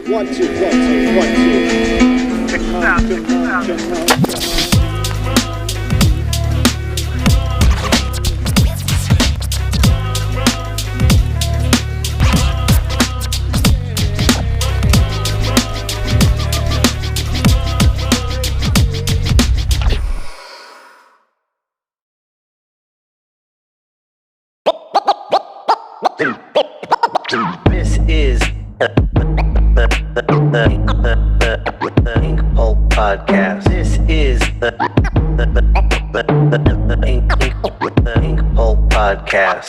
One, two, one, two, one, two. Come on, come on. This is the Inkpulp podcast. This is the Inkpulp podcast.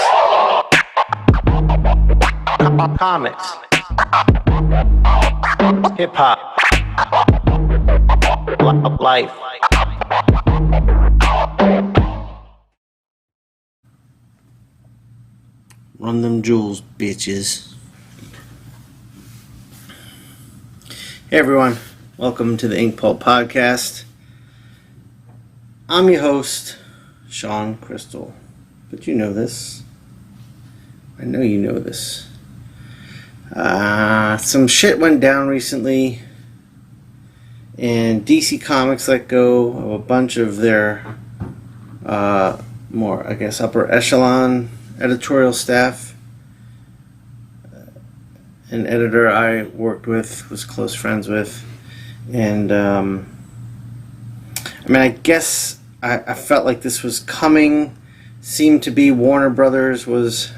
Comics, hip hop, life. Run them jewels, bitches. Hey everyone, welcome to the Inkpulp podcast. I'm your host, Shawn Crystal. But you know this. I know you know this. Some shit went down recently, and DC Comics let go of a bunch of their more, I guess, upper echelon editorial staff. An editor I worked with, was close friends with, and I guess I felt like this was coming. Seemed to be Warner Brothers was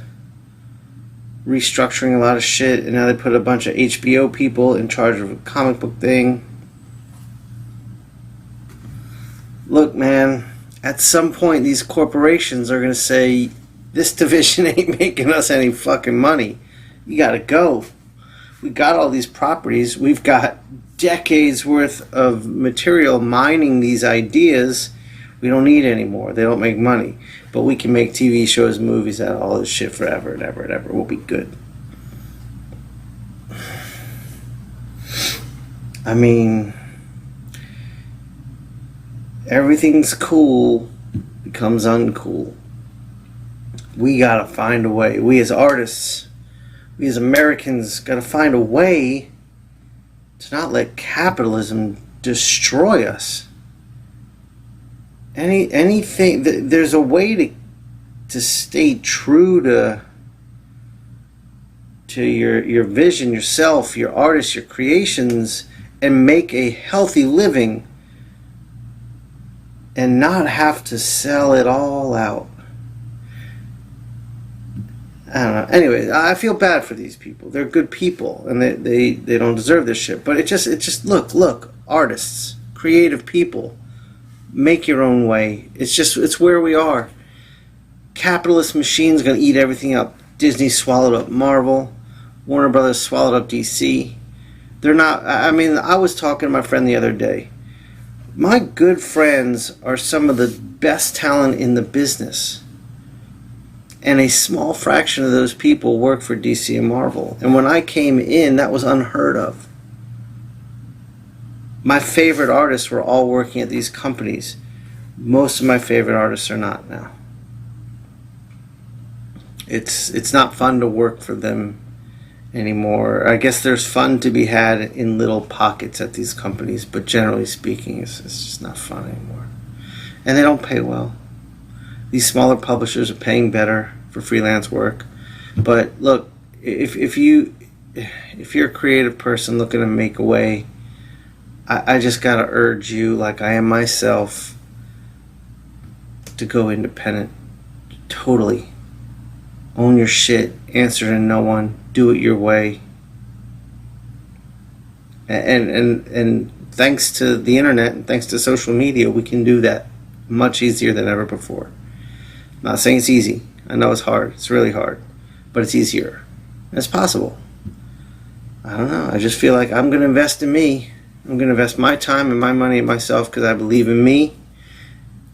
restructuring a lot of shit, and now they put a bunch of HBO people in charge of a comic book thing. Look, man, at some point these corporations are going to say, this division ain't making us any fucking money. You gotta go. We got all these properties. We've got decades worth of material mining these ideas. We don't need any more. They don't make money. But we can make TV shows, movies, and all this shit forever and ever and ever. We'll be good. I mean, everything's cool becomes uncool. We gotta find a way. We as artists, we as Americans, gotta find a way to not let capitalism destroy us. Anything. There's a way to stay true to your vision, yourself, your artists, your creations, and make a healthy living, and not have to sell it all out. I don't know. Anyway, I feel bad for these people. They're good people, and they don't deserve this shit. But it just look, artists, creative people, make your own way. It's where we are. Capitalist machine's gonna eat everything up. Disney swallowed up Marvel. Warner Brothers swallowed up DC. They're not. I mean, I was talking to my friend the other day. My good friends are some of the best talent in the business. And a small fraction of those people work for DC and Marvel. And when I came in, that was unheard of. My favorite artists were all working at these companies. Most of my favorite artists are not now. It's not fun to work for them anymore. I guess there's fun to be had in little pockets at these companies, but generally speaking, it's just not fun anymore. And they don't pay well. These smaller publishers are paying better for freelance work. But look, if you're a creative person looking to make a way, I just gotta urge you, like I am myself, to go independent. Totally. Own your shit. Answer to no one. Do it your way. And thanks to the internet and thanks to social media, we can do that much easier than ever before. I'm not saying it's easy. I know it's hard. It's really hard. But it's easier. It's possible. I don't know. I just feel like I'm going to invest in me. I'm going to invest my time and my money in myself because I believe in me.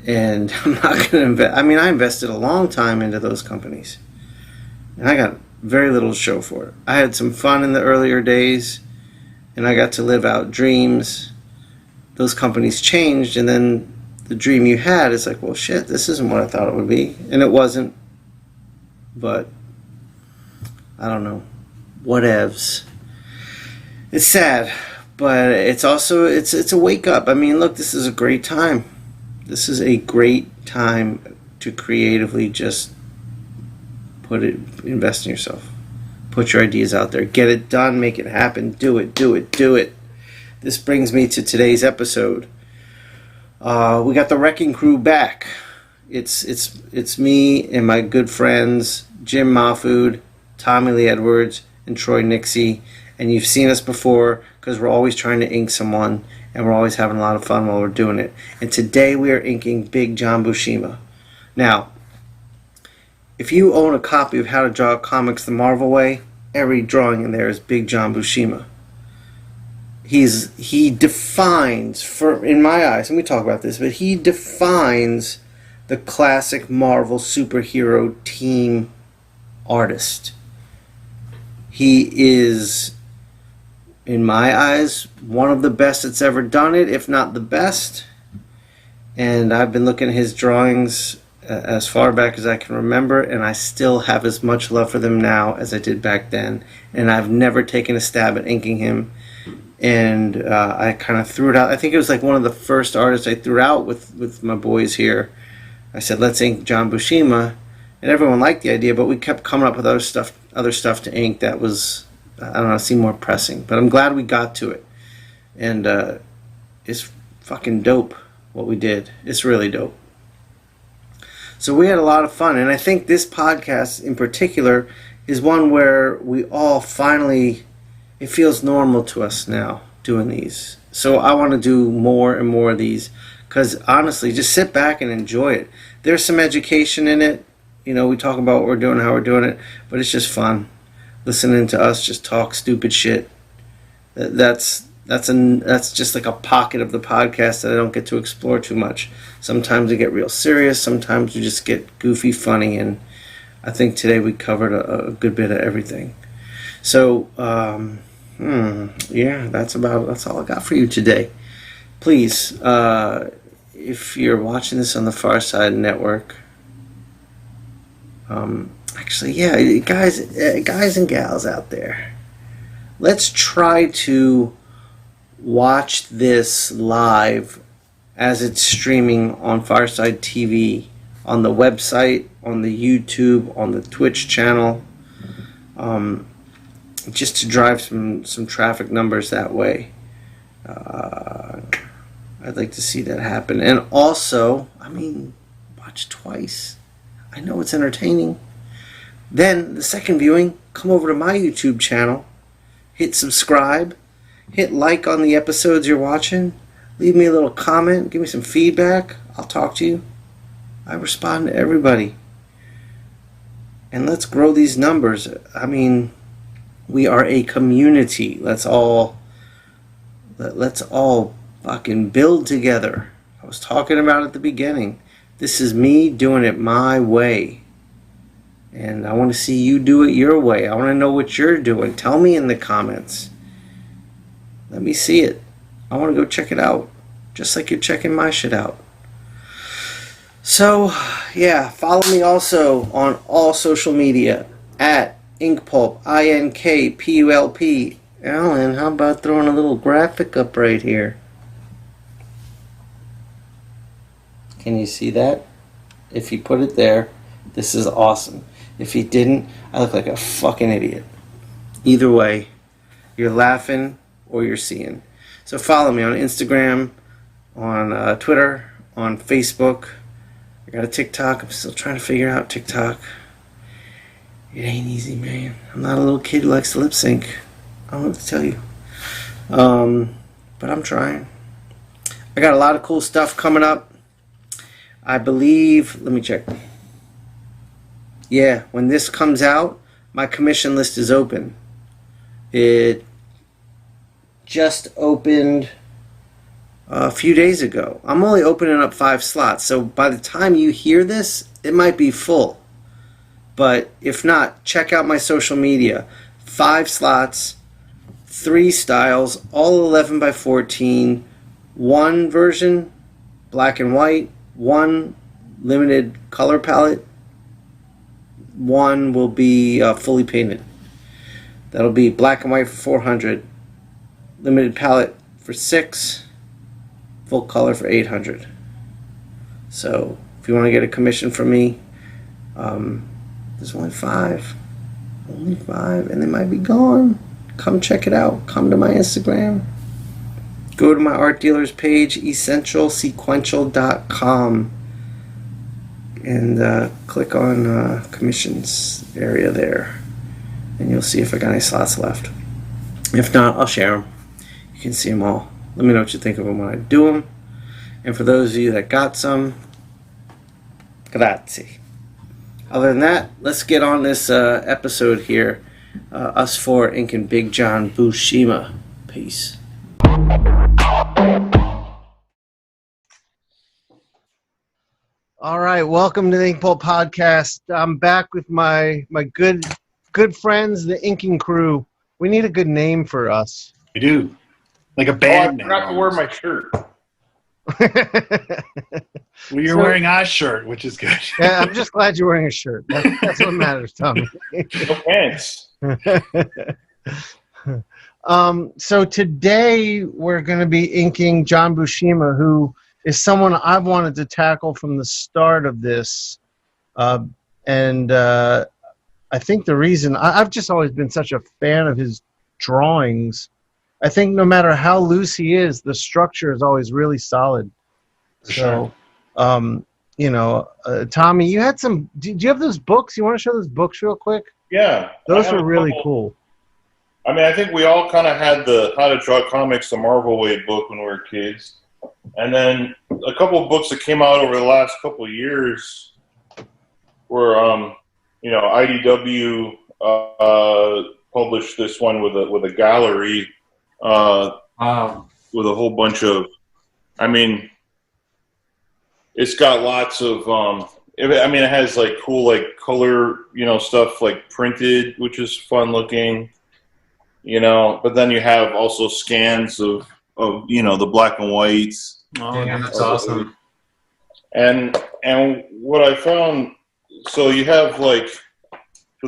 And I'm not going to invest. I mean, I invested a long time into those companies. And I got very little to show for it. I had some fun in the earlier days. And I got to live out dreams. Those companies changed, and then the dream you had is like, well, shit, this isn't what I thought it would be. And it wasn't. But I don't know. Whatevs. It's sad, but it's also it's a wake up. I mean, look, this is a great time. This is a great time to creatively just invest in yourself. Put your ideas out there. Get it done. Make it happen. Do it. Do it. Do it. This brings me to today's episode. We got the Wrecking Crew back. It's me and my good friends Jim Mahfood, Tommy Lee Edwards, and Troy Nixie. And you've seen us before because we're always trying to ink someone, and we're always having a lot of fun while we're doing it. And today we are inking Big John Buscema. Now, if you own a copy of How to Draw Comics the Marvel Way, every drawing in there is Big John Buscema. He defines, in my eyes, and we talk about this, but he defines the classic Marvel superhero team artist. He is, in my eyes, one of the best that's ever done it, if not the best. And I've been looking at his drawings as far back as I can remember, and I still have as much love for them now as I did back then. And I've never taken a stab at inking him. And I kind of threw it out. I think it was like one of the first artists I threw out with my boys here. I said, let's ink John Buscema. And everyone liked the idea, but we kept coming up with other stuff to ink that was, I don't know, seemed more pressing. But I'm glad we got to it. And it's fucking dope what we did. It's really dope. So we had a lot of fun, and I think this podcast in particular is one where we all finally, it feels normal to us now doing these. So I want to do more and more of these because honestly, just sit back and enjoy it. There's some education in it. You know, we talk about what we're doing, how we're doing it, but it's just fun listening to us just talk stupid shit. That's just like a pocket of the podcast that I don't get to explore too much. Sometimes we get real serious, sometimes we just get goofy, funny, and I think today we covered a good bit of everything. So, yeah, that's all I got for you today. Please, if you're watching this on the Pharcyde Network, actually, yeah, guys and gals out there, let's try to watch this live as it's streaming on Pharcyde TV, on the website, on the YouTube, on the Twitch channel, just to drive some traffic numbers that way. I'd like to see that happen. And also, I mean, watch twice. I know it's entertaining. Then, the second viewing, come over to my YouTube channel, hit subscribe, hit like on the episodes you're watching, leave me a little comment, give me some feedback. I'll talk to you. I respond to everybody. And let's grow these numbers. I mean, we are a community. Let's all fucking build together. I was talking about it at the beginning. This is me doing it my way. And I want to see you do it your way. I want to know what you're doing. Tell me in the comments. Let me see it. I want to go check it out. Just like you're checking my shit out. So, yeah, follow me also on all social media at Inkpulp, INKPULP. Alan, how about throwing a little graphic up right here? Can you see that? If you put it there, this is awesome. If you didn't, I look like a fucking idiot. Either way, you're laughing or you're seeing. So follow me on Instagram, on Twitter, on Facebook. I got a TikTok. I'm still trying to figure out TikTok. It ain't easy, man. I'm not a little kid who likes to lip sync. I don't know what to tell you. But I'm trying. I got a lot of cool stuff coming up. I believe, let me check. Yeah, when this comes out, my commission list is open. It just opened a few days ago. I'm only opening up 5 slots, so by the time you hear this, it might be full. But if not, check out my social media. 5 slots, 3 styles, all 11 by 14, 1 version, black and white, 1 limited color palette, 1 will be fully painted. That'll be black and white for $400, limited palette for $6, full color for $800. So if you want to get a commission from me, there's only 5. Only 5, and they might be gone. Come check it out. Come to my Instagram. Go to my art dealer's page, essentialsequential.com, and click on commissions area there, and you'll see if I got any slots left. If not, I'll share them. You can see them all. Let me know what you think of them when I do them. And for those of you that got some, grazie. Other than that, let's get on this episode here. Us 4 inking Big John Buscema. Peace. All right, welcome to the Inkpulp podcast. I'm back with my good friends, the inking crew. We need a good name for us. We do. Like a band name. I forgot to wear my shirt. Well, you're wearing our shirt, which is good. Yeah, I'm just glad you're wearing a shirt. That's what matters, Tommy. No pants. So today we're going to be inking John Buscema, who is someone I've wanted to tackle from the start of this. And I think the reason, I've just always been such a fan of his drawings. I think no matter how loose he is, the structure is always really solid. Sure. So, Tommy, you had some, do you have those books? You want to show those books real quick? Yeah. Those are really cool. I mean, I think we all kind of had the How to Draw Comics the Marvel Way book when we were kids. And then a couple of books that came out over the last couple of years were, IDW published this one with a gallery with a whole bunch of, it's got lots of, it has like cool, like color, stuff like printed, which is fun looking, but then you have also scans of the black and whites. Oh, yeah, that's awesome. And what I found, so you have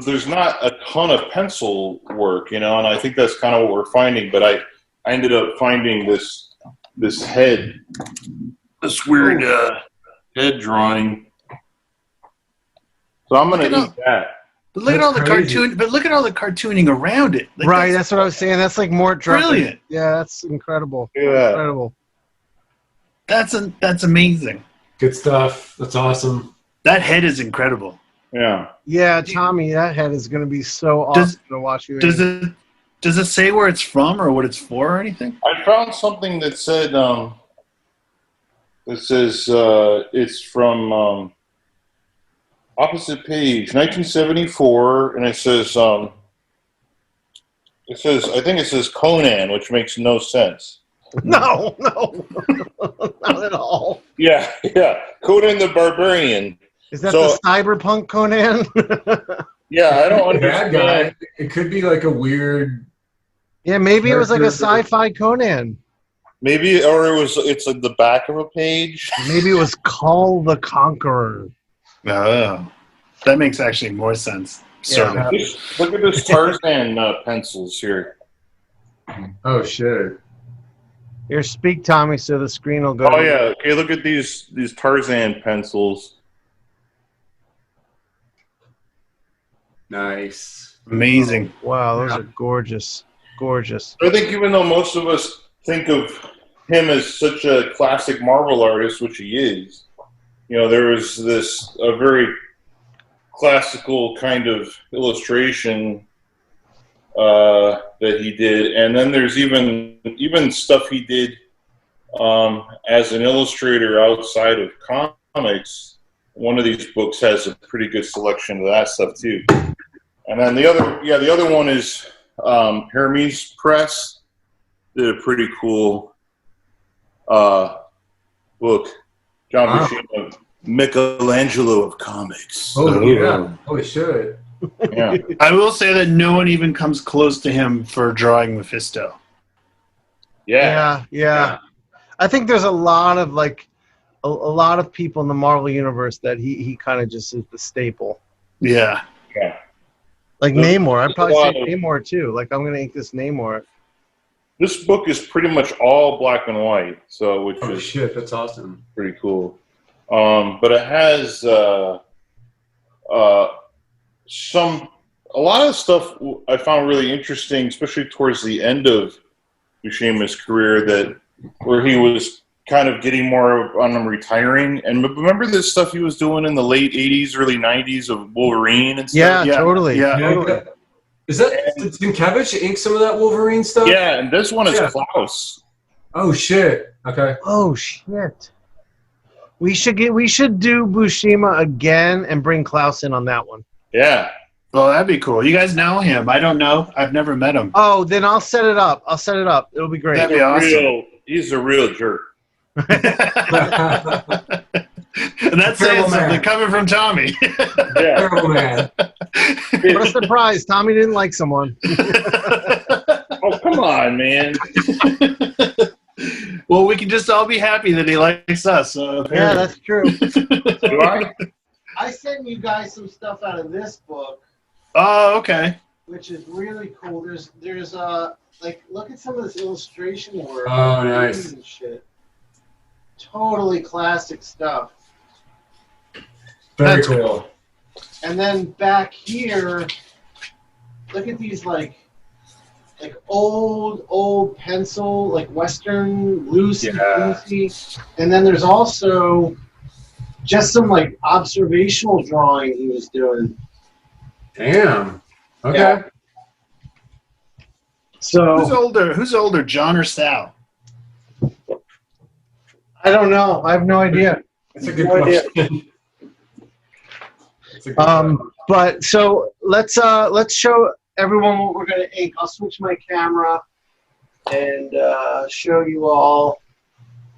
there's not a ton of pencil work, and I think that's kind of what we're finding, but I ended up finding this head, this weird head drawing. So I'm going to eat that. But look at all the cartoon. But look at all the cartooning around it. Right, that's what I was saying. That's like more brilliant. Yeah, that's incredible. Yeah, incredible. That's amazing. Good stuff. That's awesome. That head is incredible. Yeah. Yeah, Tommy, that head is going to be so awesome to watch you. Does it say where it's from or what it's for or anything? I found something that said it's from opposite page, 1974, and it says I think it says Conan, which makes no sense. No, not at all. Yeah, Conan the Barbarian. Is that the cyberpunk Conan? Yeah, I don't Bad understand. guy. It could be like a weird. Yeah, maybe it was like a sci-fi Conan. Maybe, or it's like the back of a page. Maybe it was Call the Conqueror. Oh, that makes actually more sense. Sort of. Look at this Tarzan pencils here. Oh shit. Here, speak, Tommy, so the screen will go. Oh yeah. Okay, look at these Tarzan pencils. Nice. Amazing. Wow, those are gorgeous. Gorgeous. I think even though most of us think of him as such a classic Marvel artist, which he is, there is a very classical kind of illustration that he did, and then there's even stuff he did as an illustrator outside of comics. One of these books has a pretty good selection of that stuff too. And then the other one is Hermes Press did a pretty cool book. John Buscema, Michelangelo of comics. Oh yeah. Holy shit. Yeah. I will say that no one even comes close to him for drawing Mephisto. Yeah. I think there's a lot of a lot of people in the Marvel universe that he kind of just is the staple. Yeah. Like Namor, I'd probably say There's a lot Namor too. Like I'm gonna ink this Namor. This book is pretty much all black and white, so which Oh is shit, that's awesome. pretty cool. But it has a lot of stuff I found really interesting, especially towards the end of Buscema's career, where he was kind of getting more on retiring. And remember this stuff he was doing in the late 80s, early 90s of Wolverine and stuff? Yeah, totally. Yeah. Yeah. Is that did Sienkiewicz ink some of that Wolverine stuff? Yeah, and this one is Yeah. Klaus. Oh shit. Okay. Oh shit. We should do Buscema again and bring Klaus in on that one. Yeah. Well, that'd be cool. You guys know him? I don't know. I've never met him. Oh, then I'll set it up. It'll be great. That'd be awesome. He's a real jerk. And that's saying Terrible something man. coming from Tommy. Yeah. Terrible man. What a surprise. Tommy didn't like someone. Oh, come on, man. Well, we can just all be happy that he likes us. So Yeah, that's true. Do I? I sent you guys some stuff out of this book, Oh, okay. which is really cool. There's like, look at some of this illustration work. Oh, nice. And shit. Totally classic stuff. Very That's cool. And then back here, look at these like old pencil, like Western Lucy. And then there's also just some like observational drawing he was doing. Damn. Okay. Yeah. So Who's older, John or Sal? I don't know. I have no idea. That's a good No idea. question. That's a good question. But so let's show everyone what we're gonna ink. I'll switch my camera and show you all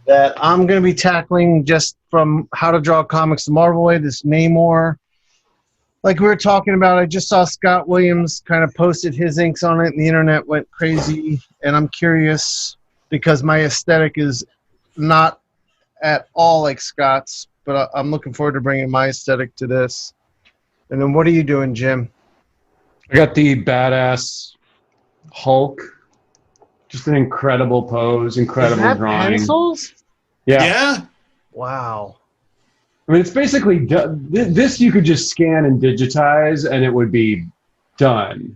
that I'm gonna be tackling just from How to Draw Comics the Marvel Way, this Namor. Like we were talking about, I just saw Scott Williams kind of posted his inks on it and the internet went crazy, and I'm curious because my aesthetic is not at all like Scott's, but I'm looking forward to bringing my aesthetic to this. And then what are you doing, Jim? I got the badass Hulk. Just an incredible pose, incredible Is that drawing. pencils? Yeah. Yeah. Wow. I mean, it's basically this you could just scan and digitize and it would be done.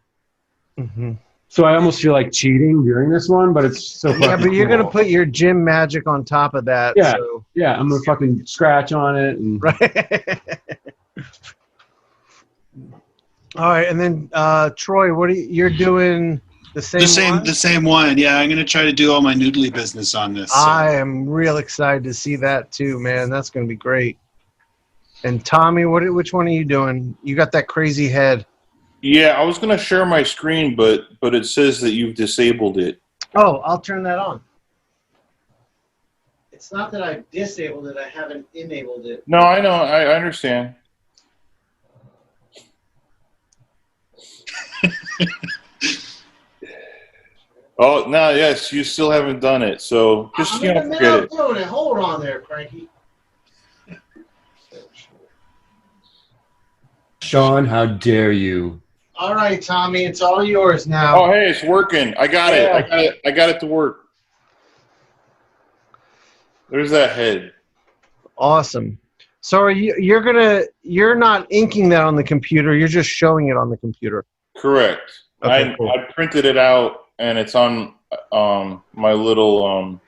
Mm-hmm. So I almost feel like cheating during this one, but it's so fucking Yeah, but you're cool. gonna put your Jim magic on top of that. Yeah. So. Yeah, I'm gonna fucking scratch on it and Right. All right, and then Troy, you're doing the same? The same one. Yeah, I'm gonna try to do all my noodly business on this. So. I am real excited to see that too, man. That's gonna be great. And Tommy, which one are you doing? You got that crazy head. Yeah, I was going to share my screen, but it says that you've disabled it. Oh, I'll turn that on. It's not that I've disabled it, I haven't enabled it. No, I know. I understand. Oh, no, yes, you still haven't done it. So just, I'm you in know, the middle forget of it. doing it. Hold on there, Frankie. Sean, how dare you? All right, Tommy, it's all yours now. Oh, hey, it's working. I got it. I got it to work. There's that head. Awesome. So are you're not inking that on the computer, you're just showing it on the computer. Correct. Okay, cool. I printed it out, and it's on my little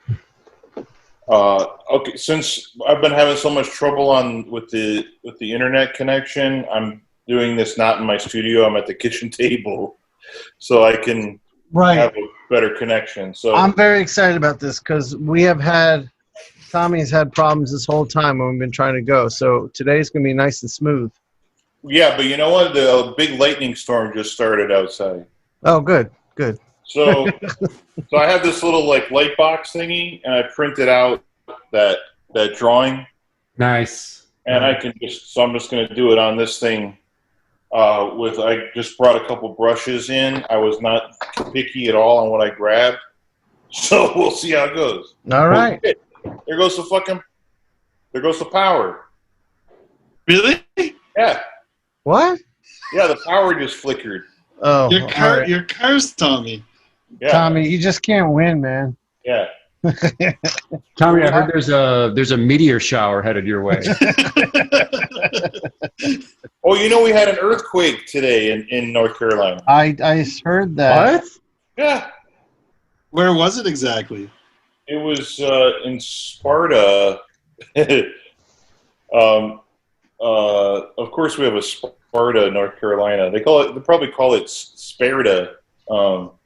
okay. Since I've been having so much trouble with the internet connection, I'm doing this not in my studio. I'm at the kitchen table, so I can have a better connection. So I'm very excited about this because Tommy's had problems this whole time when we've been trying to go. So today's going to be nice and smooth. yeah, but you know what? The big lightning storm just started outside. Oh, good, good. So I have this little like light box thingy, and I printed out that drawing, Nice. and I'm just going to do it on this thing. I just brought a couple brushes in. I was not picky at all on what I grabbed, so we'll see how it goes. All right. There goes the power. Really? Yeah, What? yeah, the power just flickered. Oh, Your all right. car's Tommy. Yeah. Tommy, you just can't win, man. Yeah. Tommy, I heard there's a meteor shower headed your way. Oh, you know, we had an earthquake today in North Carolina. I heard that. What? Yeah. Where was it exactly? It was in Sparta. Of course, we have a Sparta, North Carolina. They probably call it Sparta. But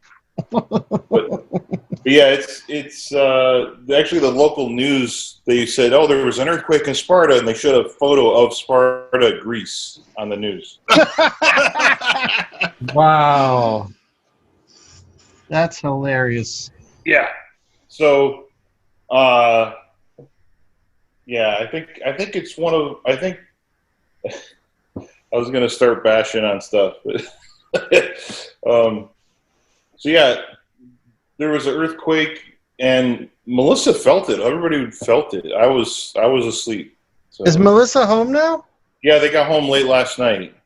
yeah, it's actually the local news. They said, "Oh, there was an earthquake in Sparta," and they showed a photo of Sparta, Greece, on the news. Wow. That's hilarious. Yeah. So, yeah, I think it's one of. I think I was gonna start bashing on stuff, but so yeah, there was an earthquake, and Melissa felt it. Everybody felt it. I was asleep. So. Is Melissa home now? Yeah, they got home late last night.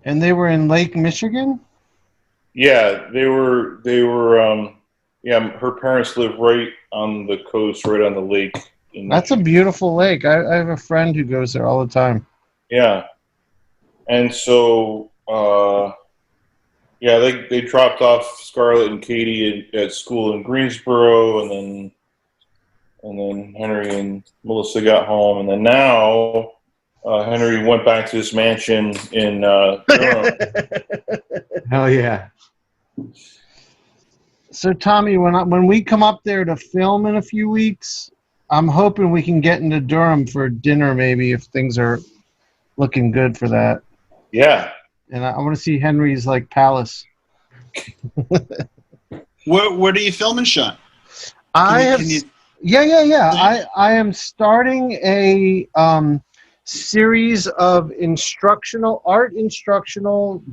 And they were in Lake Michigan? Yeah, they were. Yeah, her parents live right on the coast, right on the lake. That's a beautiful lake. I have a friend who goes there all the time. Yeah, and so yeah, they dropped off Scarlett and Katie at school in Greensboro, and then Henry and Melissa got home, and then now Henry went back to his mansion in Durham. Hell yeah. So Tommy, when we come up there to film in a few weeks, I'm hoping we can get into Durham for dinner, maybe, if things are looking good for that. Yeah. And I want to see Henry's like palace. Where are you filming, Shawn? I am starting a series of instructional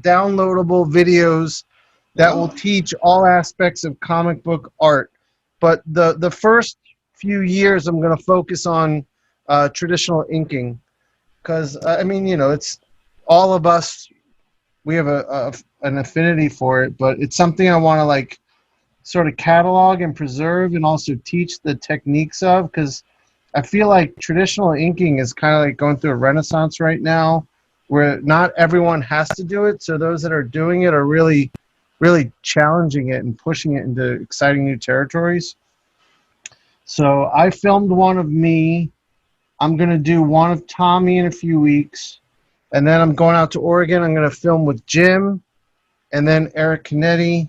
downloadable videos that will teach all aspects of comic book art. But the first few years, I'm going to focus on traditional inking, because I mean, you know, it's all of us. We have an affinity for it, but it's something I want to like sort of catalog and preserve, and also teach the techniques of, because I feel like traditional inking is kind of like going through a renaissance right now, where not everyone has to do it. So those that are doing it are really, really challenging it and pushing it into exciting new territories. So I filmed one of me. I'm going to do one of Tommy in a few weeks. And then I'm going out to Oregon. I'm going to film with Jim and then Eric Canetti.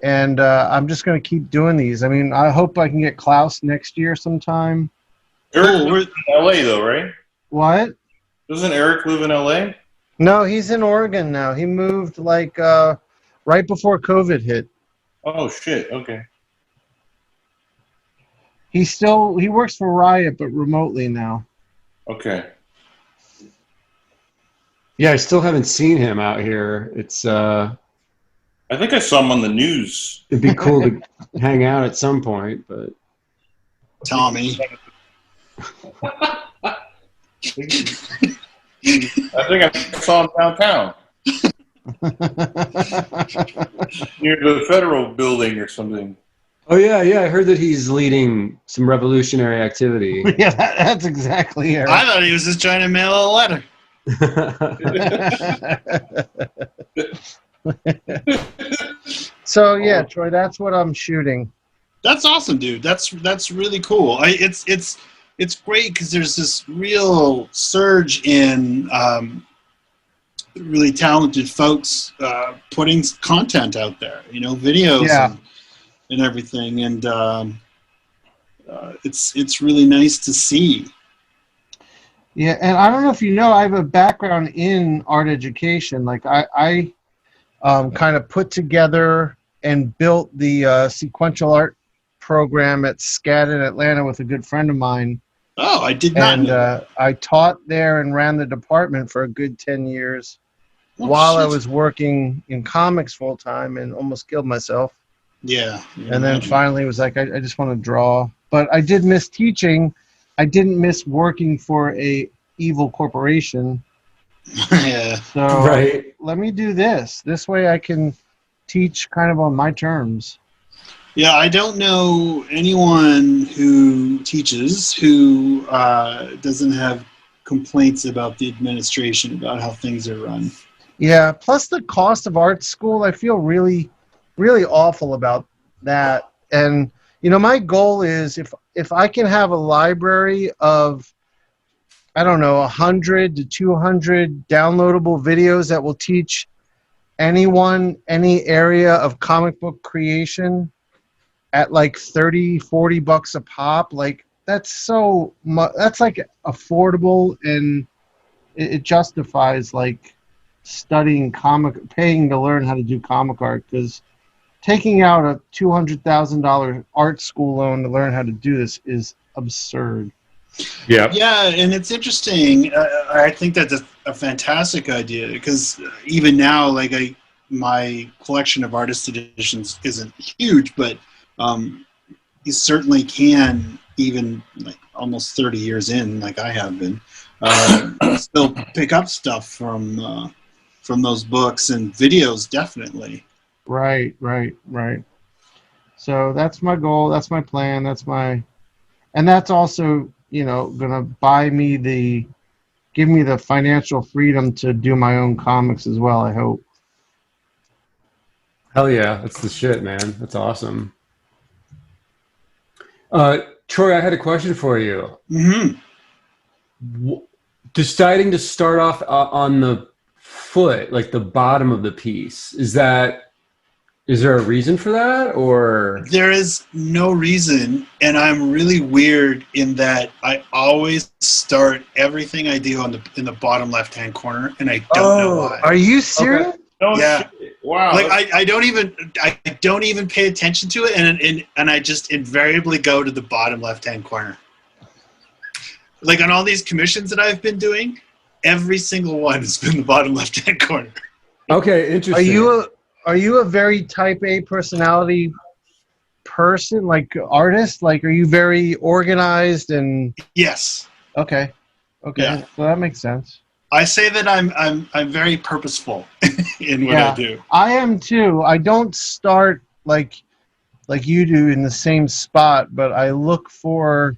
And I'm just going to keep doing these. I mean, I hope I can get Klaus next year sometime. Eric lives in L.A. though, right? What? Doesn't Eric live in L.A.? No, he's in Oregon now. He moved like right before COVID hit. Oh, shit. Okay. He works for Riot, but remotely now. Okay. Yeah, I still haven't seen him out here. It's I think I saw him on the news. it'd be cool to hang out at some point, but Tommy. I think I saw him downtown. Near the federal building or something. oh yeah, I heard that he's leading some revolutionary activity. Yeah, that's exactly it. I thought he was just trying to mail a letter. So yeah, Troy, that's what I'm shooting. That's awesome, dude. That's really cool. It's great because there's this real surge in really talented folks putting content out there. You know, videos and everything, and it's really nice to see. Yeah, and I don't know if you know, I have a background in art education. Like I kind of put together and built the sequential art program at SCAD in Atlanta with a good friend of mine. Oh, I did not know. And I taught there and ran the department for a good 10 years while I was working in comics full time, and almost killed myself. Yeah. And then finally was like, I just want to draw. But I did miss teaching. I didn't miss working for a evil corporation. Yeah. So Right. let me do this. This way I can teach kind of on my terms. Yeah, I don't know anyone who teaches who doesn't have complaints about the administration, about how things are run. Yeah, plus the cost of art school, I feel really, really awful about that. And, you know, my goal is if I can have a library of, I don't know, 100 to 200 downloadable videos that will teach anyone any area of comic book creation at like 30, 40 bucks a pop, like that's so much, that's like affordable, and it justifies like studying paying to learn how to do comic art, because taking out a $200,000 art school loan to learn how to do this is absurd. Yeah. Yeah, and it's interesting. I think that's a fantastic idea, because even now, like my collection of artist editions isn't huge, but you certainly can, even like almost 30 years in, like I have been, still pick up stuff from those books and videos, definitely. Right. So that's my goal. That's my plan. And that's also, you know, gonna give me the financial freedom to do my own comics as well, I hope. Hell yeah, that's the shit, man. That's awesome. Troy, I had a question for you. Mm-hmm. Deciding to start off on the foot, like the bottom of the piece, is there a reason for that, or? There is no reason, and I'm really weird in that I always start everything I do in the bottom left-hand corner, and I don't know why. Are you serious? Okay. No Yeah. shit. Wow. Like I don't even pay attention to it, and I just invariably go to the bottom left-hand corner. Like on all these commissions that I've been doing, every single one has been the bottom left-hand corner. Okay, interesting. Are you a very type A personality person, like artist? Like, are you very organized and? Yes. Okay. Yeah. So that makes sense. I say that I'm very purposeful in what I do. I am too. I don't start like you do in the same spot, but I look for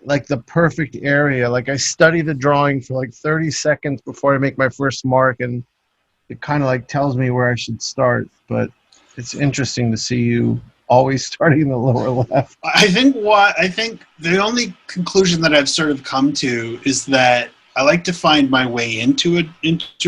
like the perfect area. Like I study the drawing for like 30 seconds before I make my first mark, and it kind of like tells me where I should start. But it's interesting to see you always starting in the lower left. I think the only conclusion that I've sort of come to is that I like to find my way into a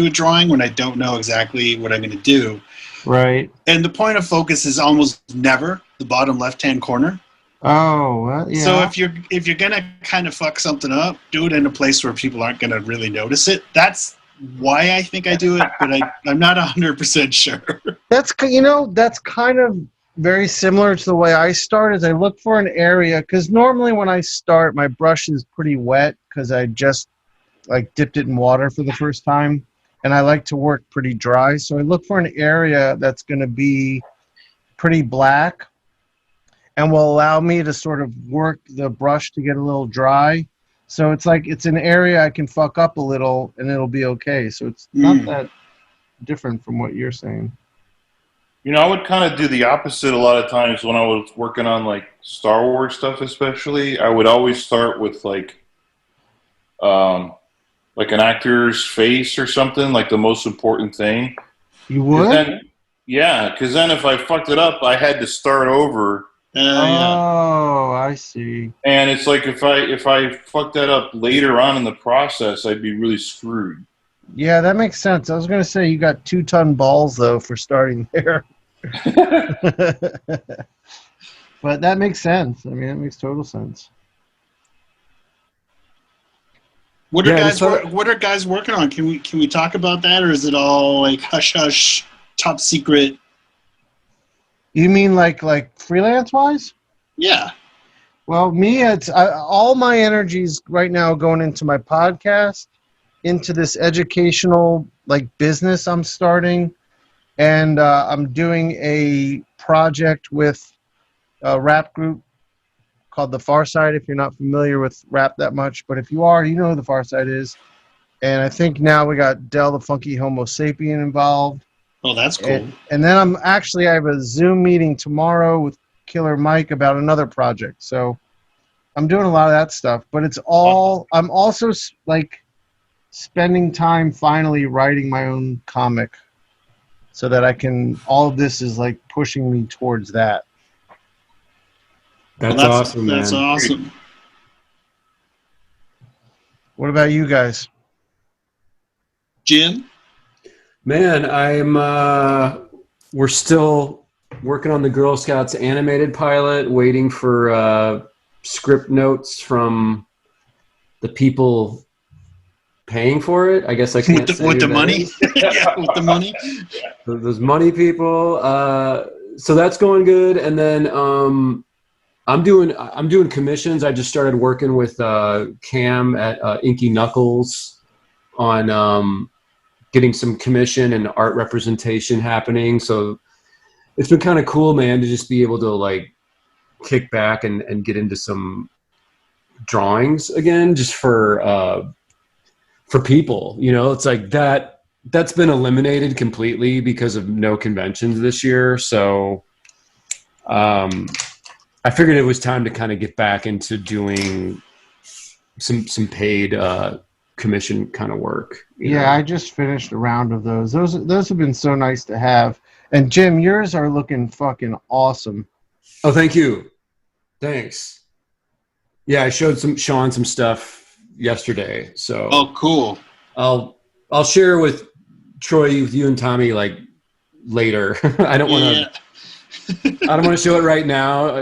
drawing when I don't know exactly what I'm going to do. Right. And the point of focus is almost never the bottom left-hand corner. Oh, well, yeah. So if you're gonna kind of fuck something up, do it in a place where people aren't gonna really notice it. That's why I think I do it, but I'm not 100% sure. That's kind of very similar to the way I start. Is I look for an area, because normally when I start, my brush is pretty wet because I just like dipped it in water for the first time, and I like to work pretty dry. So I look for an area that's going to be pretty black and will allow me to sort of work the brush to get a little dry. So it's like it's an area I can fuck up a little and it'll be okay. So it's not that different from what you're saying. You know, I would kind of do the opposite a lot of times when I was working on like Star Wars stuff, especially. I would always start with like an actor's face or something, like the most important thing. You would? Because then if I fucked it up, I had to start over. Oh, I see. And it's like if I fucked that up later on in the process, I'd be really screwed. Yeah, that makes sense. I was going to say you got 2-ton balls, though, for starting there. But that makes sense. I mean, that makes total sense. What are guys working on? Can we talk about that, or is it all like hush hush, top secret? You mean like freelance wise? Yeah. Well, me, it's all my energies right now going into my podcast, into this educational like business I'm starting, and I'm doing a project with a rap group called the Pharcyde. If you're not familiar with rap that much, but if you are, you know who the Pharcyde is. And I think now we got Del the Funky Homo Sapien involved. Oh, that's cool. And then I have a Zoom meeting tomorrow with Killer Mike about another project. So I'm doing a lot of that stuff, but I'm also like spending time finally writing my own comic so that all of this is like pushing me towards that. That's awesome, man. That's awesome. What about you guys? Jim? Man, we're still working on the Girl Scouts animated pilot, waiting for script notes from the people paying for it. I guess I can't say with the who that money. is. Yeah, with the money. Those money people. So that's going good, and then I'm doing commissions. I just started working with Cam at Inky Knuckles on getting some commission and art representation happening. So it's been kind of cool, man, to just be able to like kick back and get into some drawings again, just for people. You know, it's like that's been eliminated completely because of no conventions this year. So I figured it was time to kind of get back into doing some paid commission kind of work. You know? I just finished a round of those. Those have been so nice to have. And Jim, yours are looking fucking awesome. Oh, thank you. Thanks. Yeah, I showed Shawn some stuff yesterday. So Oh, cool. I'll share with Troy, with you and Tommy, like later. I don't want to show it right now.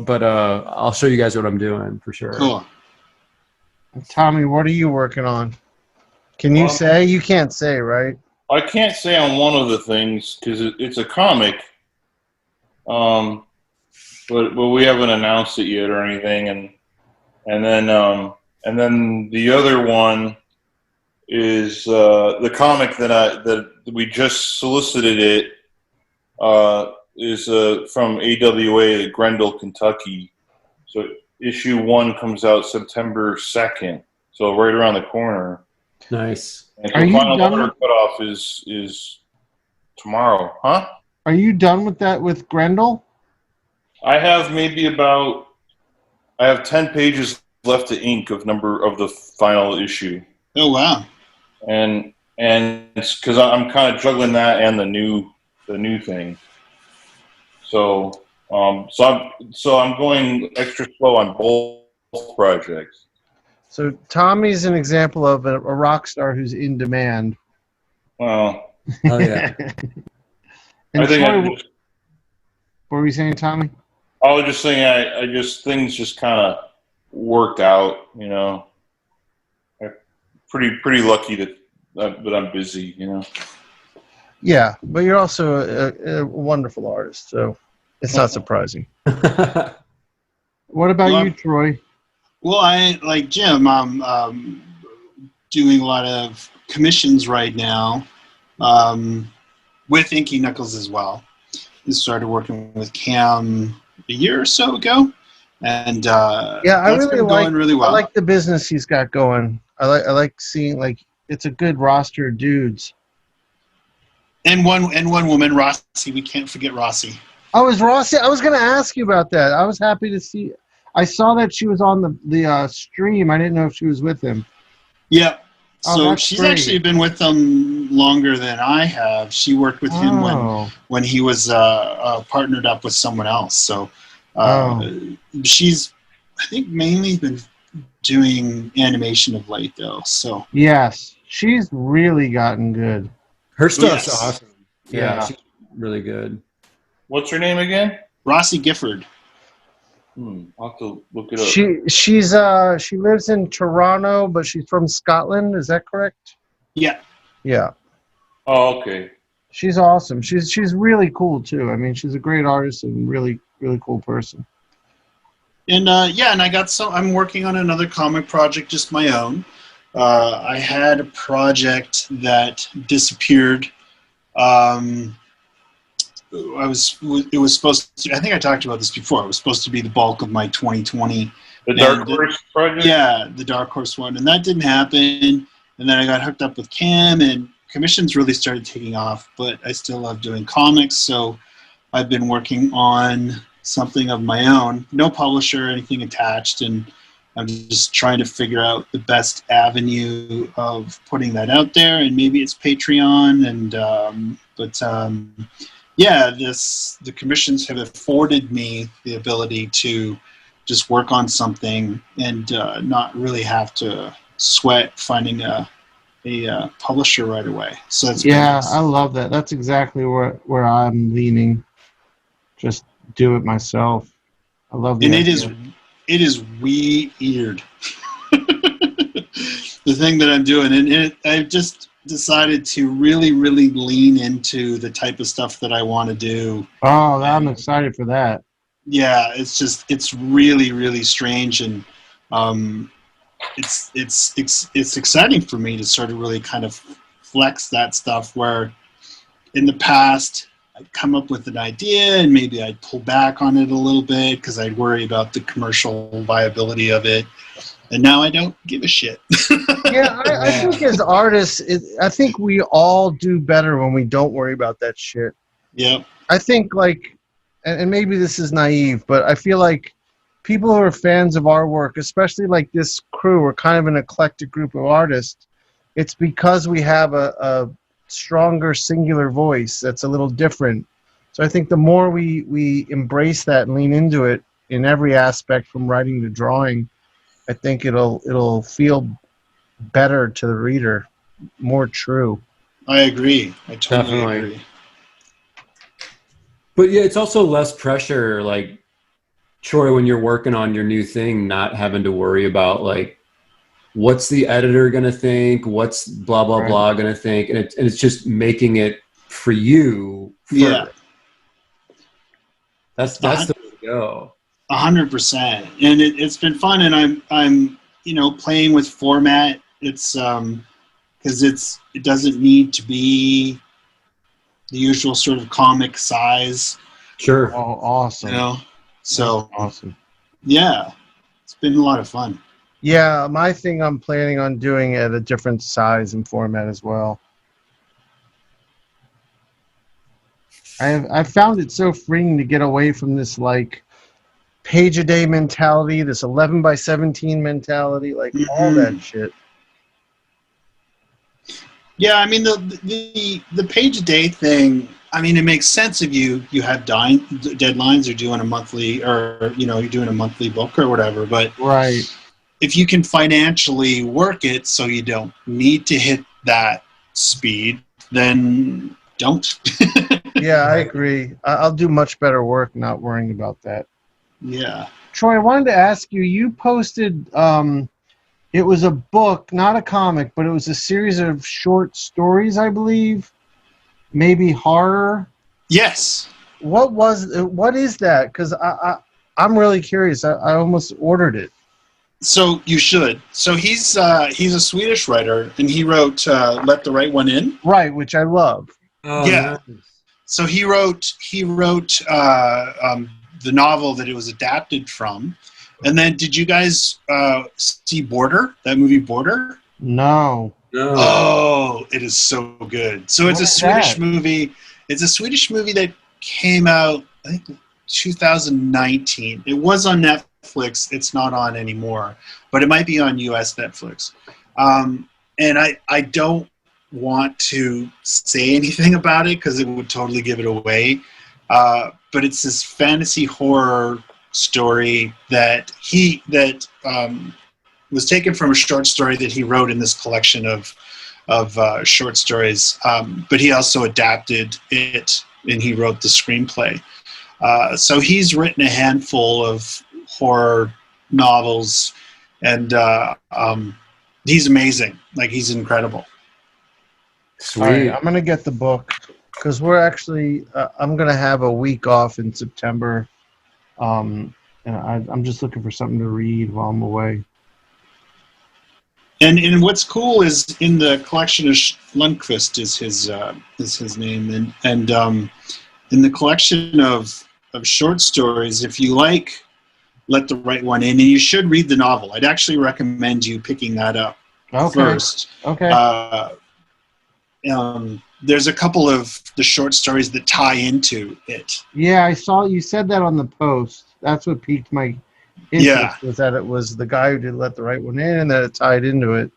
But I'll show you guys what I'm doing for sure. Cool. Tommy, what are you working on? Can you say? You can't say, right? I can't say on one of the things because it's a comic, but we haven't announced it yet or anything, and then the other one is the comic that we just solicited it is from AWA Grendel, Kentucky. So issue 1 comes out September 2nd, so right around the corner. Nice. And Are the you final done order with- cutoff is tomorrow, huh? Are you done with that with Grendel? I have I have 10 pages left to ink of the final issue, Oh, wow. and it's because I'm kind of juggling that and the new thing. So I'm going extra slow on both projects. So Tommy's an example of a rock star who's in demand. Well, Oh yeah. And I think Troy, I what were you saying, Tommy? was just saying I just things just kind of worked out, you know. I'm pretty lucky that I'm busy, you know. Yeah, but you're also a wonderful artist, so it's not surprising. What about you, Troy? Well, I like Jim. I'm doing a lot of commissions right now with Inky Knuckles as well. I started working with Cam a year or so ago, and I that's really been going really well. I like the business he's got going. I like seeing like it's a good roster of dudes. And one woman, Rossi. We can't forget Rossi. Oh, is Rossi? I was going to ask you about that. I was happy to see. I saw that she was on the stream. I didn't know if she was with him. Yeah. Oh, So that's she's great. actually been with them longer than I have. She worked with him when he was partnered up with someone else. So she's, I think, mainly been doing animation of late, though. So Yes, she's really gotten good. Her stuff's Yes. awesome. Yeah, she's really good. What's her name again? Rossi Gifford. I'll have to look it up. She lives in Toronto, but she's from Scotland. Is that correct? Yeah. Yeah. Oh, okay. She's awesome. She's really cool too. I mean, she's a great artist and really cool person. And and I got I'm working on another comic project, just my own. I had a project that disappeared. It was supposed to, I think I talked about this before. It was supposed to be the bulk of my 2020. The Dark Horse project? Yeah, the Dark Horse one. And that didn't happen. And then I got hooked up with Cam, and commissions really started taking off, but I still love doing comics. So I've been working on something of my own, no publisher or anything attached, and I'm just trying to figure out the best avenue of putting that out there. And maybe it's Patreon, yeah, the commissions have afforded me the ability to just work on something and not really have to sweat finding a publisher right away. So that's nice. I love that. That's exactly where I'm leaning. Just do it myself. I love the And idea. it is weird. The thing that I'm doing, and I've just decided to really, really lean into the type of stuff that I want to do. Oh, I'm excited for that. Yeah, it's really, really strange, and it's exciting for me to sort of really kind of flex that stuff where in the past I'd come up with an idea and maybe I'd pull back on it a little bit because I'd worry about the commercial viability of it, and now I don't give a shit. Yeah, I think as artists, I think we all do better when we don't worry about that shit. Yep. I think, like, and maybe this is naive, but I feel like people who are fans of our work, especially like this crew, we're kind of an eclectic group of artists. It's because we have a stronger singular voice that's a little different. So I think the more we embrace that and lean into it in every aspect from writing to drawing, I think it'll feel better to the reader, more true. I agree. I totally Definitely. agree. But yeah, it's also less pressure, like, Troy, when you're working on your new thing, not having to worry about, like, what's the editor going to think, what's blah, blah, blah going to think, and it's just making it for you first. Yeah. That's the way to go. 100%. And it's been fun, and I'm playing with format. It's because it doesn't need to be the usual sort of comic size. Sure. Oh, awesome. So awesome. Yeah, it's been a lot of fun. Yeah, my thing I'm planning on doing at a different size and format as well. I found it so freeing to get away from this, like, page a day mentality, this 11 by 17 mentality, like all that shit. Yeah, I mean the page a day thing. I mean, it makes sense if you have deadlines or doing a monthly, or you're doing a monthly book or whatever. But right, if you can financially work it so you don't need to hit that speed, then don't. Yeah, I agree. I'll do much better work not worrying about that. Yeah. Troy, I wanted to ask you, you posted, it was a book, not a comic, but it was a series of short stories, I believe. Maybe horror. Yes. What is that? Because I'm really curious. I almost ordered it. So you should. So he's a Swedish writer, and he wrote Let the Right One In. Right, which I love. Oh, Yeah. Nice. So he wrote the novel that it was adapted from. And then did you guys see Border, that movie Border? No. Oh, it is so good. So it's a Swedish movie. It's a Swedish movie that came out, I think, 2019. It was on Netflix. It's not on anymore, but it might be on US Netflix. And I don't want to say anything about it because it would totally give it away. But it's this fantasy horror story that was taken from a short story that he wrote in this collection of short stories. But he also adapted it, and he wrote the screenplay. So he's written a handful of horror novels, and he's amazing. Like, he's incredible. Sweet. All right, I'm going to get the book because we're actually, I'm going to have a week off in September. And I'm just looking for something to read while I'm away. And what's cool is in the collection of Lundqvist is his name, and in the collection of short stories, if you like Let the Right One In, and you should read the novel. I'd actually recommend you picking that up first. Okay. there's a couple of the short stories that tie into it. Yeah, I saw you said that on the post. That's what piqued my interest, was that it was the guy who did Let the Right One In, and that it tied into it.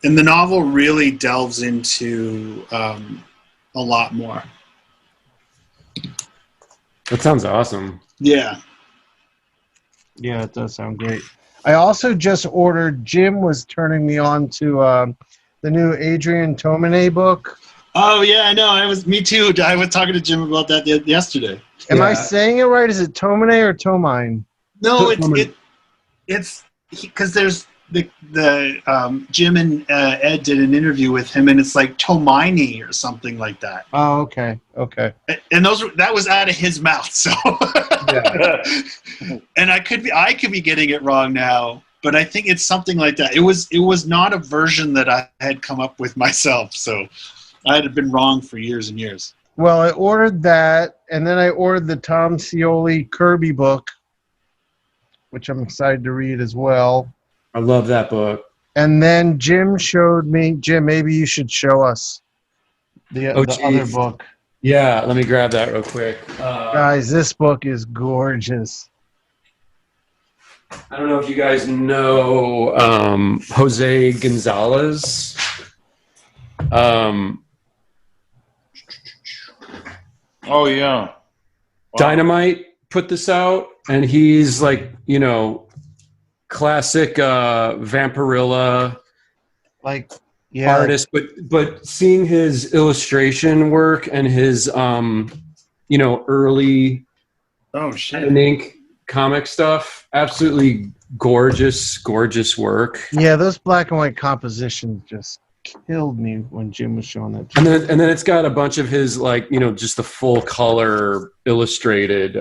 And the novel really delves into a lot more. That sounds awesome. Yeah. Yeah, it does sound great. I also just ordered, Jim was turning me on to the new Adrian Tomine book. Oh yeah, I know. Me too. I was talking to Jim about that yesterday. Am I saying it right? Is it Tomine or Tomine? No, it's because there's the Jim and Ed did an interview with him, and it's like Tomine or something like that. Oh, okay. And that was out of his mouth. So, Yeah. And I could be getting it wrong now, but I think it's something like that. It was not a version that I had come up with myself, so I had been wrong for years and years. Well, I ordered that, and then I ordered the Tom Scioli Kirby book, which I'm excited to read as well. I love that book. And then Jim showed me, Jim, maybe you should show us the other book. Yeah, let me grab that real quick. Guys, this book is gorgeous. I don't know if you guys know Jose Gonzalez. Oh yeah. Wow. Dynamite put this out, and he's like, classic Vampirilla artist, but seeing his illustration work and his early ink comic stuff, absolutely gorgeous work. Yeah, those black and white compositions just killed me when Jim was showing that. And then it's got a bunch of his just the full color illustrated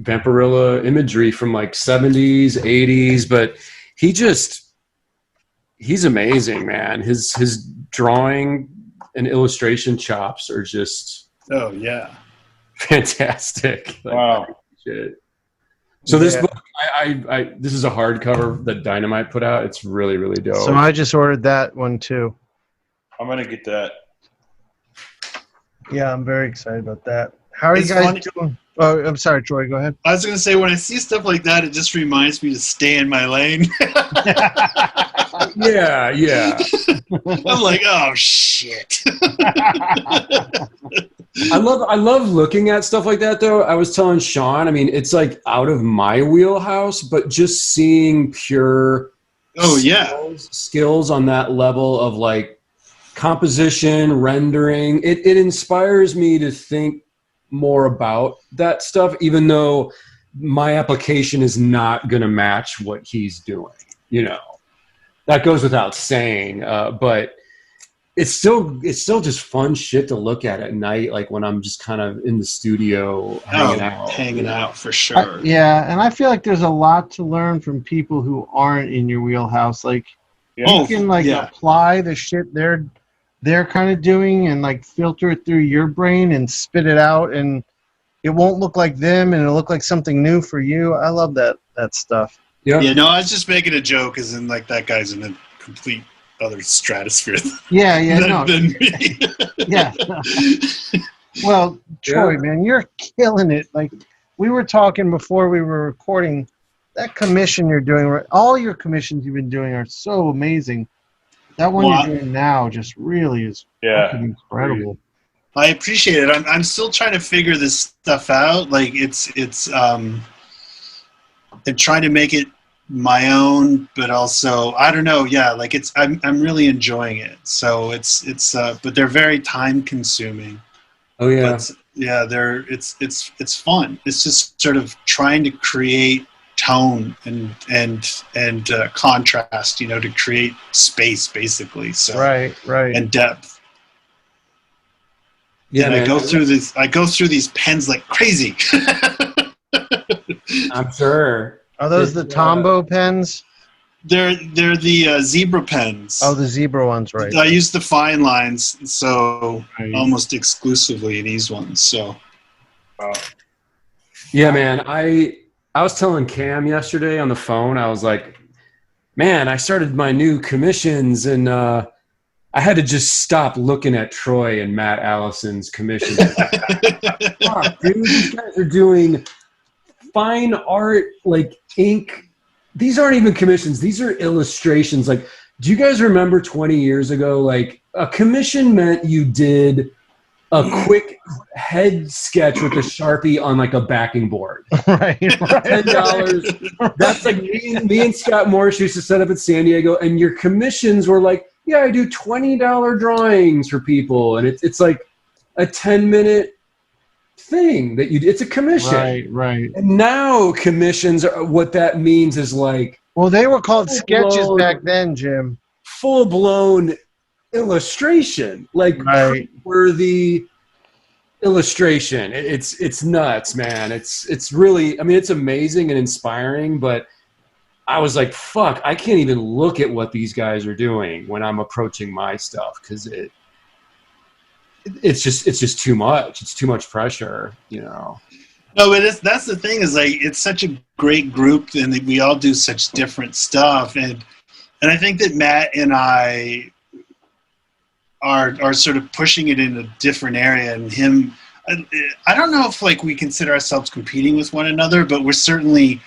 Vampirilla imagery from 70s, 80s, but he's amazing, man. His drawing and illustration chops are just fantastic. Wow. Shit. So this book, this is a hardcover that Dynamite put out. It's really, really dope. So I just ordered that one too. I'm gonna get that. Yeah, I'm very excited about that. How are you guys doing? Oh, I'm sorry, Troy. Go ahead. I was going to say, when I see stuff like that, it just reminds me to stay in my lane. Yeah. I'm like, oh shit. I love looking at stuff like that, though. I was telling Shawn, I mean, it's out of my wheelhouse, but just seeing pure skills on that level of composition, rendering, it inspires me to think more about that stuff, even though my application is not going to match what he's doing. That goes without saying, but it's still just fun shit to look at night, when I'm just kind of in the studio hanging out for sure. And I feel like there's a lot to learn from people who aren't in your wheelhouse. You can apply the shit they're kind of doing and filter it through your brain and spit it out, and it won't look like them, and it'll look like something new for you. I love that stuff. Yeah. No, I was just making a joke, as in that guy's in a complete other stratosphere. Than me. Yeah. Well, Troy, man, you're killing it. We were talking before we were recording. That commission you're doing, all your commissions you've been doing are so amazing. That one you're doing now just really is fucking incredible. I appreciate it. I'm still trying to figure this stuff out. I'm trying to make it my own, but also I don't know. Yeah, I'm really enjoying it. So but they're very time consuming. Oh yeah. But, yeah, it's fun. It's just sort of trying to create tone and contrast, to create space, basically. So right, and depth. Yeah, and I go through these pens like crazy. I'm sure. Are those the Tombow pens? They're the zebra pens. Oh, the zebra ones, right? I use the fine lines, so almost exclusively these ones. So. Yeah, man. I was telling Cam yesterday on the phone, I was like, man, I started my new commissions, and I had to just stop looking at Troy and Matt Allison's commissions. Fuck, dude, these guys are doing fine art, like ink. These aren't even commissions. These are illustrations. Like, do you guys remember 20 years ago, like a commission meant you did a quick head sketch with a Sharpie on like a backing board. Right. $10. That's like me and Scott Morris used to set up at San Diego, and your commissions were like, yeah, I do $20 drawings for people, and it's like a 10-minute thing that it's a commission. Right. And now commissions are, what that means is like, well, they were called sketches back then, Jim. Full-blown illustration, like worthy illustration. It's nuts, man. It's really, I mean, it's amazing and inspiring, but I was like, fuck, I can't even look at what these guys are doing when I'm approaching my stuff, because it's just too much. It's too much pressure, you know. No, but that's the thing, is like, it's such a great group, and we all do such different stuff, and I think that Matt and I are sort of pushing it in a different area, and him, I don't know if like we consider ourselves competing with one another, but we're certainly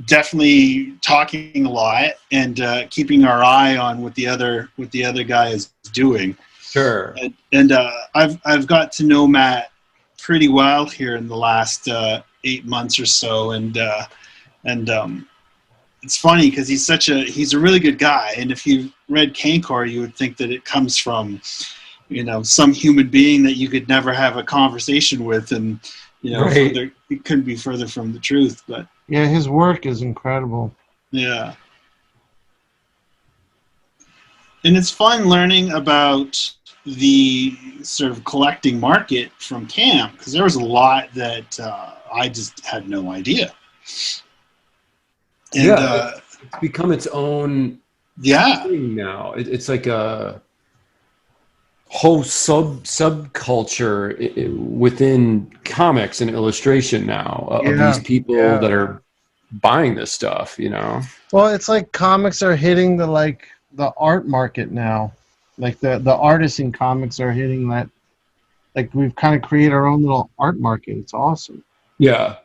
definitely talking a lot and keeping our eye on what the other guy is doing. Sure. And I've got to know Matt pretty well here in the last 8 months or so, and it's funny because he's a really good guy, and if you read Cancor, you would think that it comes from, you know, some human being that you could never have a conversation with, and you know, it couldn't be further from the truth. But yeah, his work is incredible. Yeah, and it's fun learning about the sort of collecting market from Cam, because there was a lot that I just had no idea. And, it's become its own thing now. It's like a whole subculture within comics and illustration now of these people that are buying this stuff, you know. Well, it's like comics are hitting the art market now. Like the artists in comics are hitting that. Like, we've kind of created our own little art market. It's awesome. Yeah.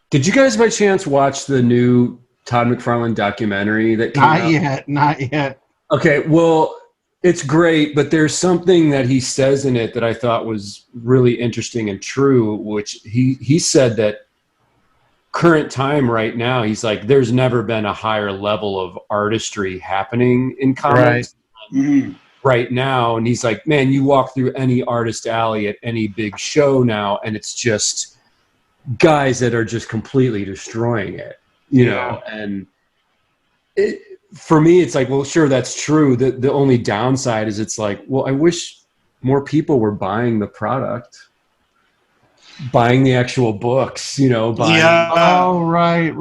Did you guys by chance watch the new Todd McFarlane documentary that came out? Not yet. Okay, well, it's great, but there's something that he says in it that I thought was really interesting and true, which he said that current time right now, he's like, there's never been a higher level of artistry happening in comics right now. And he's like, man, you walk through any artist alley at any big show now, and it's just guys that are just completely destroying it, you know. And for me, it's like, well, sure, that's true. The only downside is it's like, well, I wish more people were buying the product, buying the actual books, you know. Right.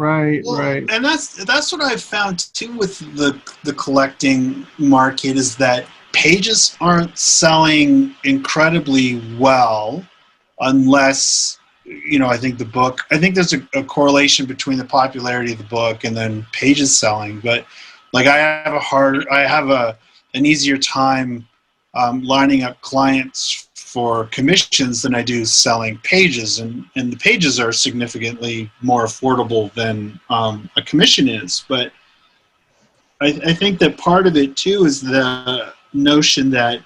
And that's what I've found too with the collecting market, is that pages aren't selling incredibly well I think there's a correlation between the popularity of the book and then pages selling. But like, I have an easier time lining up clients for commissions than I do selling pages, and the pages are significantly more affordable than a commission is. But I think that part of it too is the notion that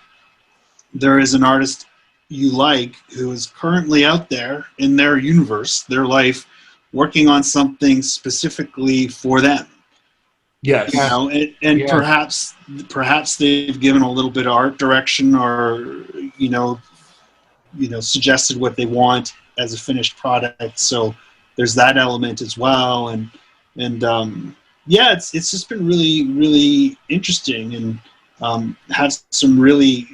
there is an artist you like who is currently out there in their universe, their life, working on something specifically for them. Yes. You know, and perhaps they've given a little bit of art direction, or suggested what they want as a finished product. So there's that element as well, and it's just been really, really interesting, and have some really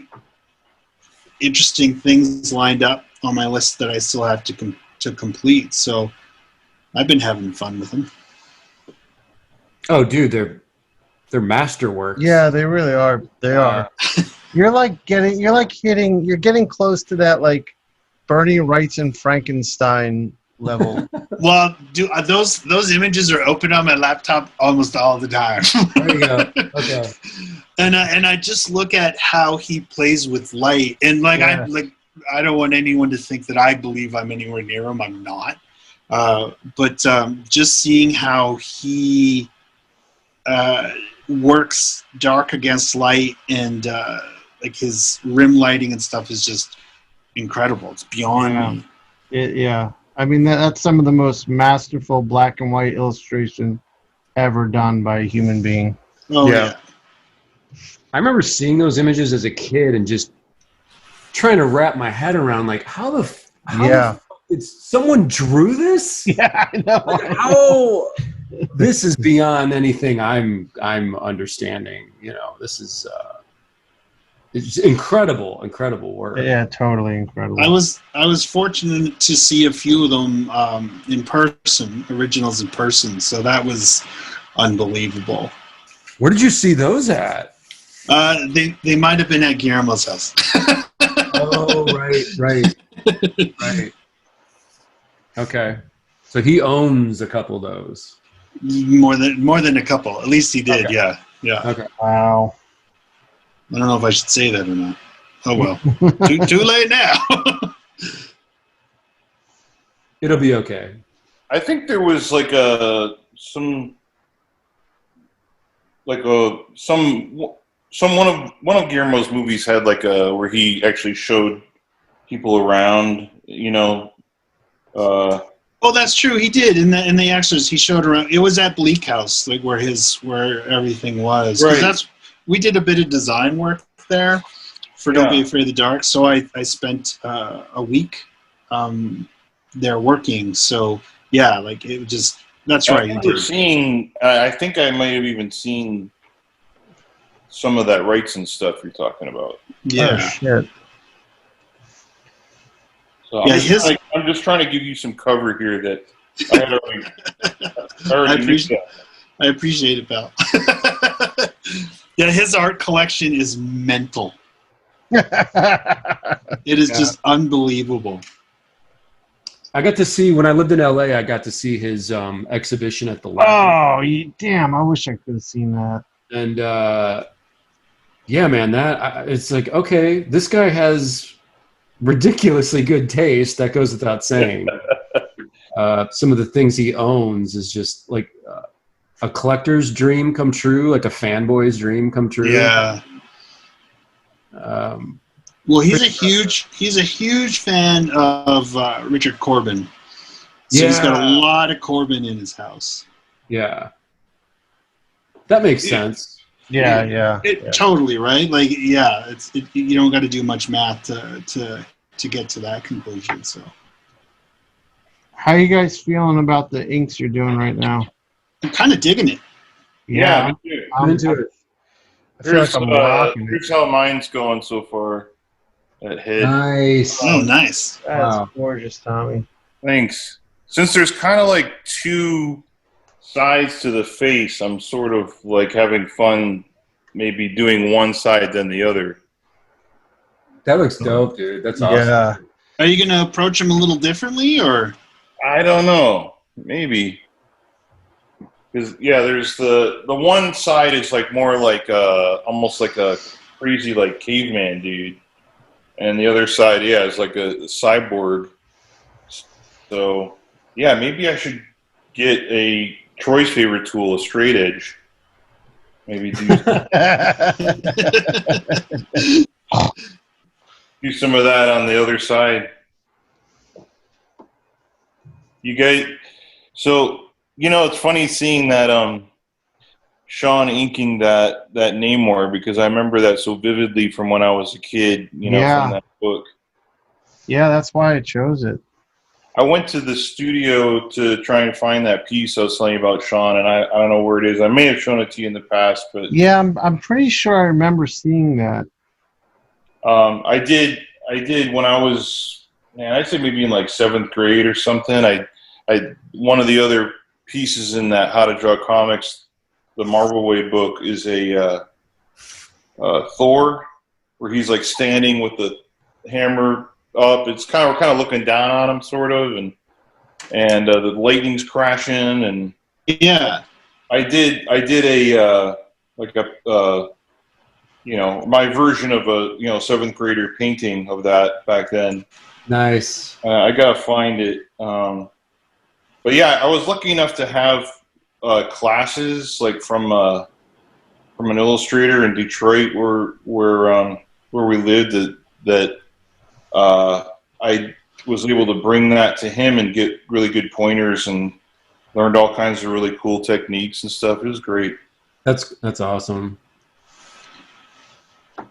interesting things lined up on my list that I still have to complete. So I've been having fun with them. Oh, dude, they're masterworks. Yeah, they really are. They are. You're getting close to that, like, Bernie Wrightson Frankenstein level. Well, those images are open on my laptop almost all the time. There you go. Okay. And I just look at how he plays with light, and Yeah. I don't want anyone to think that I believe I'm anywhere near him. I'm not. But just seeing how he works dark against light and like his rim lighting and stuff is just incredible. It's beyond me. Yeah. I mean, that's some of the most masterful black and white illustration ever done by a human being. Oh Yeah. yeah. I remember seeing those images as a kid and just trying to wrap my head around, like, how the fuck did someone drew this? Yeah, I know. Like, how this is beyond anything I'm understanding. You know, this is it's incredible work. Yeah, totally incredible. I was fortunate to see a few of them in person, originals in person. So that was unbelievable. Where did you see those at? They might have been at Guillermo's house. Oh, right. Okay, so he owns a couple of those. more than a couple. At least he did. Okay. Yeah. Okay. Wow. I don't know if I should say that or not. Oh well. too late now. It'll be okay. I think there was like one of Guillermo's movies had like where he actually showed people around, you know. Oh, that's true. He did in the extras. He showed around. It was at Bleak House, like where everything was. 'Cause Right. we did a bit of design work there for Don't Be Afraid of the Dark. So I spent a week there working. So yeah, like it just that's I right. He remember did. seeing. I think I might have even seen some of that rights and stuff you're talking about. Yeah. Oh, shit. So Yeah, I'm just trying to give you some cover here that I had already knew that. I appreciate it, pal. Yeah, his art collection is mental. It is just unbelievable. I got to see, when I lived in LA, I got to see his exhibition at the lab. Oh, damn! I wish I could have seen that. And yeah, man, it's like, okay, this guy has ridiculously good taste. That goes without saying. Some of the things he owns is just like a collector's dream come true, like a fanboy's dream come true. Yeah. Well, he's a huge fan of Richard Corbin. So he's got a lot of Corbin in his house. Yeah. That makes sense. Yeah. Totally, right? Like, yeah, you don't got to do much math to get to that conclusion. So, How are you guys feeling about the inks you're doing right now? I'm kind of digging it. Yeah, I'm into it. I feel like I'm rocking it. here's how mine's going so far. That head. Nice. Oh, nice. That's Wow. gorgeous, Tommy. Thanks. Since there's kind of like two sides to the face, I'm sort of like having fun maybe doing one side then the other. That looks dope, dude. That's awesome. Yeah. Are you going to approach him a little differently, or? I don't know. Maybe. Because, yeah, there's the one side is like more like almost like a crazy like caveman dude. And the other side, yeah, is like a cyborg. So, yeah, maybe I should get Troy's favorite tool, a straight edge. Maybe do some of that on the other side. You guys, so, you know, it's funny seeing that Shawn inking that Namor, because I remember that so vividly from when I was a kid, you know, from that book. Yeah, that's why I chose it. I went to the studio to try and find that piece I was telling you about, Shawn, and I don't know where it is. I may have shown it to you in the past, but Yeah, I'm pretty sure I remember seeing that. I did when I was, man, I'd say maybe in like 7th grade or something. I one of the other pieces in that How to Draw Comics, the Marvel Way book, is a Thor, where he's like standing with the hammer up. It's we're kind of looking down on him, sort of, and and the lightning's crashing, and Yeah. I did a like a you know, my version of a, you know, 7th grader painting of that back then. Nice. I gotta find it. But yeah, I was lucky enough to have classes like from an illustrator in Detroit where we lived that I was able to bring that to him and get really good pointers and learned all kinds of really cool techniques and stuff. It was great. That's awesome.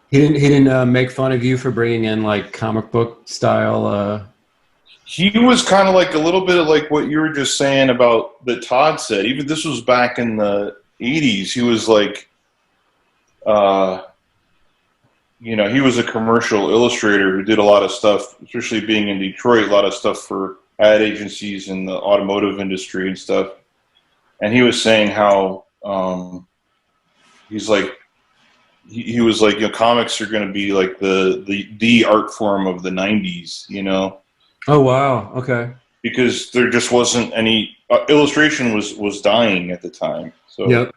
He didn't make fun of you for bringing in like comic book style. He was kind of like a little bit of like what you were just saying about that Todd said. Even this was back in the 80s. He was like, you know, he was a commercial illustrator who did a lot of stuff, especially being in Detroit, a lot of stuff for ad agencies in the automotive industry and stuff. And he was saying how he's like, he was like, you know, comics are going to be like the art form of the 90s, you know. Oh wow, okay. Because there just wasn't any illustration was dying at the time. So Yep.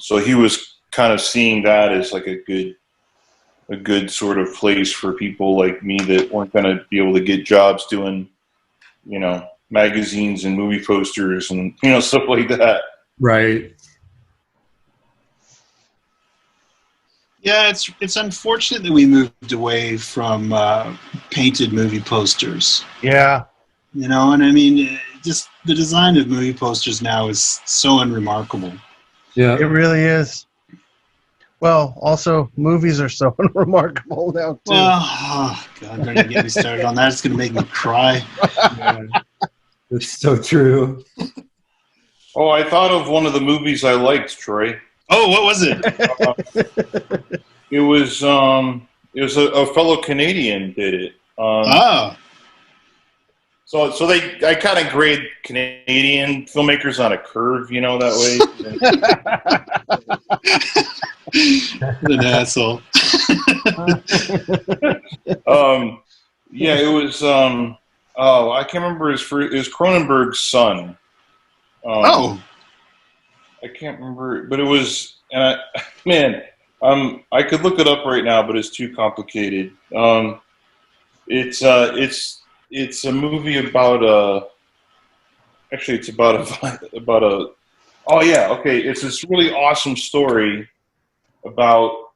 So he was kind of seeing that as like a good sort of place for people like me that weren't going to be able to get jobs doing, you know, magazines and movie posters and, you know, stuff like that. Right. Yeah, it's unfortunate that we moved away from painted movie posters. Yeah. You know, and I mean, just the design of movie posters now is so unremarkable. Yeah. It really is. Well, also, movies are so unremarkable now, too. Well, oh, God, don't even get me started on that. It's going to make me cry. Yeah. It's so true. Oh, I thought of one of the movies I liked, Troy. Oh, what was it? It was a fellow Canadian did it. Oh. So I kind of grade Canadian filmmakers on a curve, you know, that way. An asshole. Yeah, it was. Oh, I can't remember it was Cronenberg's son. Oh. I can't remember, but it was. And I could look it up right now, but it's too complicated. It's a movie about actually it's about a oh yeah, okay, it's this really awesome story about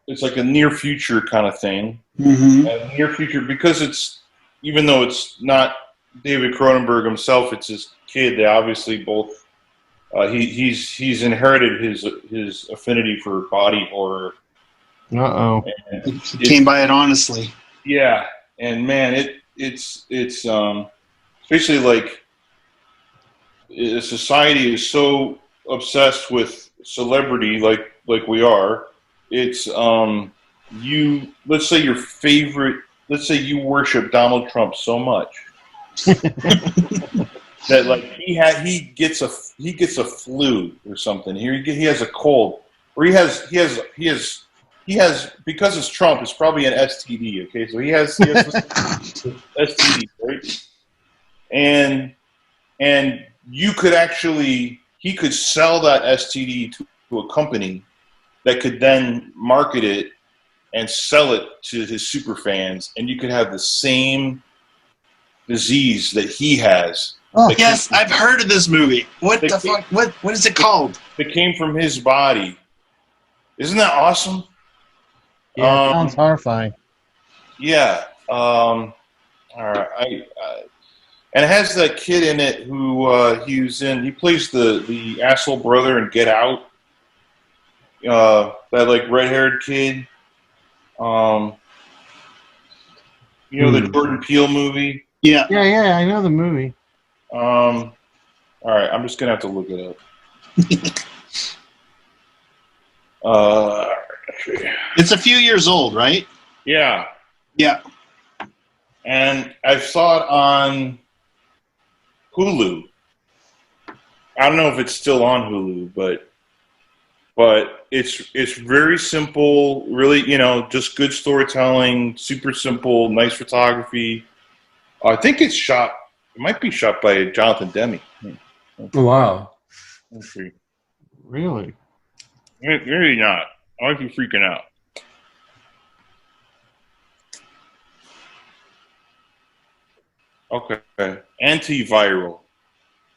it's like a near future kind of thing. Mm-hmm. And near future, because it's, even though it's not David Cronenberg himself, it's his kid. They obviously both he's inherited his affinity for body horror. Uh-oh. He came by it honestly. Yeah, and man, it's especially like society is so obsessed with celebrity, like we are. It's let's say your favorite. Let's say you worship Donald Trump so much that like he gets a flu or something. He has a cold, or he has because it's Trump. It's probably an STD. Okay, so he has STD, right? And you could he could sell that STD to a company that could then market it and sell it to his super fans, and you could have the same disease that he has. Oh, yes, I've heard of this movie. What the fuck? What is it called? That came from his body. Isn't that awesome? Yeah, it sounds horrifying. Yeah. All right. And it has that kid in it who he plays the asshole brother in Get Out. That like red-haired kid. You know the Jordan Peele movie? Yeah. Yeah, I know the movie. All right, I'm just gonna have to look it up. It's a few years old, right? Yeah. Yeah. And I saw it on Hulu. I don't know if it's still on Hulu, but it's very simple, really, you know, just good storytelling, super simple, nice photography. I think it's shot. It might be shot by Jonathan Demme. Oh, wow. Let's see. Really? Maybe not. I might be freaking out. Okay. Antiviral.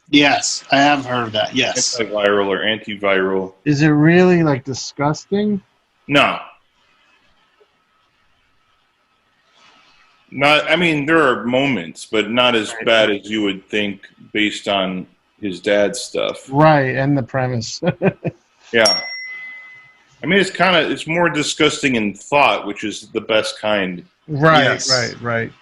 Yes, I have heard of that. Yes. Antiviral or antiviral. Is it really like disgusting? No. Not. I mean, there are moments, but not as bad as you would think based on his dad's stuff. Right, and the premise. Yeah. I mean, it's more disgusting in thought, which is the best kind. Right, Yes. right.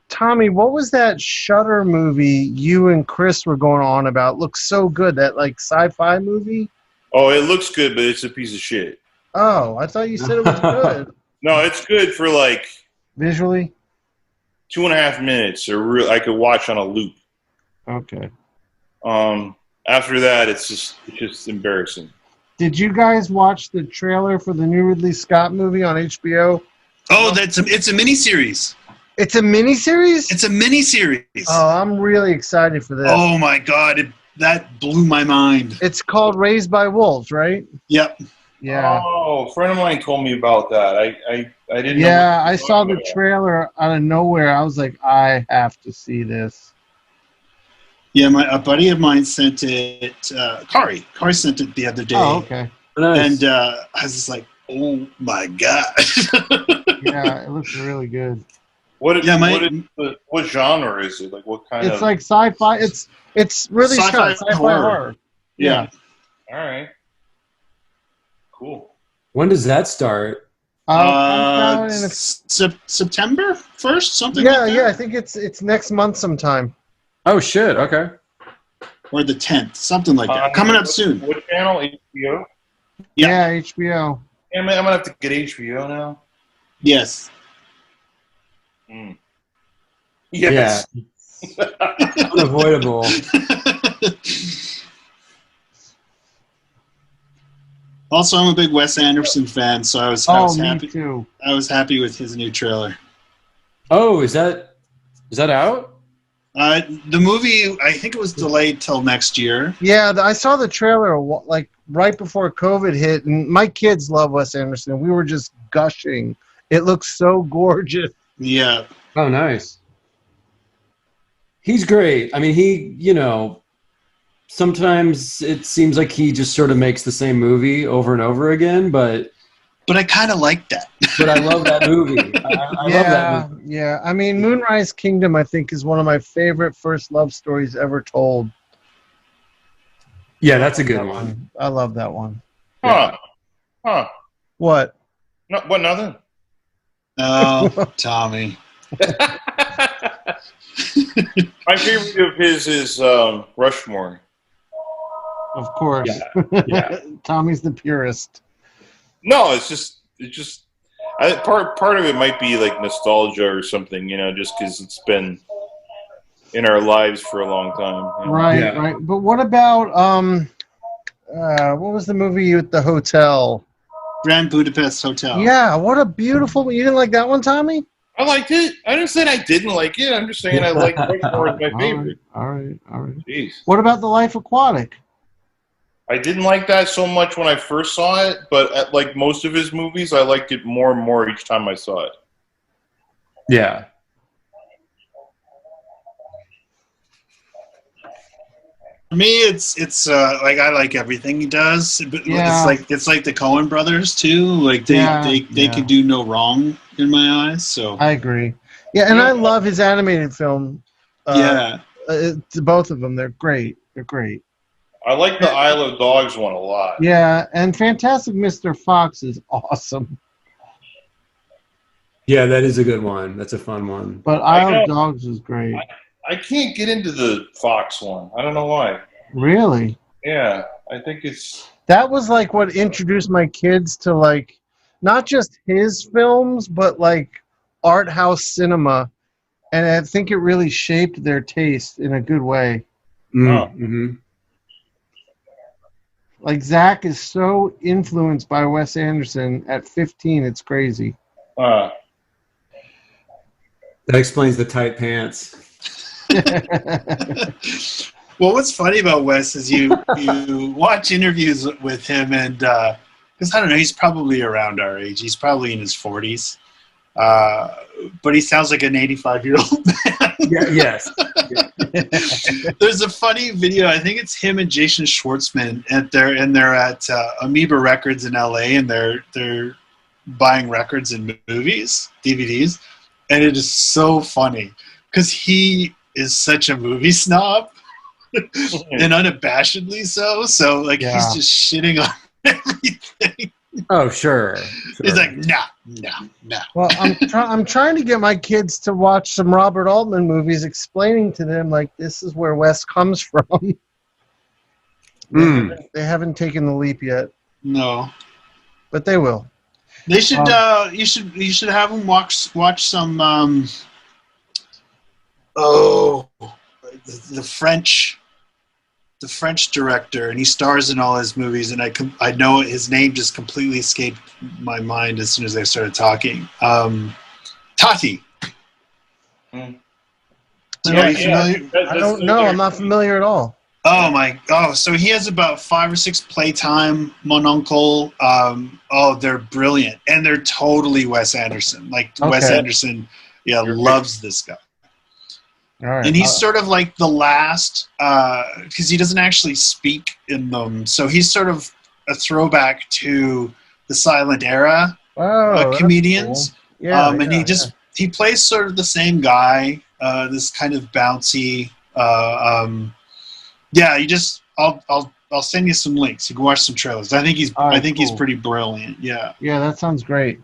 Tommy, what was that Shudder movie you and Chris were going on about? Looks so good, that like sci-fi movie. Oh, it looks good, but it's a piece of shit. Oh, I thought you said it was good. No, it's good for like Visually? 2.5 minutes, or I could watch on a loop. Okay. After that, it's just embarrassing. Did you guys watch the trailer for the new Ridley Scott movie on HBO? Oh, it's a miniseries. It's a miniseries? It's a miniseries. Oh, I'm really excited for this. Oh my god, that blew my mind. It's called Raised by Wolves, right? Yep. Yeah. Oh, a friend of mine told me about that. I didn't know. Yeah, I saw the trailer out of nowhere. I was like, I have to see this. Yeah, a buddy of mine sent it. Kari sent it the other day. Oh, okay. Nice. And I was just like, oh my god. Yeah, it looks really good. What genre is it? Like what kind of? It's like sci-fi. It's really Sci-fi sci-fi horror. horror. Yeah. All right. Cool. When does that start? September 1st, something yeah, like that? yeah. I think it's next month sometime. Oh, shit. Okay. Or the 10th, something like that. Coming up soon. What channel? HBO? Yeah, HBO. Yeah, man, I'm gonna have to get HBO now. Yes. Yes. Yeah. Unavoidable. Also, I'm a big Wes Anderson fan, so I was Me happy. too. I was happy with his new trailer. Oh, is that out? The movie, I think it was delayed till next year. Yeah, I saw the trailer like right before COVID hit, and my kids love Wes Anderson. We were just gushing. It looks so gorgeous. Yeah. Oh, nice. He's great. I mean, sometimes it seems like he just sort of makes the same movie over and over again, but I kind of like that. But I love that movie. I love that movie. Yeah. I mean, Moonrise Kingdom, I think, is one of my favorite first love stories ever told. Yeah, that's a good one. I love that one. Huh. What? No, what? Nothing. Oh, Tommy. My favorite of his is Rushmore. Of course. Yeah. Tommy's the purist. No, it's just part of it might be like nostalgia or something, just because it's been in our lives for a long time. Right, right. But what about what was the movie with the hotel? Grand Budapest Hotel. Yeah, what a beautiful. You didn't like that one, Tommy? I liked it. I didn't say I didn't like it. I'm just saying I like Rushmore as my favorite. All right. Jeez. What about The Life Aquatic? I didn't like that so much when I first saw it, but like most of his movies, I liked it more and more each time I saw it. Yeah. For me, it's like I like everything he does, but it's like the Coen brothers too. Like they could do no wrong in my eyes. So I agree. Yeah, and I love his animated film. Both of them, they're great. They're great. I like the Isle of Dogs one a lot. Yeah, and Fantastic Mr. Fox is awesome. Yeah, that is a good one. That's a fun one. But Isle of Dogs is great. I can't get into the Fox one. I don't know why. Really? Yeah, I think it's... That was like what introduced my kids to like not just his films, but like art house cinema. And I think it really shaped their taste in a good way. Mm-hmm. Like Zach is so influenced by Wes Anderson at 15, it's crazy. That explains the tight pants. Well, what's funny about Wes is you watch interviews with him, and because I don't know, he's probably around our age. He's probably in his 40s, but he sounds like an 85-year-old man. Yeah, yes. There's a funny video. I think it's him and Jason Schwartzman, and they're at Amoeba Records in LA, and they're buying records and movies, DVDs, and it is so funny because he is such a movie snob. And unabashedly so. So like he's just shitting on everything. Oh, sure. He's like, nah. Well, I'm trying to get my kids to watch some Robert Altman movies, explaining to them like this is where Wes comes from. They haven't taken the leap yet. No, but they will. They should. You should have them watch some. The French director, and he stars in all his movies, and I know his name just completely escaped my mind as soon as I started talking. Tati. I don't know. I'm not familiar at all. So he has about 5 or 6 Playtime, Mon Oncle. They're brilliant, and they're totally Wes Anderson. Wes Anderson, loves this guy. All right. And he's sort of like the last, because he doesn't actually speak in them. So he's sort of a throwback to the silent era comedians. Cool. Yeah, and he plays sort of the same guy, this kind of bouncy. I'll send you some links. You can watch some trailers. I think he's pretty brilliant. Yeah. Yeah, that sounds great.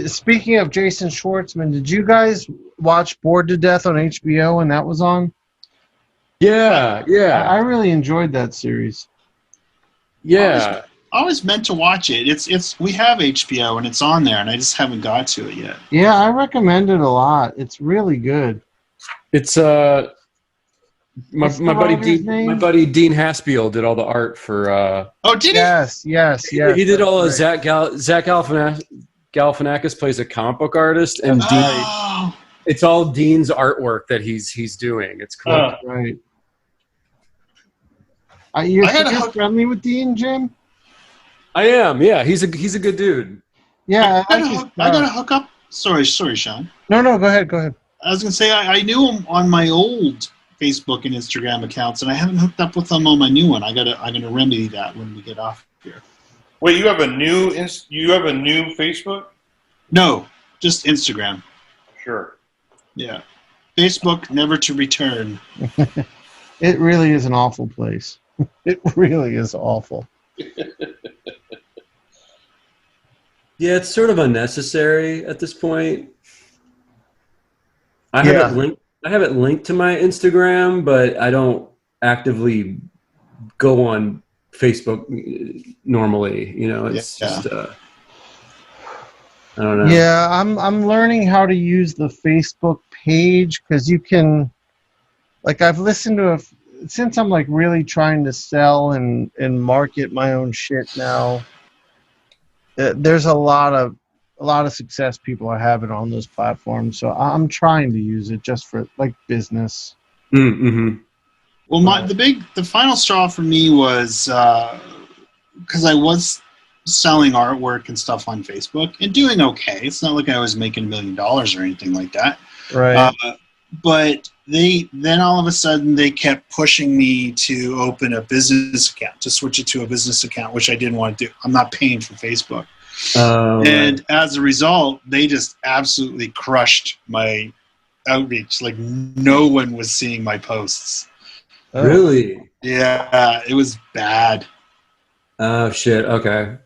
Speaking of Jason Schwartzman, did you guys watch Bored to Death on HBO when that was on? Yeah. I really enjoyed that series. Yeah. I always meant to watch it. We have HBO and it's on there, and I just haven't got to it yet. Yeah, I recommend it a lot. It's really good. It's my buddy Dean Haspiel did all the art for. Did he? Yes. He did all of Zach Galifianakis plays a comic book artist, and it's all Dean's artwork that he's doing. It's cool. Right. You're friendly with Dean, Jim? I am. Yeah, he's a good dude. Yeah, I gotta hook up. Sorry, Sean. No, go ahead. I was gonna say I knew him on my old Facebook and Instagram accounts, and I haven't hooked up with him on my new one. I'm gonna remedy that when we get off here. Wait, you have a new Facebook? No, just Instagram. Sure. Yeah. Facebook, never to return. It really is an awful place. It really is awful. Yeah, it's sort of unnecessary at this point. I have it linked to my Instagram, but I don't actively go on Facebook normally. It's just I don't know. Yeah, I'm learning how to use the Facebook page because you can, I've listened to since I'm really trying to sell and market my own shit now. There's a lot of success people are having on those platforms, so I'm trying to use it just for business. Mm-hmm. Well, the final straw for me was because I was selling artwork and stuff on Facebook and doing okay. It's not like I was making $1 million or anything like that. Right. But then all of a sudden they kept pushing me to open a business account, to switch it to a business account, which I didn't want to do. I'm not paying for Facebook. And as a result, they just absolutely crushed my outreach. No one was seeing my posts. Really? Yeah, it was bad. Oh, shit. Okay.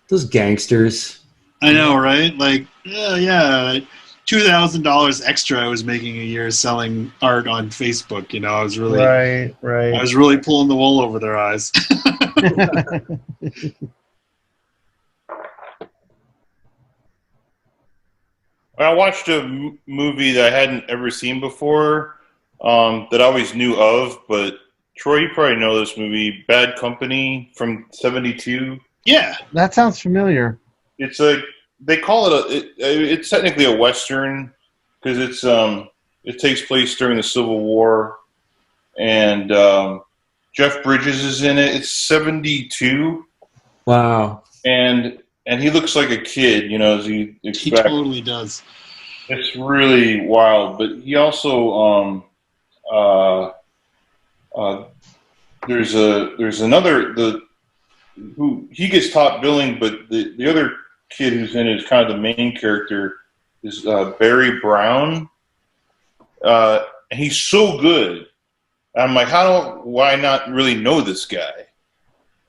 Those gangsters. I know, right? $2,000 extra I was making a year selling art on Facebook. I was really right. I was really pulling the wool over their eyes. I watched a movie that I hadn't ever seen before, that I always knew of, but Troy, you probably know this movie, Bad Company from '72. Yeah, that sounds familiar. It's a they call it's technically a Western because it takes place during the Civil War, and Jeff Bridges is in it. It's 72. Wow. And he looks like a kid, you know, as you expect. He totally does. It's really wild, but he also there's another who he gets top billing, but the other kid who's in it is kind of the main character is Barry Brown, and he's so good. I'm like, why not really know this guy?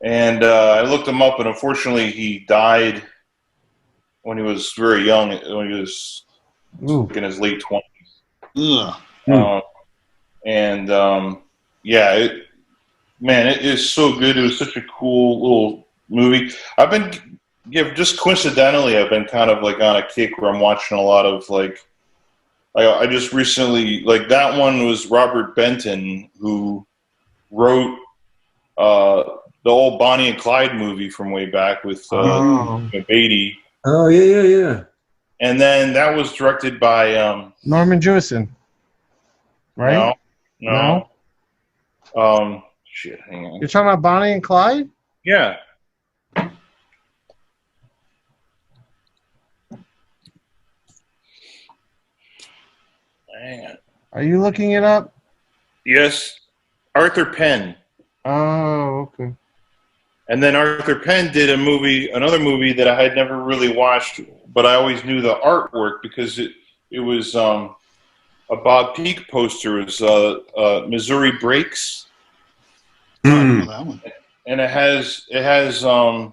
And I looked him up, and unfortunately, he died when he was very young, when he was in his late 20s. Yeah, it is so good. It was such a cool little movie. Just coincidentally, I've been kind of like on a kick where I'm watching a lot of like, I just recently, like that one was Robert Benton, who wrote the old Bonnie and Clyde movie from way back with Beatty. Oh, yeah. And then that was directed by Norman Jewison, right? No. Shit, hang on. You're talking about Bonnie and Clyde? Yeah. Hang on. Are you looking it up? Yes. Arthur Penn. Oh, okay. And then Arthur Penn did another movie that I had never really watched, but I always knew the artwork because it was a Bob Peak poster. It was Missouri Breaks. I know that one. And it has I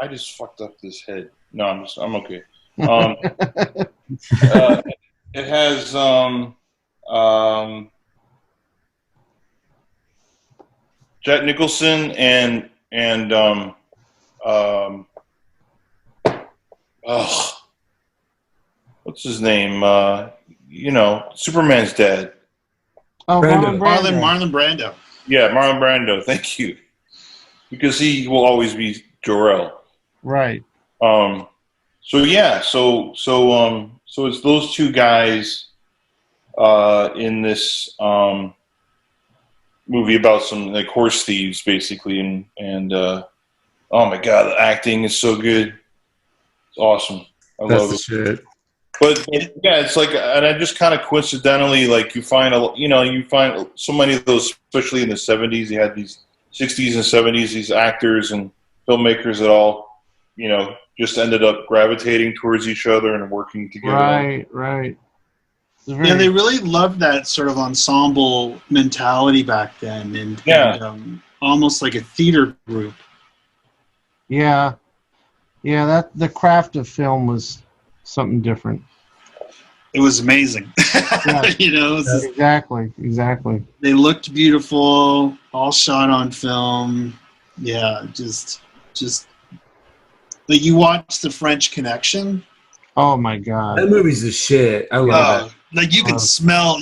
just fucked up this head. No, I'm okay. It has Jack Nicholson and what's his name? Superman's dad. Oh, Brando. Marlon Brando. Yeah, Marlon Brando. Thank you, because he will always be Jor-El. Right. So it's those two guys in this movie about some like horse thieves, basically, and oh my god, the acting is so good. It's awesome. I love it. Shit. But yeah, it's like, and I just kind of coincidentally, like you find so many of those, especially in the 70s. You had these 60s and 70s, these actors and filmmakers that all, just ended up gravitating towards each other and working together. Right. Yeah, they really loved that sort of ensemble mentality back then, and almost like a theater group. Yeah, that the craft of film was something different. It was amazing. Yeah. Exactly. They looked beautiful, all shot on film. Yeah, just like you watch The French Connection. Oh my god, that movie's the shit. I love it. Like you can smell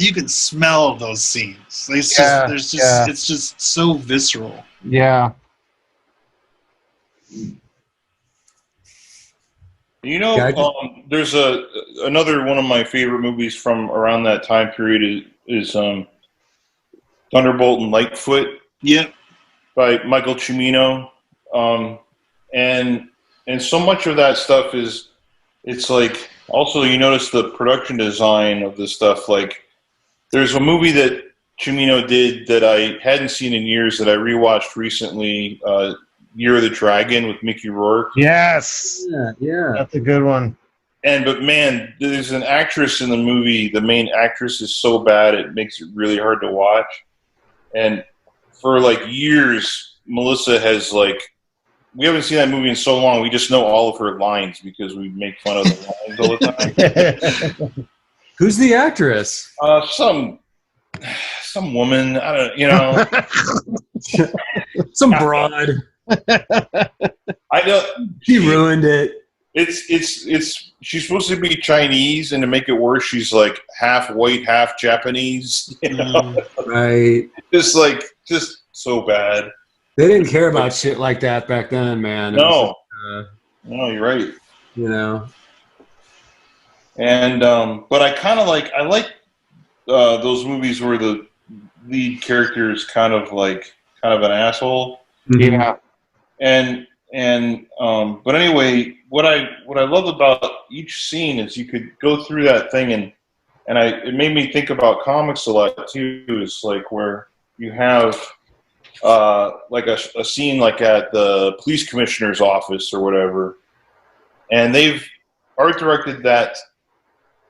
those scenes. Like it's just so visceral. Yeah. There's another one of my favorite movies from around that time period is Thunderbolt and Lightfoot. Yep. By Michael Cimino. And so much of that stuff it's like, also you notice the production design of this stuff. Like there's a movie that Cimino did that I hadn't seen in years that I rewatched recently, Year of the Dragon with Mickey Rourke. Yes. Yeah. That's a good one. But man, there's an actress in the movie. The main actress is so bad it makes it really hard to watch. And for like years, Melissa has we haven't seen that movie in so long. We just know all of her lines because we make fun of the lines all the time. Who's the actress? Some woman. I don't. Some broad. I know she ruined it. It's she's supposed to be Chinese, and to make it worse, she's like half white, half Japanese. Right. Just so bad. They didn't care about shit like that back then, man. No, you're right. You know. And but I like those movies where the lead character is kind of an asshole. Yeah. But anyway, what I love about each scene is you could go through that thing, and it made me think about comics a lot too. Is like where you have like a scene like at the police commissioner's office or whatever, and they've art directed that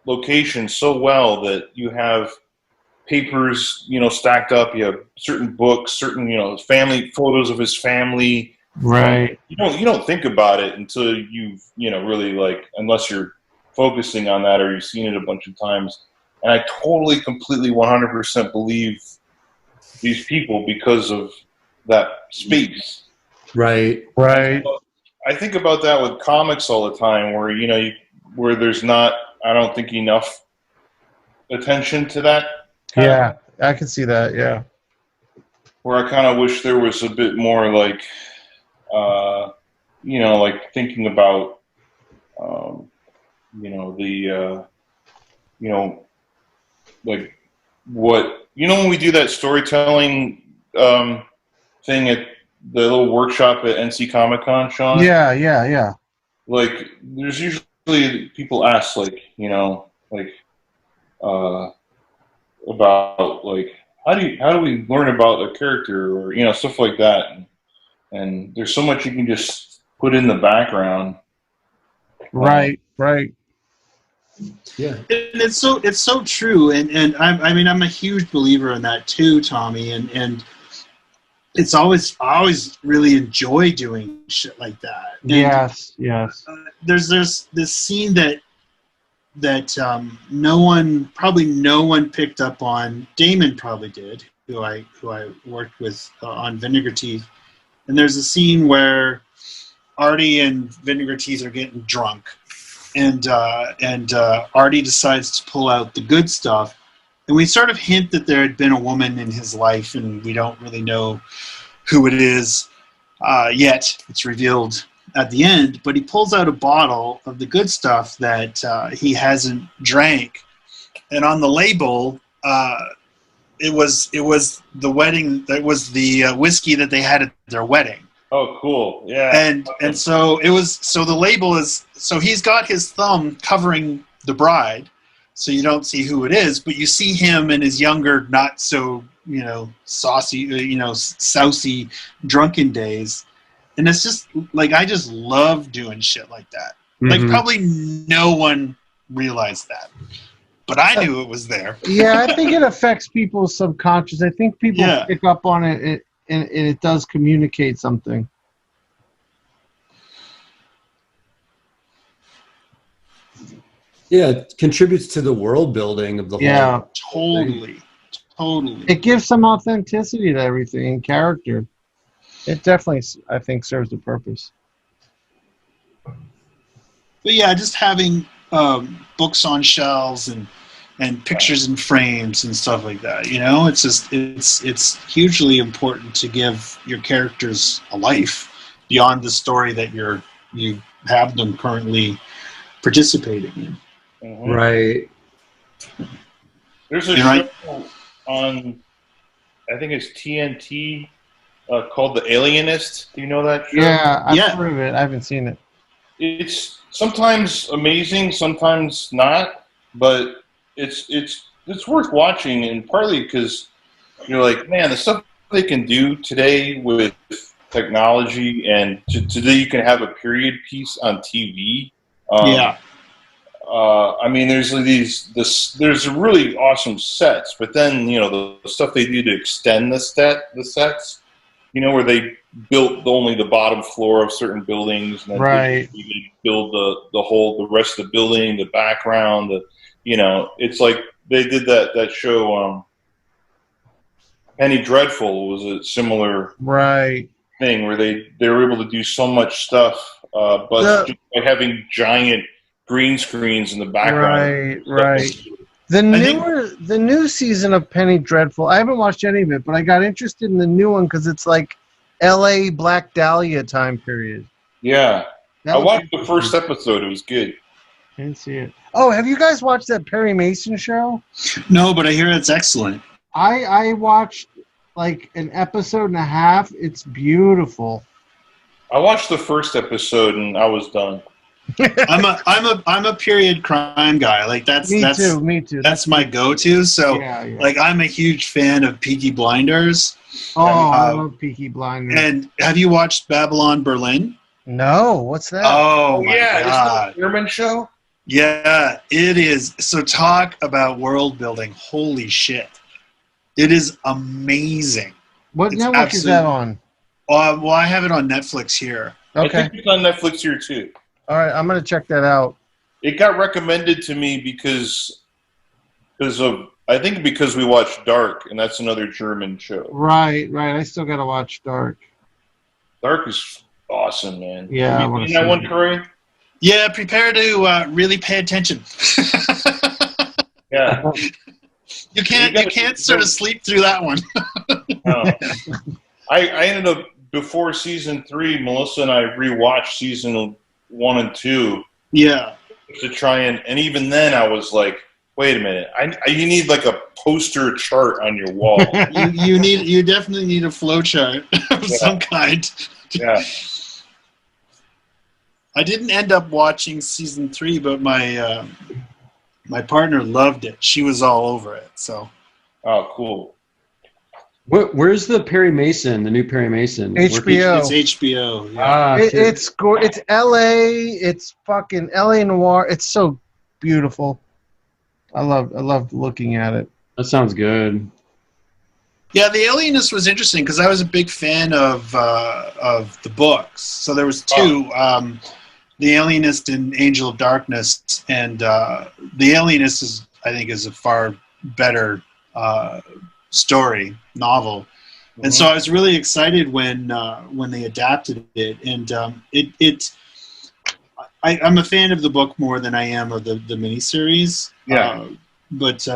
location so well that you have papers, stacked up. You have certain books, certain, family photos of his family. Right. You don't think about it until you've, really unless you're focusing on that or you've seen it a bunch of times. And I totally, completely, 100% believe these people because of that space. Right. Right. I think about that with comics all the time, where where there's not, I don't think, enough attention to that. Yeah, I can see that. Yeah. Where I kind of wish there was a bit more thinking about, what, when we do that storytelling thing at the little workshop at NC Comic Con, Shawn? Yeah. There's usually people ask, about how do we learn about a character, or stuff like that, and there's so much you can just put in the background. Right. Yeah. And it's so true, and I'm a huge believer in that too, Tommy, and it's I always really enjoy doing shit like that. And, Yes. There's this scene that no one picked up on. Damon probably did, who I worked with on Vinegar Teeth. And there's a scene where Artie and Vinegar Teeth are getting drunk, and Artie decides to pull out the good stuff, and we sort of hint that there had been a woman in his life, and we don't really know who it is yet. It's revealed at the end, but he pulls out a bottle of the good stuff that he hasn't drank, and on the label, it was the wedding. That was the whiskey that they had at their wedding. Oh, cool! Yeah. And so it was. So the label is. So he's got his thumb covering the bride, so you don't see who it is, but you see him in his younger, not so saucy, sousy, drunken days. And it's just I just love doing shit like that. Mm-hmm. Probably no one realized that, but I knew it was there. Yeah, I think it affects people's subconscious. I think people pick up on it, and it does communicate something. Yeah, it contributes to the world building of the whole. Yeah, totally. It gives some authenticity to everything and character. It definitely, I think, serves the purpose. But yeah, just having books on shelves and pictures in frames and stuff like that. It's just it's hugely important to give your characters a life beyond the story that you have them currently participating in. Mm-hmm. Right. There's a show on, I think it's TNT. Called The Alienist. Do you know that show? Yeah, I've heard of it. I haven't seen it. It's sometimes amazing, sometimes not, but it's worth watching, and partly because you're like, man, the stuff they can do today with technology, and today you can have a period piece on TV. I mean, there's there's really awesome sets, but then the stuff they do to extend the sets. Where they built only the bottom floor of certain buildings, and then they build the rest of the building, the background. It's like they did that show. Penny Dreadful was a similar thing where they were able to do so much stuff, but just by having giant green screens in the background. Right. The new season of Penny Dreadful, I haven't watched any of it, but I got interested in the new one because it's like L.A. Black Dahlia time period. Yeah. That I looked watched the interesting. first episode. It was good. I didn't see it. Oh, have you guys watched that Perry Mason show? No, but I hear it's excellent. I watched like an episode and a half. It's beautiful. I watched the first episode and I was done. I'm a period crime guy. Like Me too. That's my go-to. So Yeah. like I'm a huge fan of Peaky Blinders. Oh, I love Peaky Blinders. And have you watched Babylon Berlin? No, what's that? Oh my yeah, God. it's the German show. Yeah, it is. So talk about world building. Holy shit. It is amazing. What it's network is that on? Well, I have it on Netflix here. Okay. I think it's on Netflix here too. All right, I'm gonna check that out. It got recommended to me because we watched Dark, and that's another German show. Right. I still gotta watch Dark. Dark is awesome, man. Yeah, I Have you wanna seen that see one, it. Troy? Yeah, prepare to really pay attention. Yeah. You can't sort of sleep through that one. No. I ended up before season 3. Melissa and I rewatched season 1 and 2. Yeah. To try and even then I was like, wait a minute, you need like a poster chart on your wall. you definitely need a flow chart of some kind. Yeah. I didn't end up watching season 3, but my partner loved it. She was all over it. So. Oh, cool. Where's the Perry Mason? The new Perry Mason? HBO. It's HBO. Yeah. It's LA. It's fucking LA noir. It's so beautiful. I loved looking at it. That sounds good. Yeah, The Alienist was interesting because I was a big fan of the books. So there was two, The Alienist and Angel of Darkness, and The Alienist I think is a far better story novel. And so I was really excited when they adapted it, and I'm a fan of the book more than I am of the miniseries. Yeah. But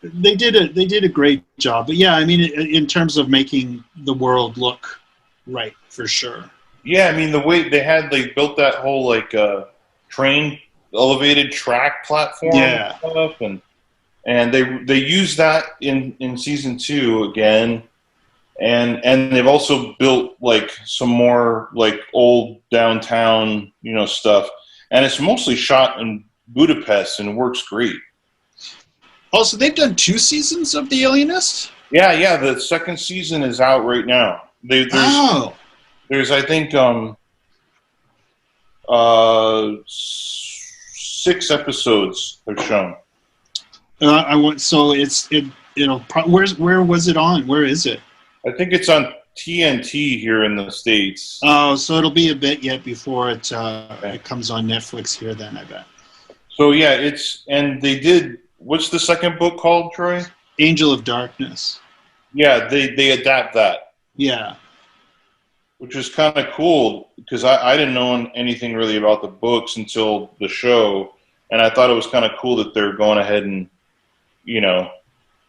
they did a great job. But yeah, I mean, in terms of making the world look right, for sure. Yeah, I mean the way they built that whole like train elevated track platform. Yeah. And stuff, and they used that in season 2 again. And they've also built like some more like old downtown, stuff. And it's mostly shot in Budapest and it works great. Oh, so they've done 2 seasons of The Alienist? Yeah, the second season is out right now. There's I think 6 episodes have shown. So where was it on? Where is it? I think it's on TNT here in the States. Oh, so it'll be a bit yet before it comes on Netflix here then, I bet. So yeah, and they did, what's the second book called, Troy? Angel of Darkness. Yeah, they adapt that. Yeah. Which is kind of cool because I didn't know anything really about the books until the show, and I thought it was kind of cool that they're going ahead and,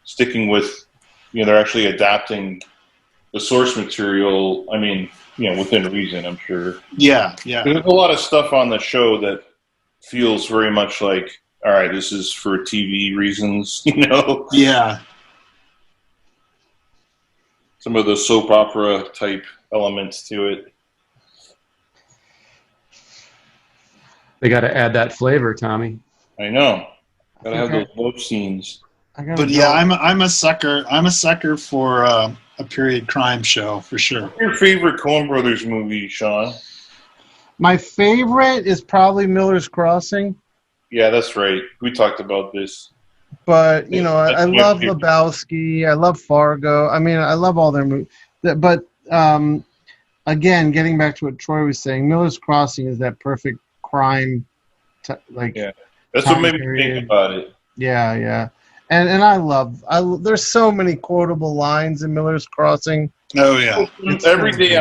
sticking with, they're actually adapting the source material. I mean, within reason, I'm sure. Yeah. There's a lot of stuff on the show that feels very much like, all right, this is for TV reasons, Yeah. Some of the soap opera type elements to it. They got to add that flavor, Tommy. I know. Gotta have those love scenes. But yeah, I'm a sucker. I'm a sucker for a period crime show for sure. What's your favorite Coen Brothers movie, Shawn? My favorite is probably Miller's Crossing. Yeah, that's right. We talked about this. But I love Lebowski. I love Fargo. I mean, I love all their movies. But again, getting back to what Troy was saying, Miller's Crossing is that perfect crime, Yeah, that's what made me think about it. Yeah. And I love there's so many quotable lines in Miller's Crossing. Oh yeah. Every day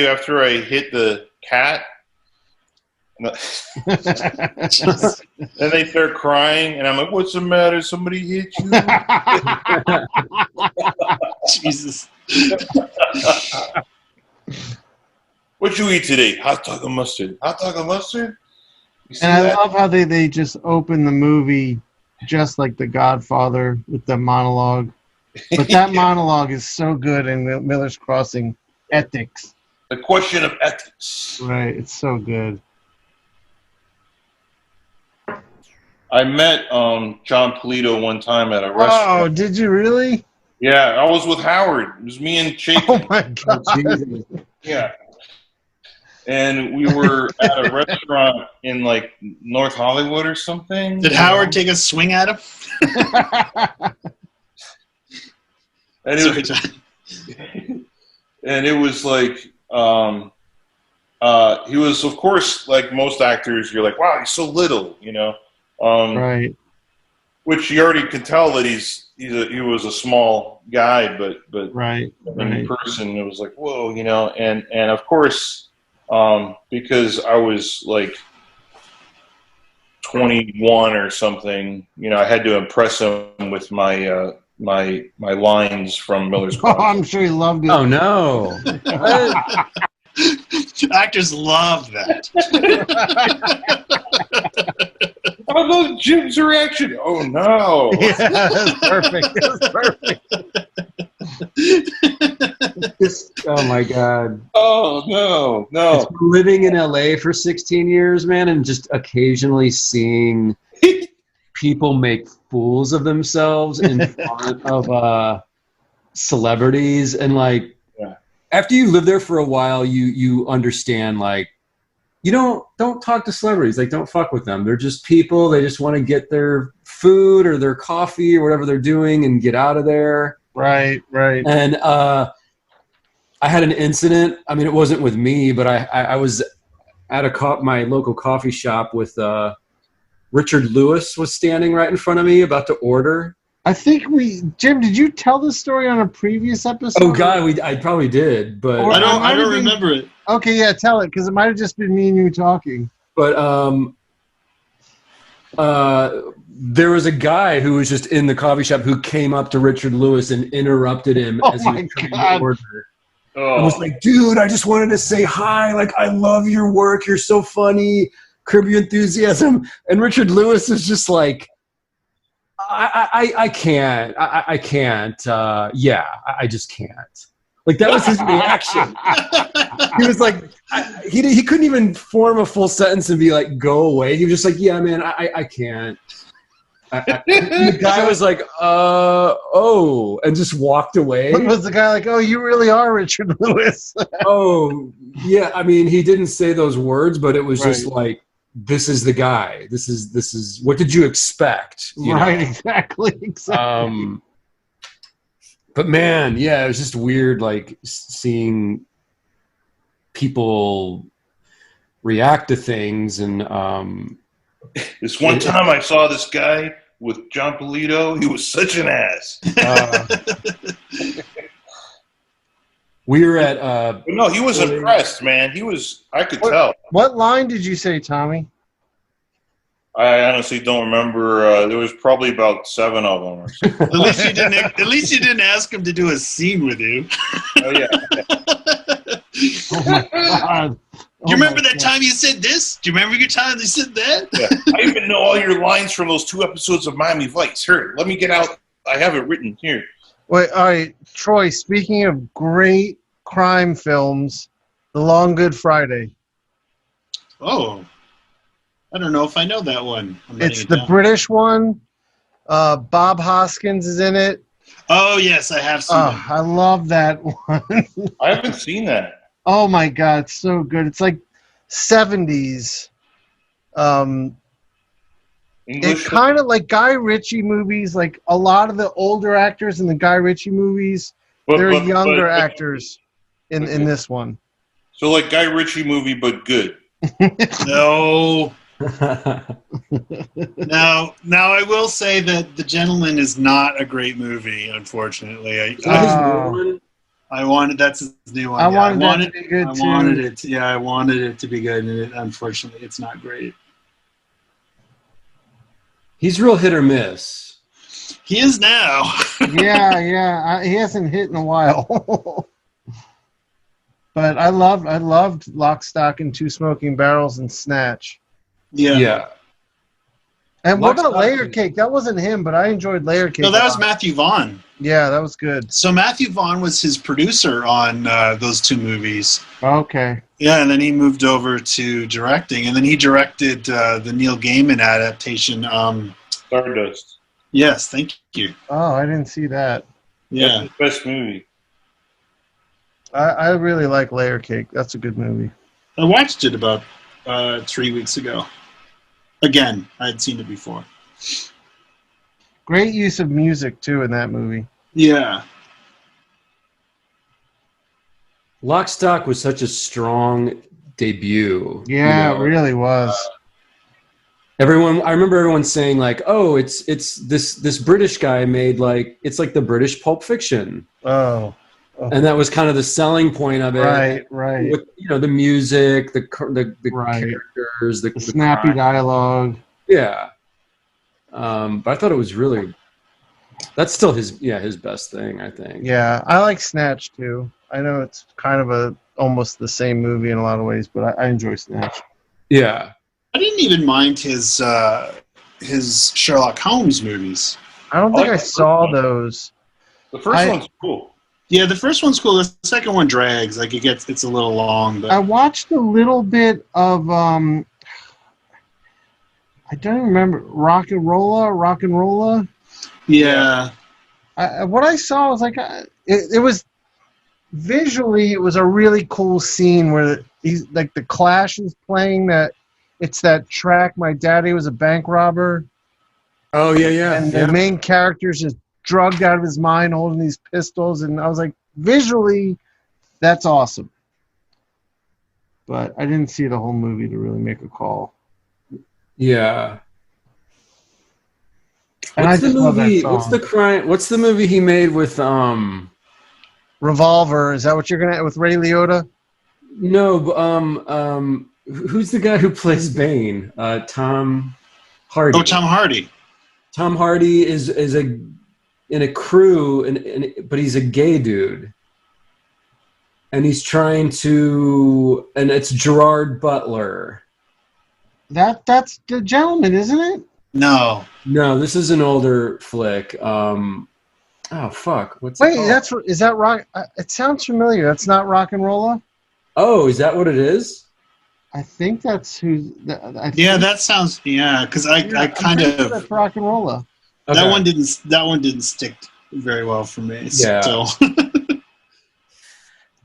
after I hit the cat, and they start crying, and I'm like, "What's the matter? Somebody hit you?" Jesus. What'd you eat today? Hot dog and mustard. Hot dog and mustard? You see And I that? love how they just open the movie just like The Godfather with the monologue. But that monologue is so good in Miller's Crossing ethics. The question of ethics. Right, it's so good. I met John Polito one time at a restaurant. Oh, did you really? Yeah, I was with Howard. It was me and Chake. Oh my God. Yeah. And we were at a restaurant in like North Hollywood or something. Did Howard take a swing at him? And Sorry, John. it was like he was, of course, like most actors, you're like, wow, he's so little, you know. Right. Which you already could tell that he was a small guy, but Right. in person it was like, whoa, you know. And of course, because I was like 21 or something, you know, I had to impress him with my my lines from Miller's Oh, Crossing. I'm sure he loved it. Oh no! Actors love that. I love Jim's reaction. Oh no! Yeah, that's perfect. That's perfect. Oh my God! Oh no! It's living in LA for 16 years, man, and just occasionally seeing people make fools of themselves in front of celebrities, and like after you live there for a while, you understand like you don't talk to celebrities, like don't fuck with them. They're just people. They just want to get their food or their coffee or whatever they're doing and get out of there. Right. And I had an incident. I mean, it wasn't with me, but I was at my local coffee shop with Richard Lewis was standing right in front of me about to order. I think Jim, did you tell this story on a previous episode? Oh God, I probably did, but Or- I don't remember it. Okay, yeah, tell it, because it might have just been me and you talking. But there was a guy who was just in the coffee shop who came up to Richard Lewis and interrupted him as he was trying to order. I was like, dude, I just wanted to say hi. Like, I love your work. You're so funny. Curb Your Enthusiasm. And Richard Lewis is just like, I can't. I can't. I just can't. Like, that was his reaction. He was like, he couldn't even form a full sentence and be like, go away. He was just like, yeah, man, I can't. The guy was like, oh, and just walked away. Was the guy like, oh, you really are Richard Lewis? Oh, yeah. I mean, he didn't say those words, but it was just like, this is the guy. This is what did you expect? You know? Exactly. But man, yeah, it was just weird, like seeing people react to things. And this one time I saw this guy with John Polito. He was such an ass. we were at. No, he was impressed, man. He was. I could tell. What line did you say, Tommy? I honestly don't remember. There was probably about 7 of them. Or something. At least you didn't ask him to do a scene with you. Oh yeah. Oh my God. Do you remember that time you said this? Do you remember your time you said that? Yeah. I even know all your lines from those 2 episodes of Miami Vice. Here, let me get out. I have it written here. Wait, all right, Troy, speaking of great crime films, The Long Good Friday. Oh, I don't know if I know that one. It's the British one. Bob Hoskins is in it. Oh, yes, I have seen it. I love that one. I haven't seen that. Oh, my God, it's so good. It's like 70s. It's kind of like Guy Ritchie movies. Like a lot of the older actors in the Guy Ritchie movies, they're younger actors in this one. So like Guy Ritchie movie, but good. No. Now I will say that The Gentleman is not a great movie, unfortunately. I wanted that's his new one. I wanted it to be good too. I wanted it to be good, and unfortunately, it's not great. He's real hit or miss. He is now. Yeah. He hasn't hit in a while. But I loved Lock, Stock, and Two Smoking Barrels and Snatch. Yeah. And Lock, what about Stock, Layer and- Cake? That wasn't him, but I enjoyed Layer Cake. No, that a was lot. Matthew Vaughn. Yeah, that was good. So Matthew Vaughn was his producer on those two movies. Okay. Yeah, and then he moved over to directing, and then he directed the Neil Gaiman adaptation. Stardust. Yes, thank you. Oh, I didn't see that. Yeah. That's his best movie. I really like Layer Cake. That's a good movie. I watched it about 3 weeks ago. Again, I had seen it before. Great use of music too in that movie. Yeah. Lock, Stock was such a strong debut. Yeah, you know? it really was. I remember everyone saying like, "Oh, it's this British guy made like it's like the British Pulp Fiction," Oh. and that was kind of the selling point of it. Right. With the music, the Right. characters, the Snappy crime. dialogue. Yeah. But I thought it was really. That's still his best thing, I think. Yeah, I like Snatch too. I know it's kind of almost the same movie in a lot of ways, but I enjoy Snatch. Yeah. I didn't even mind his Sherlock Holmes movies. I don't think like I the saw first one. those. The first one's cool. Yeah, the first one's cool. The second one drags. Like it's a little long, but I watched a little bit of I don't even remember Rock and Rolla. yeah. What I saw was like it was visually it was a really cool scene where he's like the Clash is playing that. It's that track. My daddy was a bank robber. Oh yeah. And the main character's just drugged out of his mind holding these pistols. And I was like, visually, that's awesome. But I didn't see the whole movie to really make a call. Yeah. And What's I the just love that movie? song. What's the movie he made with Revolver. Is that what you're gonna with Ray Liotta? No, who's the guy who plays Bane? Tom Hardy. Oh, Tom Hardy. Tom Hardy is in a crew, but he's a gay dude, and he's trying to, and it's Gerard Butler. That's The Gentleman, isn't it? No. No, this is an older flick. Oh fuck! What's it Wait, called? is that Rock? It sounds familiar. That's not Rock and Rolla. Oh, is that what it is? I think that's who. Yeah, that sounds. Yeah, because I kind of that's Rock and Rolla. Okay. that one didn't stick very well for me. Yeah. So.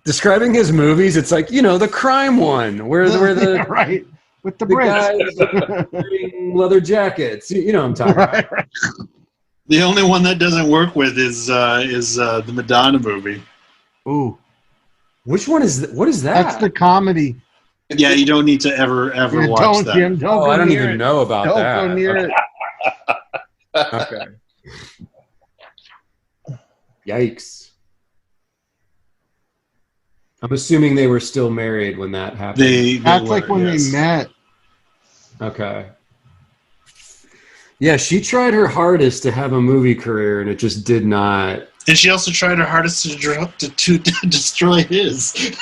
Describing his movies, it's like the crime one, where the right with the the Brits. guys wearing leather jackets. You know what I'm talking about. Right. The only one that doesn't work with is the Madonna movie. Ooh, Which one is what is that? that's the comedy. Yeah, you don't need to ever Yeah, watch don't, that. Jim. Don't Oh, go I don't near even it. know about Don't that. go near it. Okay. Yikes. I'm assuming they were still married when that happened. That's were, like when yes. they met. Okay. Yeah, she tried her hardest to have a movie career, and it just did not. And she also tried her hardest to destroy his.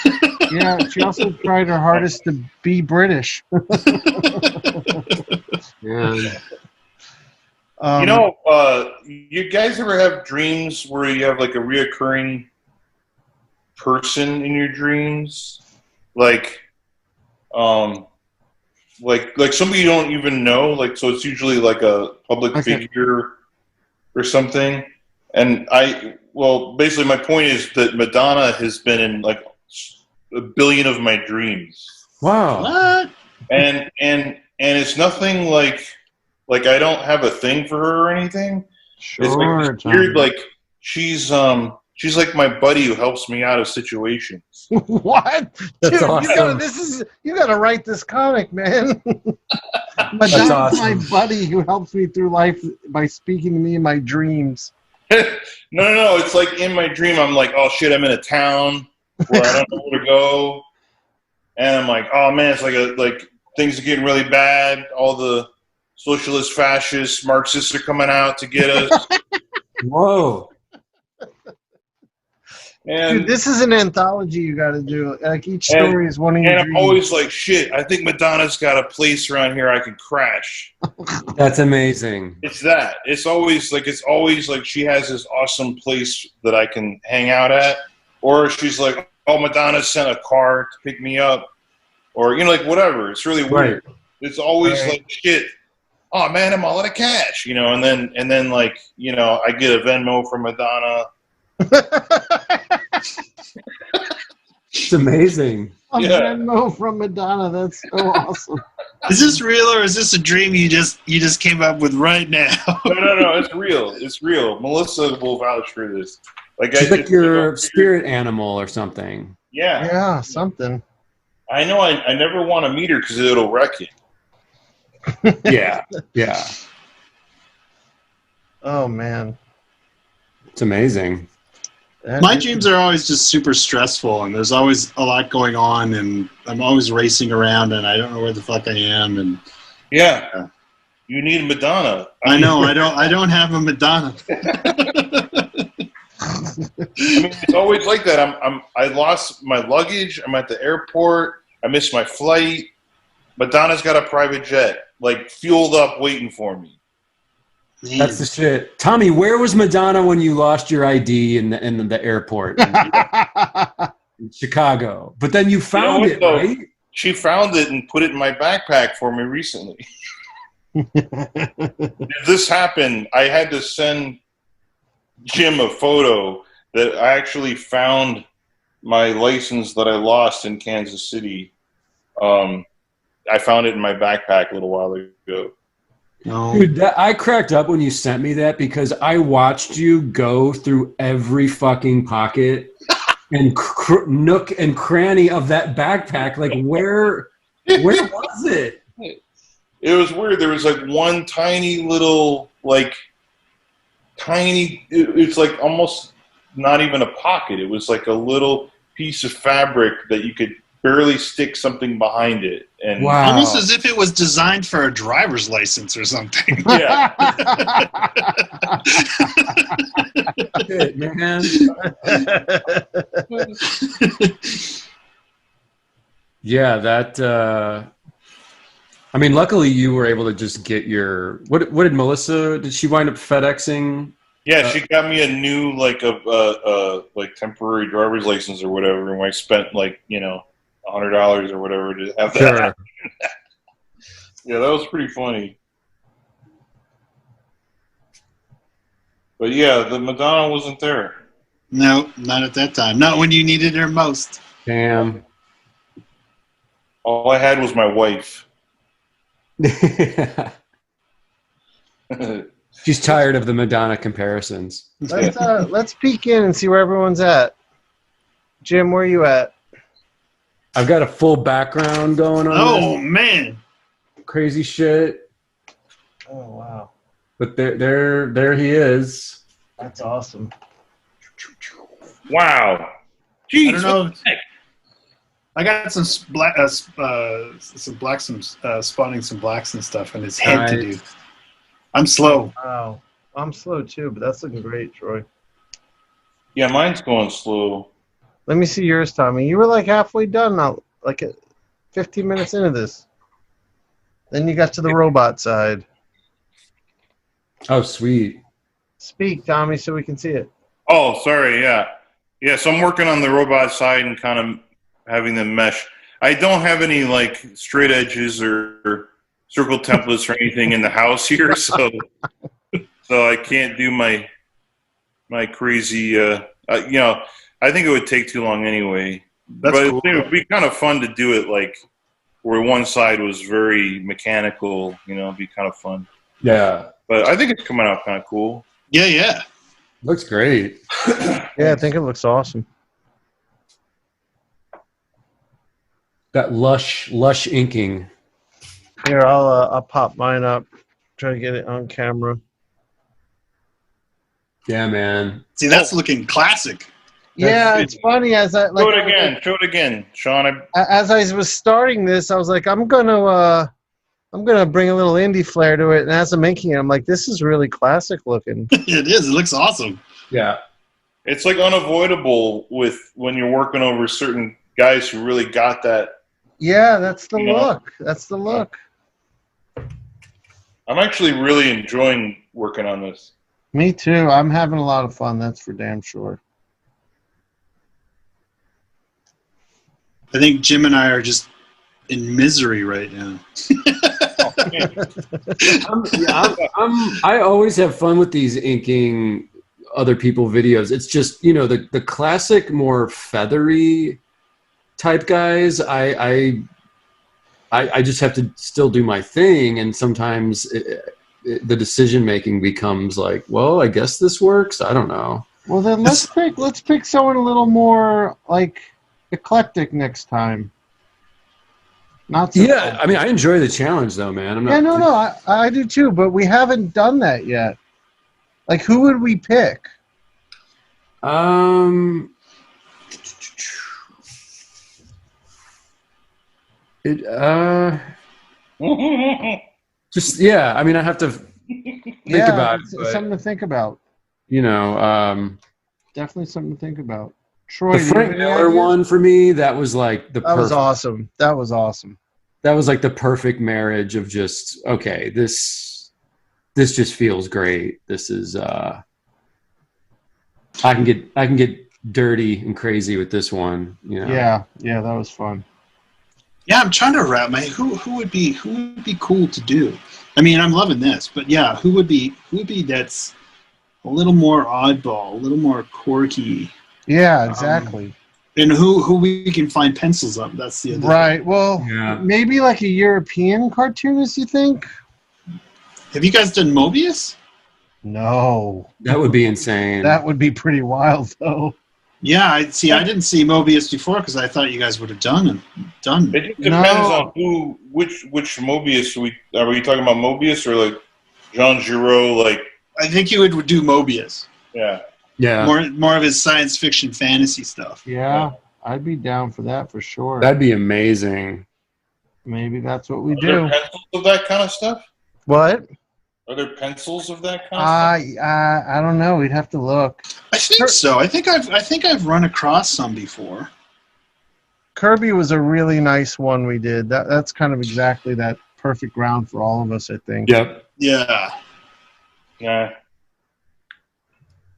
Yeah, she also tried her hardest to be British. Yeah. You guys ever have dreams where you have like a reoccurring person in your dreams, like somebody you don't even know, like, so it's usually like a public figure or something. And basically my point is that Madonna has been in like a billion of my dreams. Wow. What? And it's nothing like I don't have a thing for her or anything. Sure, It's like this Tommy. weird, like she's like my buddy who helps me out of situations. What? That's Dude, awesome. you gotta write this comic, man. Madonna's my awesome. buddy who helps me through life by speaking to me in my dreams. No. It's like in my dream, I'm like, oh shit, I'm in a town where I don't know where to go, and I'm like, oh man, it's like things are getting really bad. All the socialist, fascist, Marxists are coming out to get us. Whoa. And Dude, this is an anthology you got to do. Like each story is one of your and I'm dreams. always like, shit, I think Madonna's got a place around here I can crash. That's amazing. It's that. It's always like she has this awesome place that I can hang out at. Or she's like, oh, Madonna sent a car to pick me up. Or, you know, like whatever. It's really weird. Right. It's always like, shit, oh man, I'm all out of cash, you know, and then like, you know, I get a Venmo from Madonna. It's amazing. A Yeah. Venmo from Madonna. That's so awesome. Is this real or is this a dream you just came up with right now? No, it's real. It's real. Melissa will vouch for this. Like, She's like it's your spirit animal or something. Yeah. Yeah, something. I know I never want to meet her because it'll wreck you. Yeah. Yeah. Oh man. It's amazing. My dreams are always just super stressful, and there's always a lot going on, and I'm always racing around, and I don't know where the fuck I am. And Yeah. You need Madonna. I know I don't have a Madonna. I mean, it's always like that. I lost my luggage. I'm at the airport. I missed my flight. Madonna's got a private jet, like fueled up, waiting for me. That's the shit. Tommy, where was Madonna when you lost your ID in the airport in Chicago? But then you found it, right? She found it and put it in my backpack for me recently. If this happened, I had to send Jim a photo that I actually found my license that I lost in Kansas City. I found it in my backpack a little while ago. No. Dude, I cracked up when you sent me that because I watched you go through every fucking pocket and nook and cranny of that backpack. Like, where was it? It was weird. There was like one tiny little, it's like almost not even a pocket. It was like a little piece of fabric that you could barely stick something behind it. And Wow. Almost as if it was designed for a driver's license or something. yeah. Shit, man. Yeah, that. I mean, luckily you were able to just get your. What did Melissa? Did she wind up FedExing? Yeah, she got me a new like temporary driver's license or whatever, and I spent like $100 or whatever to have that. Sure. Yeah, that was pretty funny. But yeah, the Madonna wasn't there. No, not at that time. Not when you needed her most. Damn. All I had was my wife. She's tired of the Madonna comparisons. Let's peek in and see where everyone's at. Jim, where are you at? I've got a full background going on. Oh man. Crazy shit. Oh wow. But there he is. That's awesome. Wow. Jeez, I don't know. what the heck? I got some spawning some blacks and stuff in his head to do. I'm slow. Wow. I'm slow too, but that's looking great, Troy. Yeah, mine's going slow. Let me see yours, Tommy. You were like halfway done now, like 15 minutes into this. Then you got to the robot side. Oh, sweet. Speak, Tommy, so we can see it. Oh, sorry. Yeah. Yeah. So I'm working on the robot side and kind of having them mesh. I don't have any like straight edges or circle templates or anything in the house here. So I can't do my crazy, I think it would take too long anyway. That's but cool. It would be kind of fun to do it like where one side was very mechanical, it'd be kind of fun. Yeah. But I think it's coming out kind of cool. Yeah. Looks great. Yeah, I think it looks awesome. That lush inking. Here, I'll pop mine up. Try to get it on camera. Yeah, man. See, that's looking classic. Yeah, it's funny as I like. Show it again, Sean. As I was starting this, I was like, I'm gonna bring a little indie flair to it. And as I'm making it, I'm like, this is really classic looking. It is. It looks awesome. Yeah. It's like unavoidable with when you're working over certain guys who really got that. Yeah, that's the You know? look. That's the look. I'm actually really enjoying working on this. Me too. I'm having a lot of fun. That's for damn sure. I think Jim and I are just in misery right now. I always have fun with these inking other people videos. It's just, you know, the classic, more feathery type guys. I just have to still do my thing, and sometimes the decision making becomes like, well, I guess this works. I don't know. Well, then let's pick someone a little more like eclectic next time. Not so Yeah, I mean, I enjoy the challenge though, man. I'm not. Yeah, no, I do too, but we haven't done that yet. Like, who would we pick? Just yeah. I mean, I have to think about it. It's But, something to think about. you know, Definitely something to think about. Troy, the do you have Frank any Miller ideas? one for me, that was like the That was perfect. awesome. That was awesome. That was like the perfect marriage of just okay. This just feels great. This is I can get dirty and crazy with this one. You know? Yeah, that was fun. Yeah, I'm trying to wrap my who would be cool to do. I mean, I'm loving this, but yeah, who would be that's a little more oddball, a little more quirky. Yeah, exactly. And who we can find pencils on. That's the other Right. Well, Yeah. maybe like a European cartoonist, you think? thing. Have you guys done Mobius? No. That would be insane. That would be pretty wild, though. Yeah, I didn't see Mobius before because I thought you guys would have done. It just depends on which Mobius are we talking about? Mobius or like Jean Giraud? Like, I think you would do Mobius. yeah. Yeah, More of his science fiction fantasy stuff. Yeah, I'd be down for that for sure. that'd be amazing. Maybe that's what we Are there do. pencils of that kind of stuff? What? Are there pencils of that kind of stuff? I don't know. We'd have to look. I think so. I think I've run across some before. Kirby was a really nice one we did. That's kind of exactly that perfect ground for all of us, I think. Yep. Yeah. Yeah.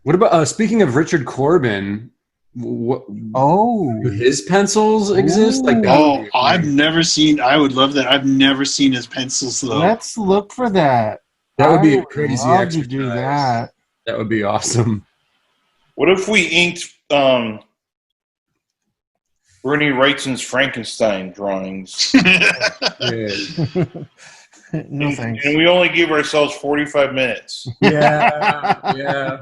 What about speaking of Richard Corbin? What, Oh. do his pencils exist? Like that would be I've amazing. never seen. I would love that. I've never seen his pencils though. Let's look for that. That would be I a crazy love exercise. to do that. That would be awesome. What if we inked Bernie Wrightson's Frankenstein drawings? Yeah. No thanks. And we only give ourselves 45 minutes. Yeah.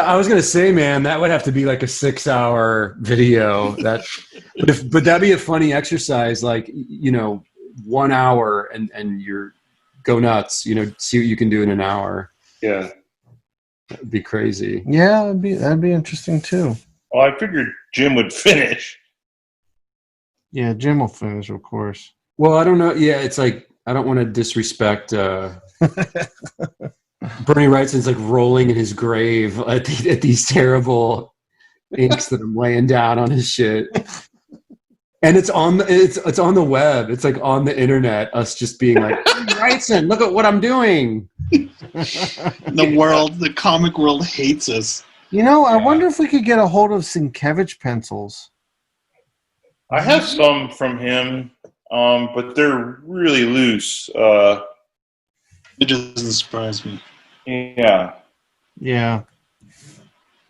I was gonna say, man, that would have to be like a 6-hour video. But that'd be a funny exercise. Like, you know, 1 hour and you're go nuts. You know, see what you can do in an hour. Yeah. That'd be crazy. Yeah, that'd be interesting too. Well, I figured Jim would finish. Yeah, Jim will finish, of course. Well, I don't know. Yeah, it's like I don't want to disrespect. Bernie Wrightson's like rolling in his grave at these terrible inks that I'm laying down on his shit. And it's on the web. It's like on the internet. Us just being like, Wrightson, look at what I'm doing. The comic world hates us. You know, I wonder if we could get a hold of Sienkiewicz pencils. I have some from him, but they're really loose. It doesn't surprise me. Yeah. Yeah.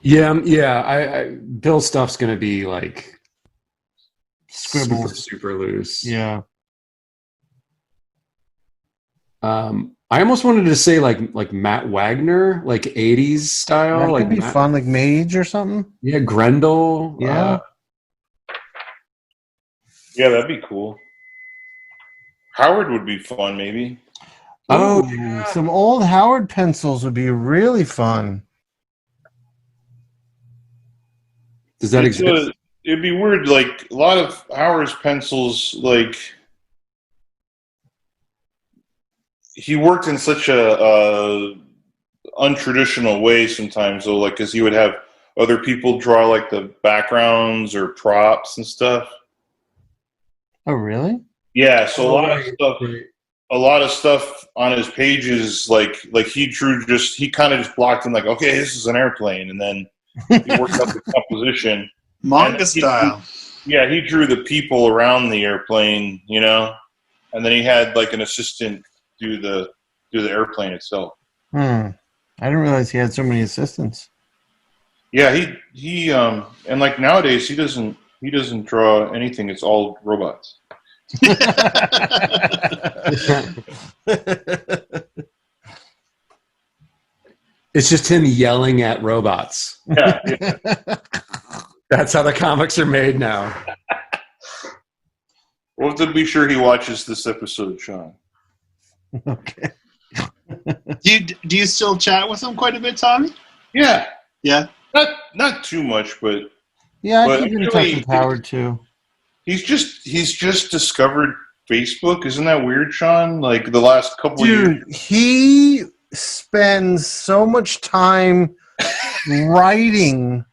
Yeah. Bill's stuff's gonna be like Scribbles. super loose. Yeah. I almost wanted to say like Matt Wagner, like 80s style. That like could be fun, like Mage or something. Yeah, Grendel. Yeah. Yeah, that'd be cool. Howard would be fun, maybe. Oh, Ooh, some old Howard pencils would be really fun. does that exist? It'd be weird. Like, a lot of Howard's pencils, like, he worked in such a untraditional way sometimes, though, like, because he would have other people draw like the backgrounds or props and stuff. Oh, really? Yeah, so Right. a lot of stuff on his pages, like he kind of just blocked in, like, okay, this is an airplane, and then he worked up the composition. Manga style. Yeah, he drew the people around the airplane, you know, and then he had like an assistant do the airplane itself. I didn't realize he had so many assistants. Yeah, he and like nowadays he doesn't draw anything. It's all robots. It's just him yelling at robots. Yeah. That's how the comics are made now. We'll have to be sure he watches this episode, Shawn. Okay. Do you still chat with him quite a bit, Tommy? Yeah. Yeah. Not too much, but Yeah, but I keep in touch actually, with Howard too. he's just discovered Facebook. Isn't that weird, Shawn? Like the last couple of years. Dude, he spends so much time writing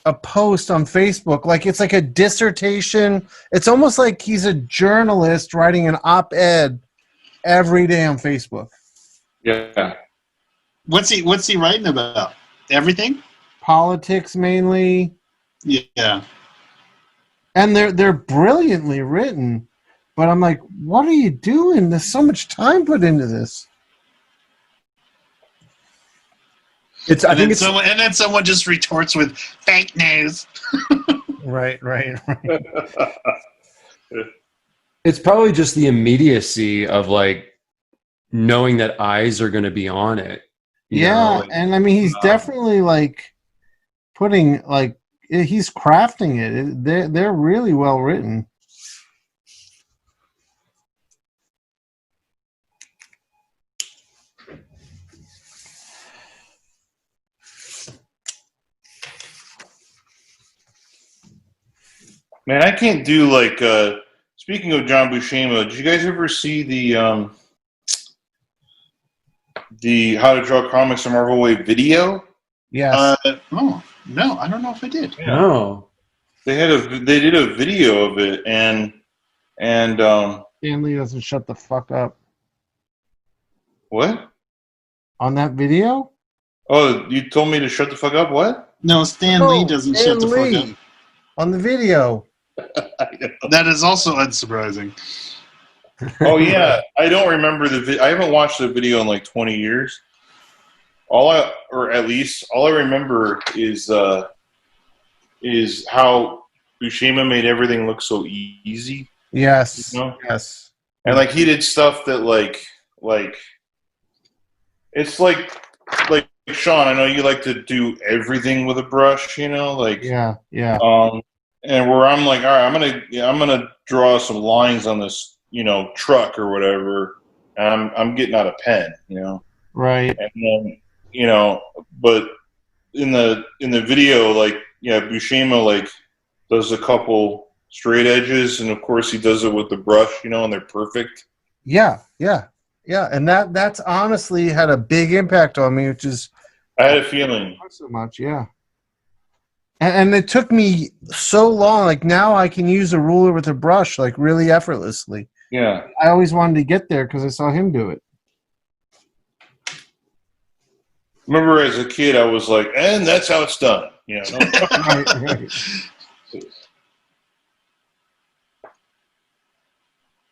a post on Facebook. Like it's like a dissertation. It's almost like he's a journalist writing an op-ed every day on Facebook. Yeah. What's he writing about? Everything? Politics mainly. Yeah. And they're brilliantly written. But I'm like, what are you doing? There's so much time put into this. I think it's And then someone just retorts with fake news. Right. It's probably just the immediacy of like knowing that eyes are going to be on it. You know, like, and I mean, he's definitely like putting like he's crafting it. They're really well written. Man, I can't do like. Speaking of John Buscema, did you guys ever see the How to Draw Comics the Marvel Way video? Yes. No, I don't know if I did. no. They did a video of it, and Stanley doesn't shut the fuck up what? on that video. Oh, you told me to shut the fuck up. What? No, Stan Lee doesn't shut the fuck up. On the video. That is also unsurprising. Oh yeah, I don't remember I haven't watched the video in like 20 years. All I remember is how Buscema made everything look so easy. Yes. You know? Yes. And like he did stuff that like it's like Shawn, I know you like to do everything with a brush, you know, like Yeah. and where I'm like, all right, I'm gonna draw some lines on this, you know, truck or whatever, and I'm getting out a pen, you know. Right. And then, you know, but in the video, like, yeah, Buscema like does a couple straight edges, and of course he does it with the brush, you know, and they're perfect. Yeah. And that's honestly had a big impact on me, which is I had a feeling. not so much. Yeah. And it took me so long. Like now I can use a ruler with a brush like really effortlessly. Yeah. I always wanted to get there because I saw him do it. Remember as a kid, I was like, and that's how it's done. You know. Right.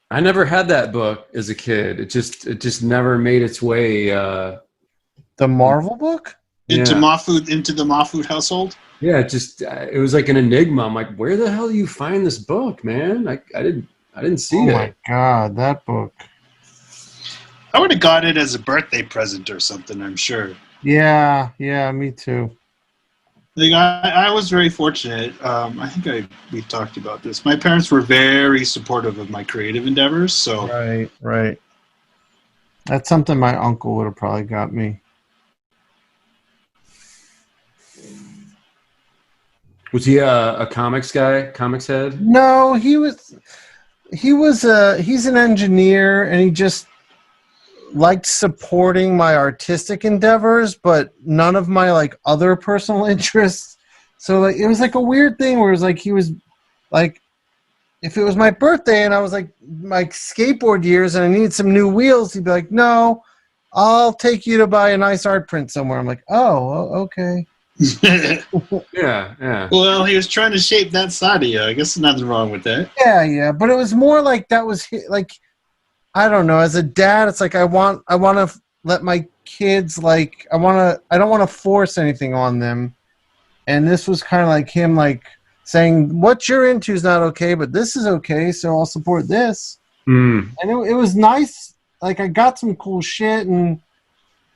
I never had that book as a kid. It just never made its way. The Marvel book? Into Yeah. the Mahfood household? Yeah, it was like an enigma. I'm like, where the hell do you find this book, man? I didn't see Oh it. my god, that book. I would have got it as a birthday present or something, I'm sure. Yeah, me too. Like I was very fortunate. I think we talked about this. My parents were very supportive of my creative endeavors. So Right. That's something my uncle would have probably got me. Was he a comics guy, comics head? No, he's an engineer and he just liked supporting my artistic endeavors, but none of my like other personal interests. So like it was like a weird thing where it was like he was like, if it was my birthday and I was like my skateboard years and I needed some new wheels, he'd be like, "No, I'll take you to buy a nice art print somewhere." I'm like, "Oh, okay." Yeah. Well, he was trying to shape that side of you. I guess there's nothing wrong with that. Yeah, but it was more like that was like, I don't know. As a dad, it's like I want to let my kids like I don't want to force anything on them, and this was kind of like him like saying what you're into is not okay, but this is okay, so I'll support this. And it was nice. Like I got some cool shit and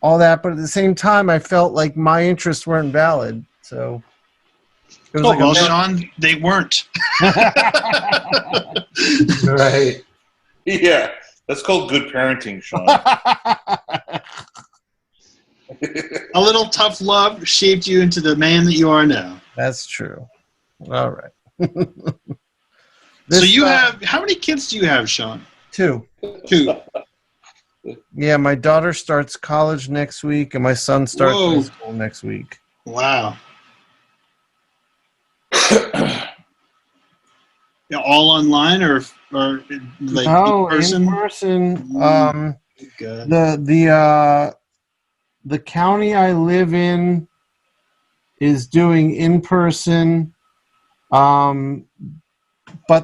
all that, but at the same time, I felt like my interests weren't valid. So it was like well, Shawn, they weren't. Right. Yeah, that's called good parenting, Shawn. A little tough love shaped you into the man that you are now. That's true. All right. So you have, how many kids do you have, Shawn? 2. 2. Yeah, my daughter starts college next week, and my son starts high school next week. Wow. All online or like No, in person? in person. Good. The county I live in is doing in person, but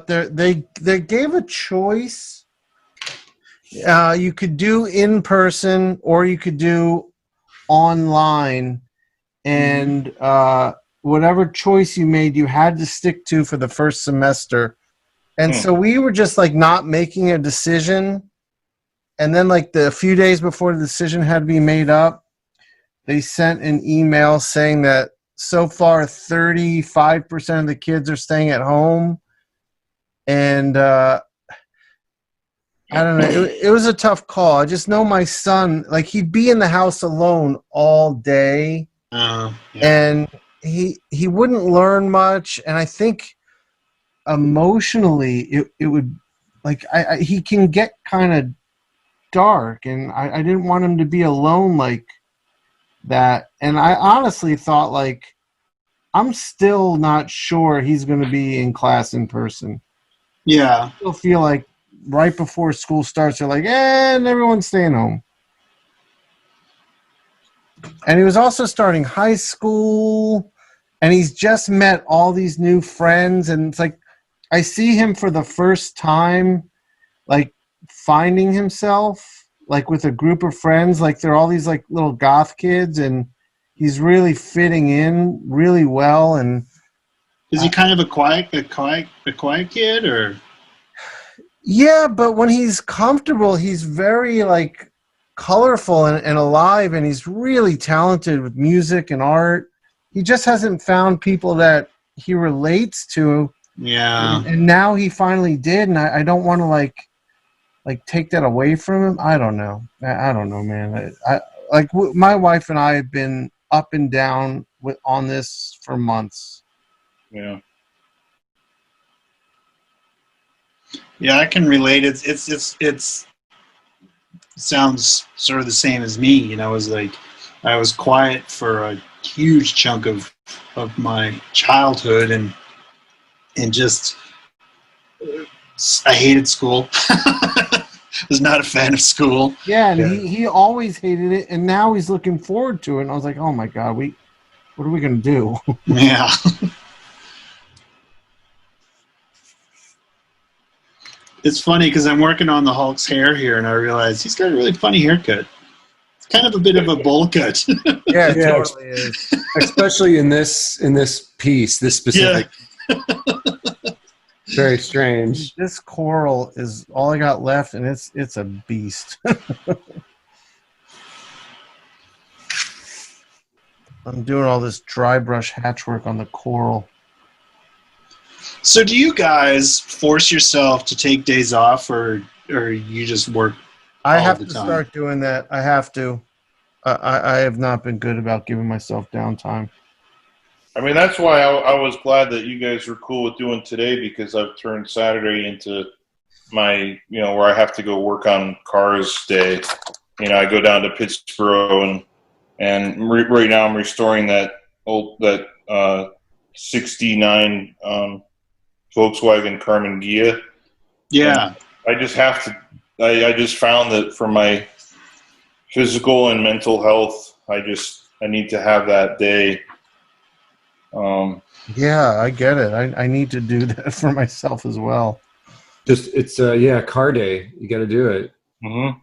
they gave a choice. You could do in person or you could do online, and whatever choice you made, you had to stick to for the first semester. And so we were just like not making a decision. And then like a few days before the decision had to be made up, they sent an email saying that so far 35% of the kids are staying at home. And I don't know. It was a tough call. I just know my son, like he'd be in the house alone all day. Yeah. And he wouldn't learn much. And I think emotionally it would like he can get kind of dark, and I didn't want him to be alone like that. And I honestly thought like I'm still not sure he's going to be in class in person. Yeah. I still feel like right before school starts they're like, and everyone's staying home. And he was also starting high school, and he's just met all these new friends, and it's like I see him for the first time like finding himself like with a group of friends, like they're all these like little goth kids, and he's really fitting in really well. And is he kind of a quiet kid, or? Yeah, but when he's comfortable, he's very like colorful and alive, and he's really talented with music and art. He just hasn't found people that he relates to. Yeah. And now he finally did, and I don't want to like take that away from him. I don't know. I don't know, man. My wife and I have been up and down on this for months. Yeah. Yeah, I can relate. It's sounds sort of the same as me. You know, I was quiet for a huge chunk of my childhood, and just I hated school. Was not a fan of school. Yeah, and he always hated it, and now he's looking forward to it. And I was like, oh my god, what are we gonna do? Yeah. It's funny because I'm working on the Hulk's hair here, and I realize he's got a really funny haircut. It's kind of a bit of a bowl cut. Yeah, it totally is. Especially in this piece, this specific. Yeah. Very strange. This coral is all I got left, and it's a beast. I'm doing all this dry brush hatch work on the coral. So do you guys force yourself to take days off, or you just work I all have the to time? start doing that. I have to. I have not been good about giving myself downtime. I mean, that's why I was glad that you guys were cool with doing today, because I've turned Saturday into my, where I have to go work on cars day. I go down to Pittsburgh, and right now I'm restoring that '69 Volkswagen Carmen Ghia. Yeah. And I just have to. I just found that for my physical and mental health, I need to have that day. Yeah, I get it. I need to do that for myself as well. It's car day. You got to do it. Mm-hmm.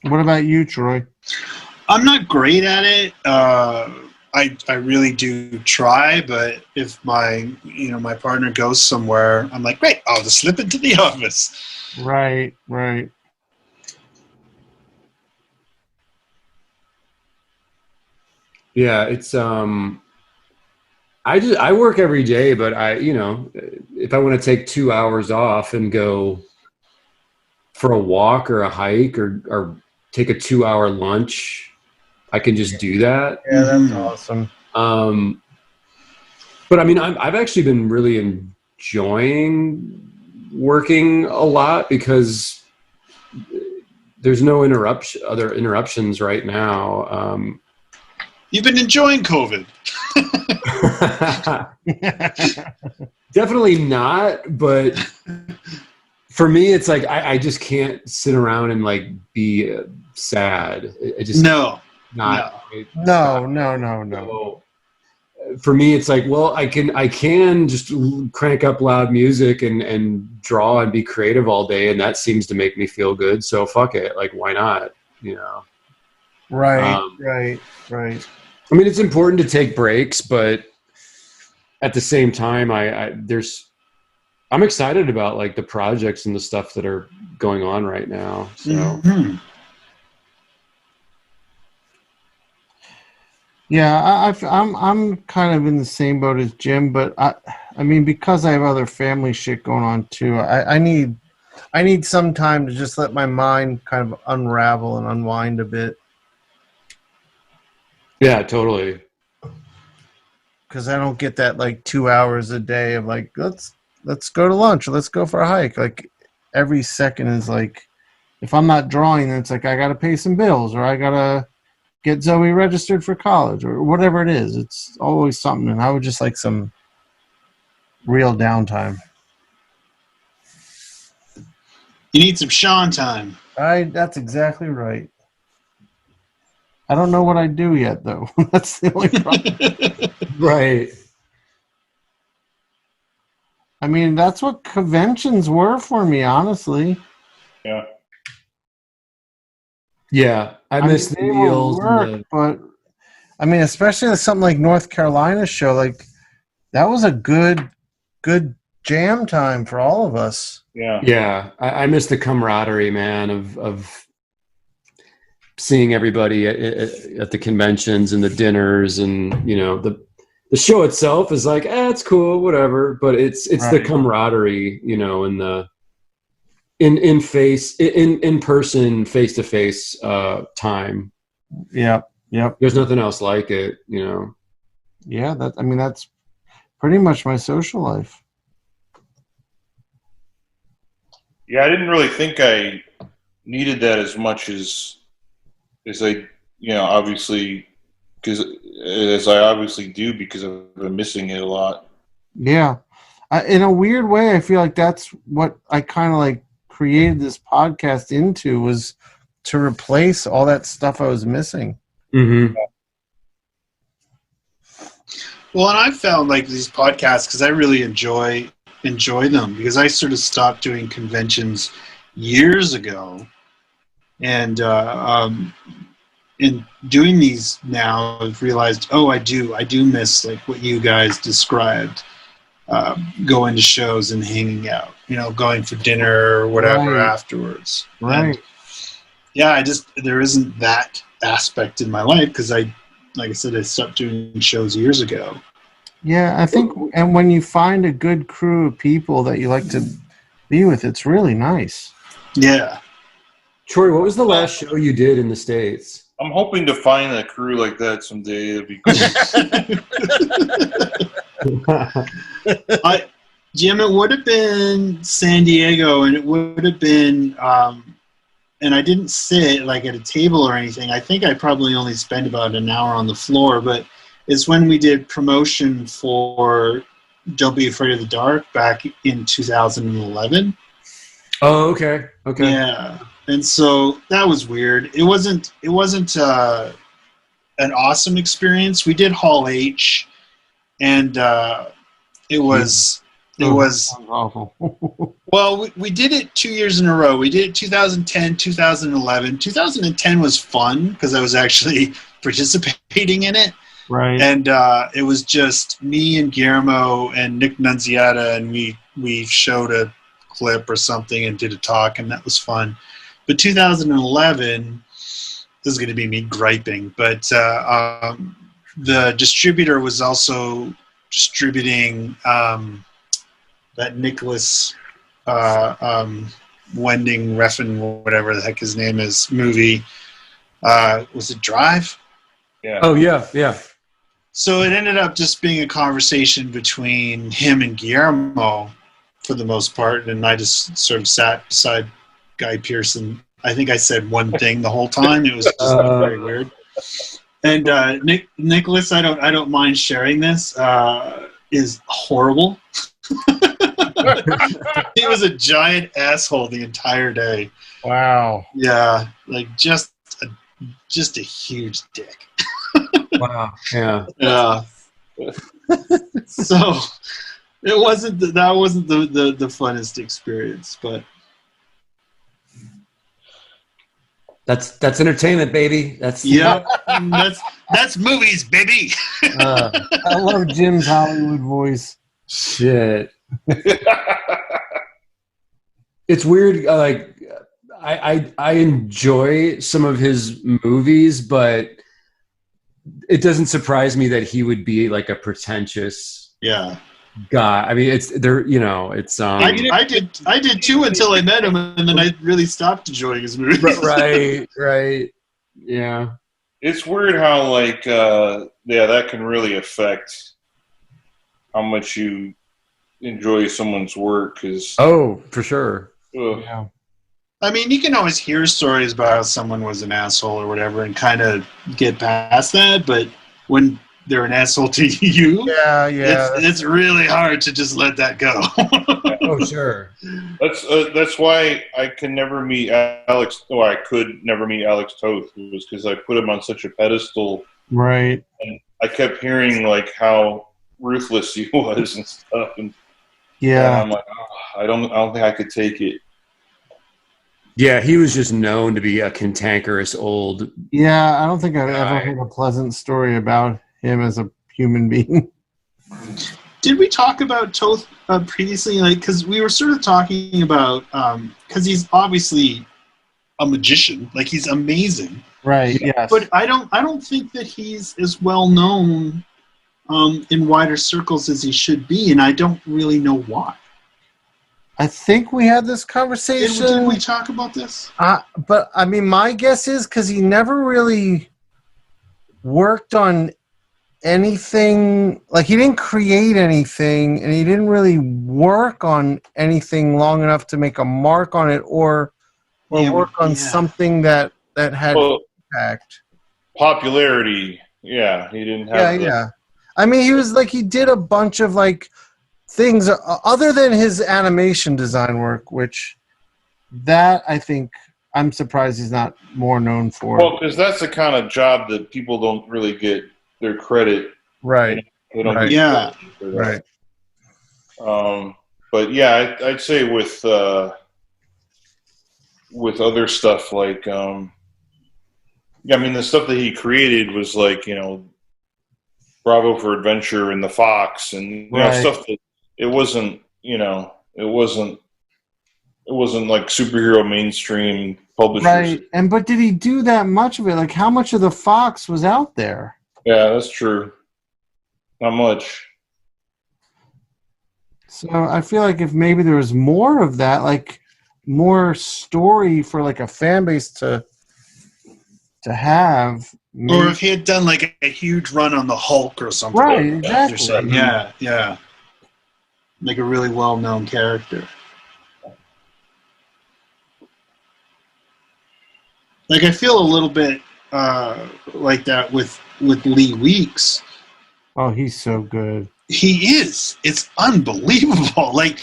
What about you, Troy? I'm not great at it. I really do try, but if my partner goes somewhere, I'm like, great, I'll just slip into the office. Right. Yeah, it's I work every day, but if I want to take 2 hours off and go for a walk or a hike or take a 2-hour lunch, I can just do that. Yeah, that's awesome. But I mean, I've actually been really enjoying working a lot because there's no other interruptions right now. You've been enjoying COVID. Definitely not, but for me, it's like I just can't sit around and like be sad. I just No. So, for me, it's like, well, I can just crank up loud music and draw and be creative all day, and that seems to make me feel good. So fuck it, like why not? Right. I mean, it's important to take breaks, but at the same time, I'm excited about like the projects and the stuff that are going on right now. So. Mm-hmm. Yeah, I'm kind of in the same boat as Jim, but I mean, because I have other family shit going on too, I need some time to just let my mind kind of unravel and unwind a bit. Yeah, totally. Because I don't get that like 2 hours a day of like let's go to lunch or let's go for a hike. Like every second is like, if I'm not drawing, then it's like I got to pay some bills or I gotta get Zoe registered for college or whatever it is. It's always something, and I would just like some real downtime. You need some Shawn time. That's exactly right. I don't know what I do yet, though. That's the only problem. Right. I mean, that's what conventions were for me, honestly. Yeah. Yeah, I miss the meals. But I mean, especially with something like North Carolina show, like that was a good jam time for all of us. Yeah. Yeah, I miss the camaraderie, man, of seeing everybody at the conventions and the dinners, and the show itself is like, it's cool, whatever. But it's right. The camaraderie, and the in person, face to face time. Yep. There's nothing else like it, Yeah, that's pretty much my social life. Yeah, I didn't really think I needed that as much as I, obviously, as I obviously do, because I've been missing it a lot. Yeah. In a weird way, I feel like that's what I kind of like created this podcast into, was to replace all that stuff I was missing. Mm-hmm. Well, and I've found like these podcasts, because I really enjoy them, because I sort of stopped doing conventions years ago, and in doing these now, I've realized, I do miss like what you guys described, going to shows and hanging out, going for dinner or whatever afterwards. Right. And, yeah, there isn't that aspect in my life, because like I said, I stopped doing shows years ago. Yeah, I think, and when you find a good crew of people that you like to be with, it's really nice. Yeah. Troy, what was the last show you did in the States? I'm hoping to find a crew like that someday. That'd be cool. Jim, it would have been San Diego, and it would have been and I didn't sit like at a table or anything. I think I probably only spent about an hour on the floor, but it's when we did promotion for Don't Be Afraid of the Dark back in 2011. Oh, okay. Okay. Yeah, and so that was weird. It wasn't an awesome experience. We did Hall H, and it was Sounds awful. well, we did it 2 years in a row. We did it 2010, 2011. 2010 was fun because I was actually participating in it. Right. And it was just me and Guillermo and Nick Nunziata, and we showed a clip or something and did a talk, and that was fun. But 2011, this is going to be me griping, but the distributor was also distributing that Nicholas Wending Refn, whatever the heck his name is, movie. Was it Drive? Yeah. Oh, yeah, yeah. So it ended up just being a conversation between him and Guillermo for the most part, and I just sort of sat beside Guy Pearson. I think I said one thing the whole time. It was just very weird. And Nicholas, I don't mind sharing this, is horrible. He was a giant asshole the entire day. Wow. Yeah, like just a huge dick. Wow. Yeah. Yeah. So it wasn't that wasn't the funnest experience, but That's entertainment, baby. That's yeah, that's movies, baby. I love Jim's Hollywood voice. shit. It's weird. Like I enjoy some of his movies, but it doesn't surprise me that he would be like a pretentious Yeah, guy. I mean, it's there. You know, it's I did too until I met him, and then I really stopped enjoying his movies. right. Yeah. It's weird how like that can really affect how much you enjoy someone's work. Cause Oh, for sure. Yeah. I mean, you can always hear stories about how someone was an asshole or whatever, and kind of get past that. But when they're an asshole to you, Yeah. it's really hard to just let that go. Oh, sure. That's why I can never meet Alex. Or I could never meet Alex Toth. It was because I put him on such a pedestal, Right. and I kept hearing like how ruthless he was and stuff. And Yeah. I'm like, oh, I don't think I could take it. Yeah, he was just known to be a cantankerous old. Yeah. I don't think I've ever heard a pleasant story about him as a human being. Did we talk about Toth previously? Like, because we were sort of talking about, because he's obviously a magician. Like, he's amazing. Right. Yes. But I don't think that he's as well known in wider circles as he should be, and I don't really know why. I think we had this conversation. Did we talk about this? But I mean, my guess is because he never really worked on anything. Like, he didn't create anything, and he didn't really work on anything long enough to make a mark on it, or work on something that had impact. Popularity, yeah, he didn't have. Yeah. I mean, he did a bunch of like things other than his animation design work, which that I think I'm surprised he's not more known for. Well, because that's the kind of job that people don't really get their credit. Right. They don't Right. get Yeah. credit for that. Right. But yeah, I'd say with other stuff like, I mean, the stuff that he created was like, Bravo for Adventure and the Fox, and stuff that it wasn't like superhero mainstream publishers. Right. But did he do that much of it? Like, how much of the Fox was out there? Yeah, that's true. Not much. So I feel like if maybe there was more of that, like more story for like a fan base to have. Maybe. Or if he had done like a huge run on the Hulk or something. Right, exactly. Yeah. Like a really well-known character. Like I feel a little bit like that with Lee Weeks. Oh, he's so good. He is. It's unbelievable. Like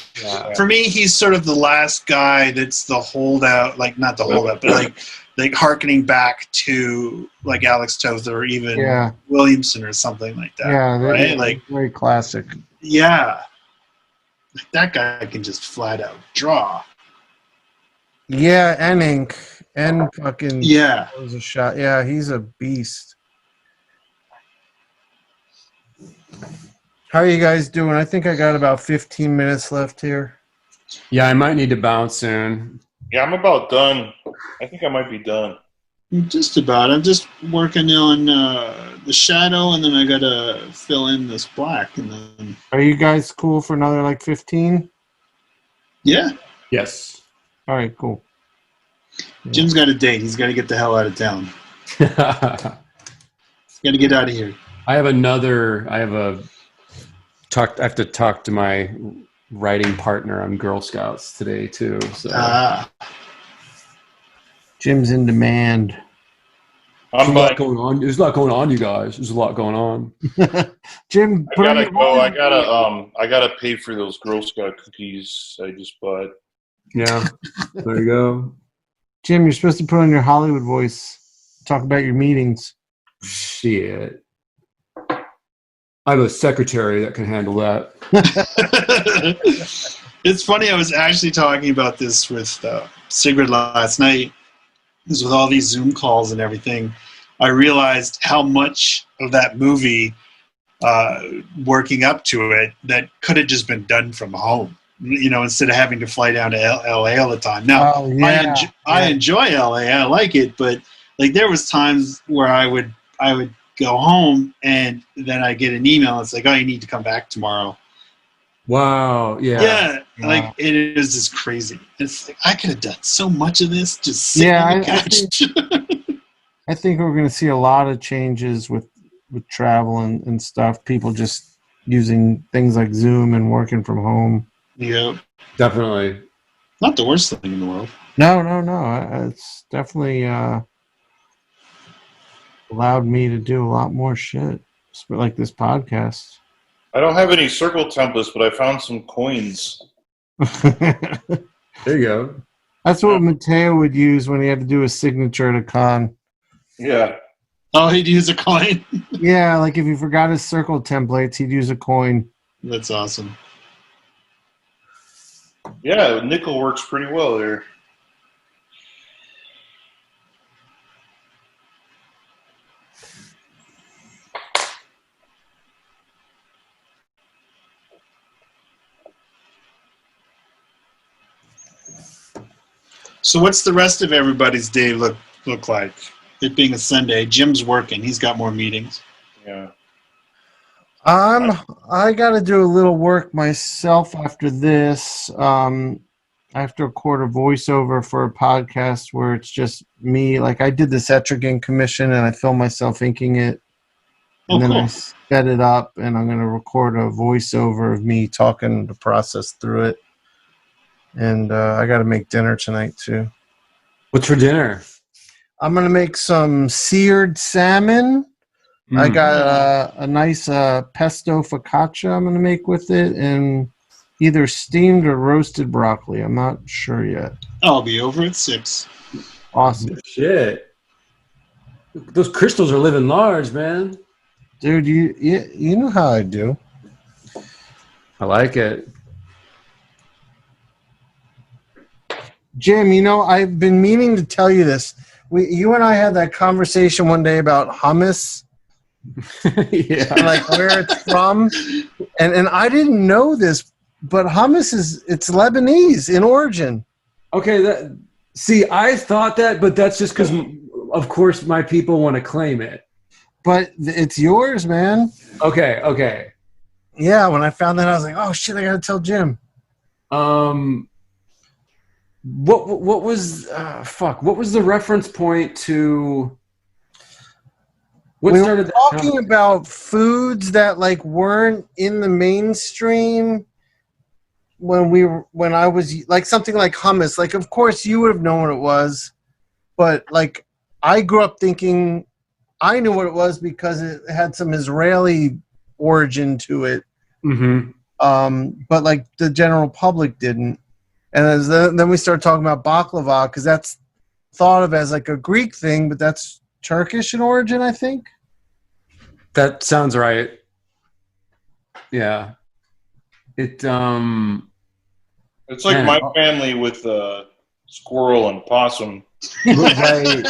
for me, he's sort of the last guy that's the holdout. Like not the holdout, but like harkening back to like Alex Toth or even Williamson or something like that. Yeah, right. Like very classic. Yeah, like that guy can just flat out draw. Yeah, and ink and fucking was a shot. Yeah, he's a beast. How are you guys doing? I think I got about 15 minutes left here. Yeah, I might need to bounce soon. Yeah, I'm about done. I think I might be done. Just about. I'm just working on the shadow, and then I gotta fill in this black, and then. Are you guys cool for another like 15? Yeah. Yes. All right. Cool. Jim's got a date. He's got to get the hell out of town. He's got to get out of here. I have to talk to my writing partner on Girl Scouts today too. So Jim's in demand. There's a lot going on. There's a lot going on, you guys. There's a lot going on. Jim, I gotta go. I gotta pay for those Girl Scout cookies I just bought. Yeah, there you go. Jim, you're supposed to put on your Hollywood voice. Talk about your meetings. Shit. I have a secretary that can handle that. It's funny. I was actually talking about this with Sigrid last night. Because with all these Zoom calls and everything, I realized how much of that movie, working up to it, that could have just been done from home. You know, instead of having to fly down to LA all the time. Now, I enjoy LA. I like it, but like there was times where I would go home and then I get an email. It's like, oh, you need to come back tomorrow. Wow. Yeah. Yeah. Like it is just crazy. It's like I could have done so much of this just sitting on the couch. I think we're going to see a lot of changes with travel and stuff. People just using things like Zoom and working from home. Yeah. Definitely. Not the worst thing in the world. No. It's definitely allowed me to do a lot more shit, like this podcast. I don't have any circle templates, but I found some coins. There you go. That's what Mateo would use when he had to do a signature at a con. Yeah. Oh, he'd use a coin? Yeah, like if he forgot his circle templates, he'd use a coin. That's awesome. Yeah, nickel works pretty well there. So what's the rest of everybody's day look like? It being a Sunday, Jim's working. He's got more meetings. Yeah. I got to do a little work myself after this. I have to record a voiceover for a podcast where it's just me. Like I did this Etrigan commission and I filmed myself inking it. And then I sped it up and I'm going to record a voiceover of me talking the process through it. And I got to make dinner tonight too. What's for dinner? I'm going to make some seared salmon. I got a nice pesto focaccia I'm going to make with it, and either steamed or roasted broccoli. I'm not sure yet. I'll be over at 6. Awesome. Shit. Those crystals are living large, man. Dude, you know how I do. I like it. Jim, you know, I've been meaning to tell you this. You and I had that conversation one day about hummus. Yeah. And like where it's from. And I didn't know this, but hummus it's Lebanese in origin. Okay, I thought that, but that's just because, of course, my people want to claim it. But it's yours, man. Okay. Yeah, when I found that, I was like, oh, shit, I got to tell Jim. What was what was the reference point to what we started were talking about foods that like weren't in the mainstream when I was like something like hummus. Like of course you would have known what it was, but like I grew up thinking I knew what it was because it had some Israeli origin to it. Mm-hmm. But like the general public didn't. And then we started talking about baklava because that's thought of as like a Greek thing, but that's Turkish in origin, I think. That sounds right. Yeah. It's like Man, my family with squirrel and possum. right.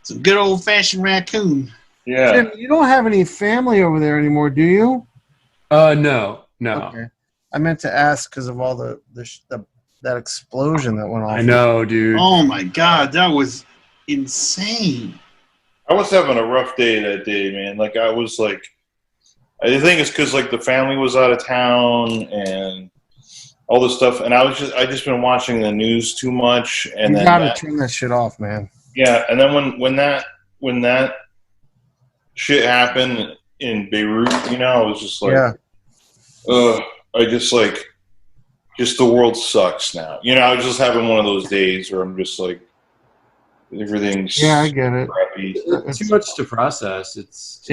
Some good old fashioned raccoon. Yeah. Jim, you don't have any family over there anymore, do you? No. Okay. I meant to ask because of all that explosion that went off. I know, dude. Oh my God, that was insane. I was having a rough day that day, man. Like I was like, I think it's because like the family was out of town and all this stuff, and I just been watching the news too much, and You then gotta turn that shit off, man. yeah, and then when that shit happened in Beirut, you know, I was just like, Yeah. I just like, just the world sucks now. You know, I was just having one of those days where I'm just like, everything's Yeah, I get it. crappy. It's too much to process. It's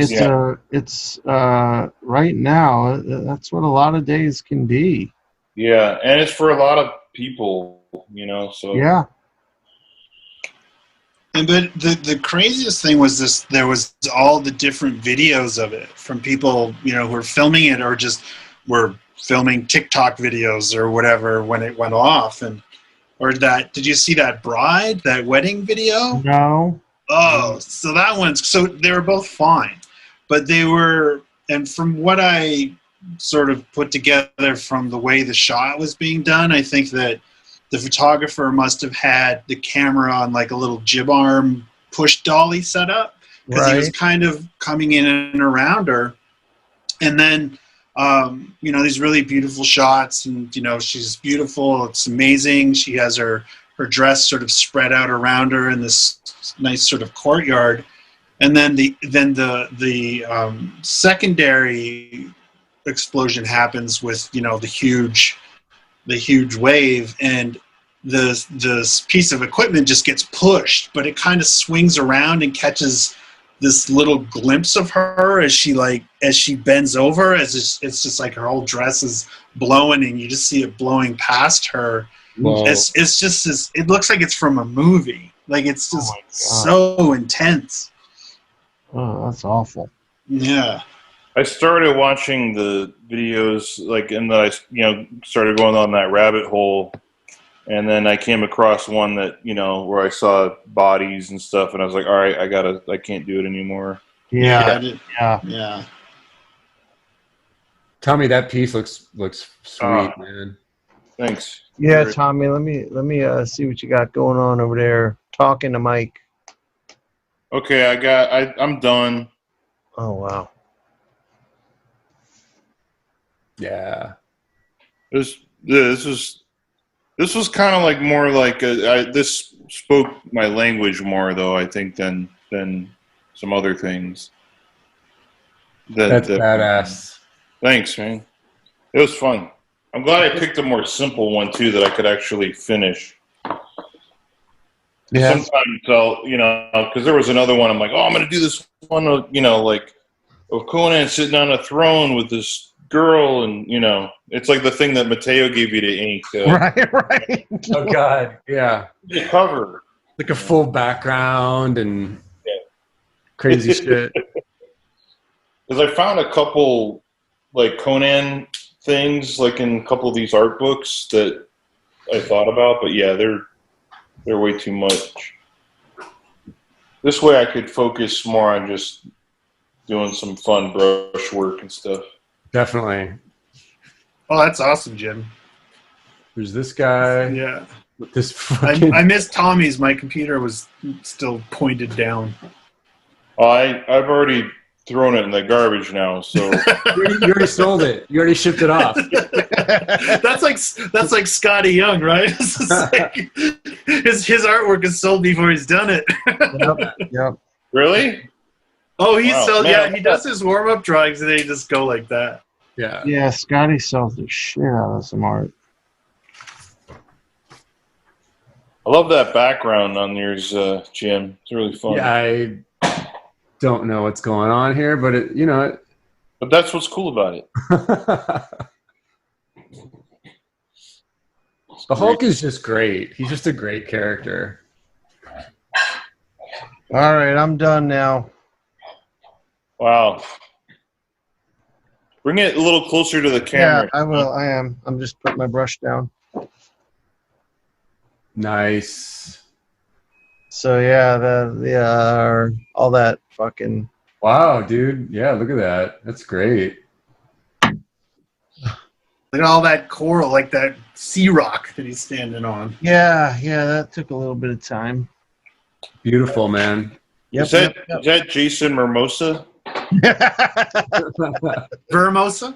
Right now, that's what a lot of days can be. Yeah, and it's for a lot of people, you know. So Yeah. But the craziest thing was this: there was all the different videos of it from people, you know, who were filming it or just were filming TikTok videos or whatever when it went off. Did you see that wedding video? No. Oh, so that one's, so they were both fine, but they were, and from what I sort of put together from the way the shot was being done, I think that the photographer must have had the camera on like a little jib arm push dolly setup because he was kind of coming in and around her. And then, you know, these really beautiful shots, and, you know, she's beautiful. It's amazing. She has her dress sort of spread out around her in this nice sort of courtyard. And then the secondary explosion happens with, you know, the huge wave, and this piece of equipment just gets pushed, but it kind of swings around and catches this little glimpse of her as she bends over, it's just like her whole dress is blowing and you just see it blowing past her. Whoa. It's just this, it looks like it's from a movie. Like it's just so intense. Oh, that's awful. Yeah. I started watching the videos, like, and then I, you know, started going on that rabbit hole, and then I came across one that, you know, where I saw bodies and stuff, and I was like, all right, I can't do it anymore. Yeah. Tommy, that piece looks sweet, man. Thanks. Yeah, Tommy, let me see what you got going on over there. Talking to Mike. Okay, I'm done. Oh wow. Yeah. This was kind of like more like this spoke my language more, though, I think, than some other things. That's badass. Thanks, man. It was fun. I'm glad I picked a more simple one too that I could actually finish. Yeah. Sometimes I'll, you know, because there was another one. I'm like, oh, I'm going to do this one, you know, like of Conan sitting on a throne with this girl, and, you know, it's like the thing that Mateo gave you to ink. Right. Oh God, yeah. The cover. Like a full background and crazy shit. Because I found a couple like Conan things like in a couple of these art books that I thought about, but yeah, they're way too much. This way I could focus more on just doing some fun brush work and stuff. Definitely. Oh, that's awesome, Jim. There's this guy. Yeah. With this fucking... I missed Tommy's. My computer was still pointed down. I've already thrown it in the garbage now, so you already sold it. You already shipped it off. that's like Scotty Young, right? Like, his artwork is sold before he's done it. Yep. Really? Oh, he Wow, man. he does his warm up drawings and they just go like that. Yeah. Yeah, Scotty sells the shit out of some art. I love that background on yours, Jim. It's really fun. Yeah, I don't know what's going on here, but it, you know. But that's what's cool about it. The Hulk is just great. He's just a great character. All right, I'm done now. Wow. Bring it a little closer to the camera. Yeah, I will. I am. I'm just putting my brush down. Nice. So yeah, all that fucking. Wow, dude. Yeah, look at that. That's great. Look at all that coral, like that sea rock that he's standing on. Yeah, that took a little bit of time. Beautiful, man. Yep, Is that Jason Mimosa? Vermosa?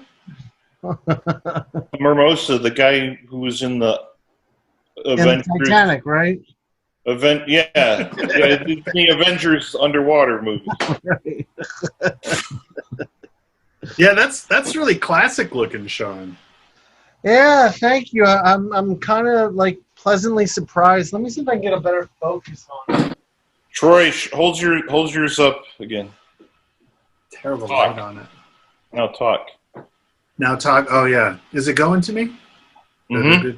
Mimosa, the guy who was in the Avengers. Titanic, right? The Avengers underwater movie. Right. Yeah, that's really classic looking, Shawn. Yeah, thank you. I'm kind of like pleasantly surprised. Let me see if I can get a better focus on it. Troy, hold yours up again. Terrible Talk. light on it. Now talk. Now talk. Oh yeah, is it going to me? Mm-hmm.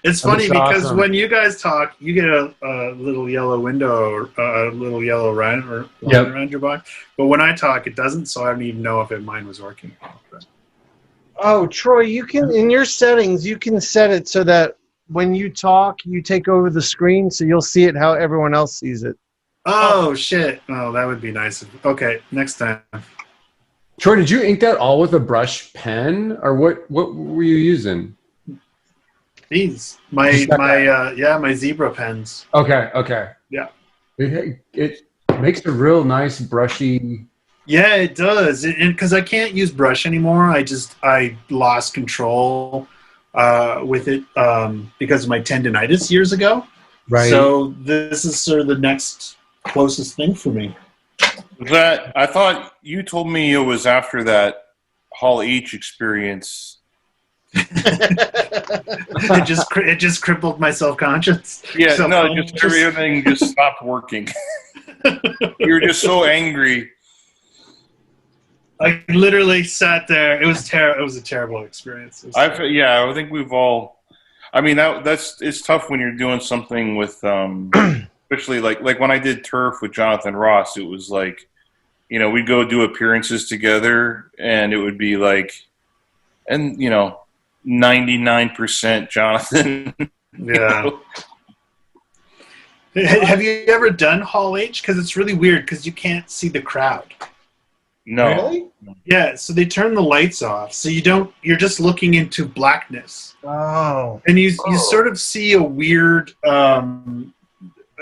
It's funny That's because awesome. when you guys talk, you get a little yellow window or a little yellow line Yep. around your box. But when I talk, it doesn't. So I don't even know if mine was working. Oh, Troy, you can in your settings you can set it so that when you talk, you take over the screen, so you'll see it how everyone else sees it. Oh shit! Oh, that would be nice. Okay, next time. Troy, did you ink that all with a brush pen, or what were you using? These my zebra pens. Okay. Yeah. It makes a real nice brushy. Yeah, it does. Because I can't use brush anymore. I lost control with it because of my tendinitis years ago. Right. So this is sort of the next closest thing for me. I thought you told me it was after that Hall H experience. it just crippled my self-conscious. Yeah, no, just everything just stopped working. You were just so angry. I literally sat there. It was terrible. It was a terrible experience. I think we've all. I mean, it's tough when you're doing something with, especially like when I did Turf with Jonathan Ross. It was like, we'd go do appearances together, and it would be like, and 99% Jonathan. Yeah. Have you ever done Hall H? Because it's really weird because you can't see the crowd. No. Really? Yeah, so they turn the lights off, so you're just looking into blackness. Oh. And you sort of see a weird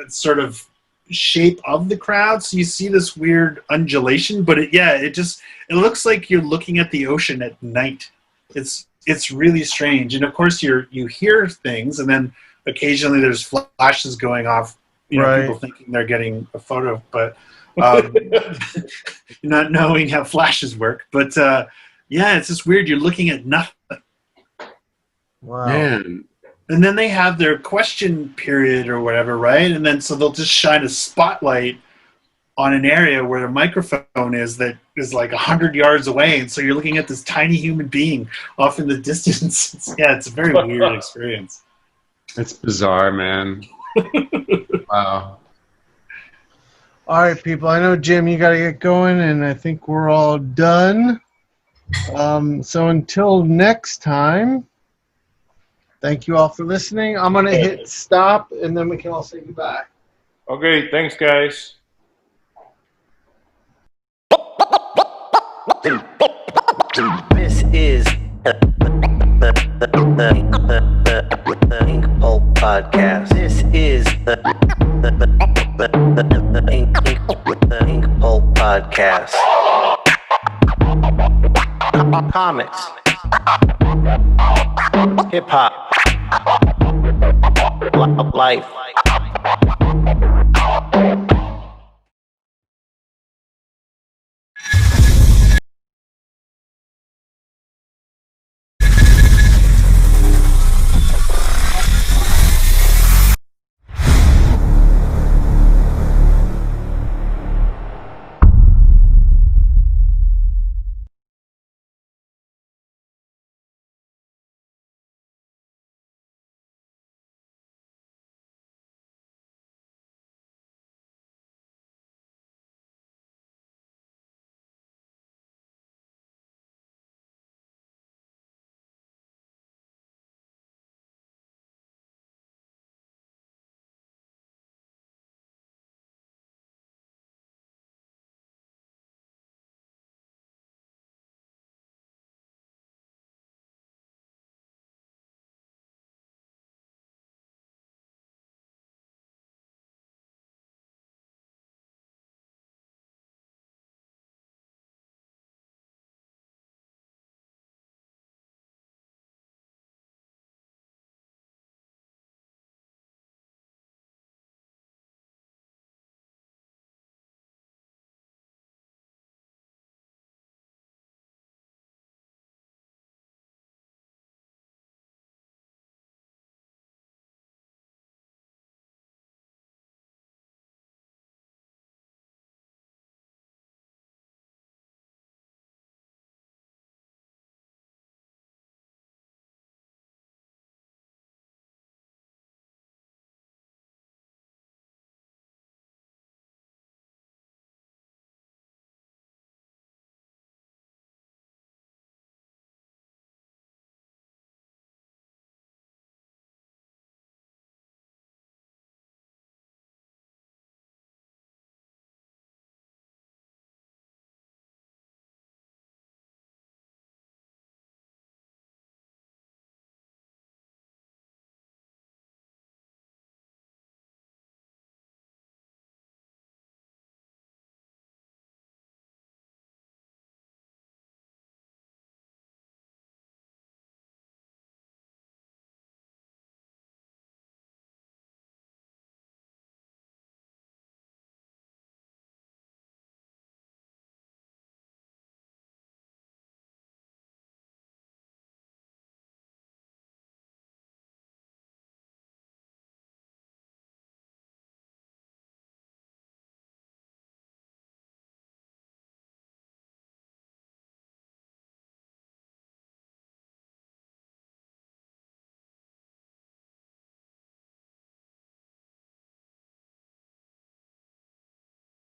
sort of shape of the crowd, so you see this weird undulation, but it looks like you're looking at the ocean at night. It's really strange. And of course you hear things, and then occasionally there's flashes going off, Right. people thinking they're getting a photo, but not knowing how flashes work. But it's just weird. You're looking at nothing. Wow. Man. And then they have their question period or whatever, right? And then so they'll just shine a spotlight on an area where the microphone is that is like 100 yards away. And so you're looking at this tiny human being off in the distance. It's a very weird experience. It's bizarre, man. Wow. All right, people. I know, Jim, you got to get going, and I think we're all done. So until next time, thank you all for listening. I'm going to hit stop, and then we can all say goodbye. Okay, thanks, guys. This is the Inkpulp podcast. This is the Inkpulp podcast. Comics, hip hop, life.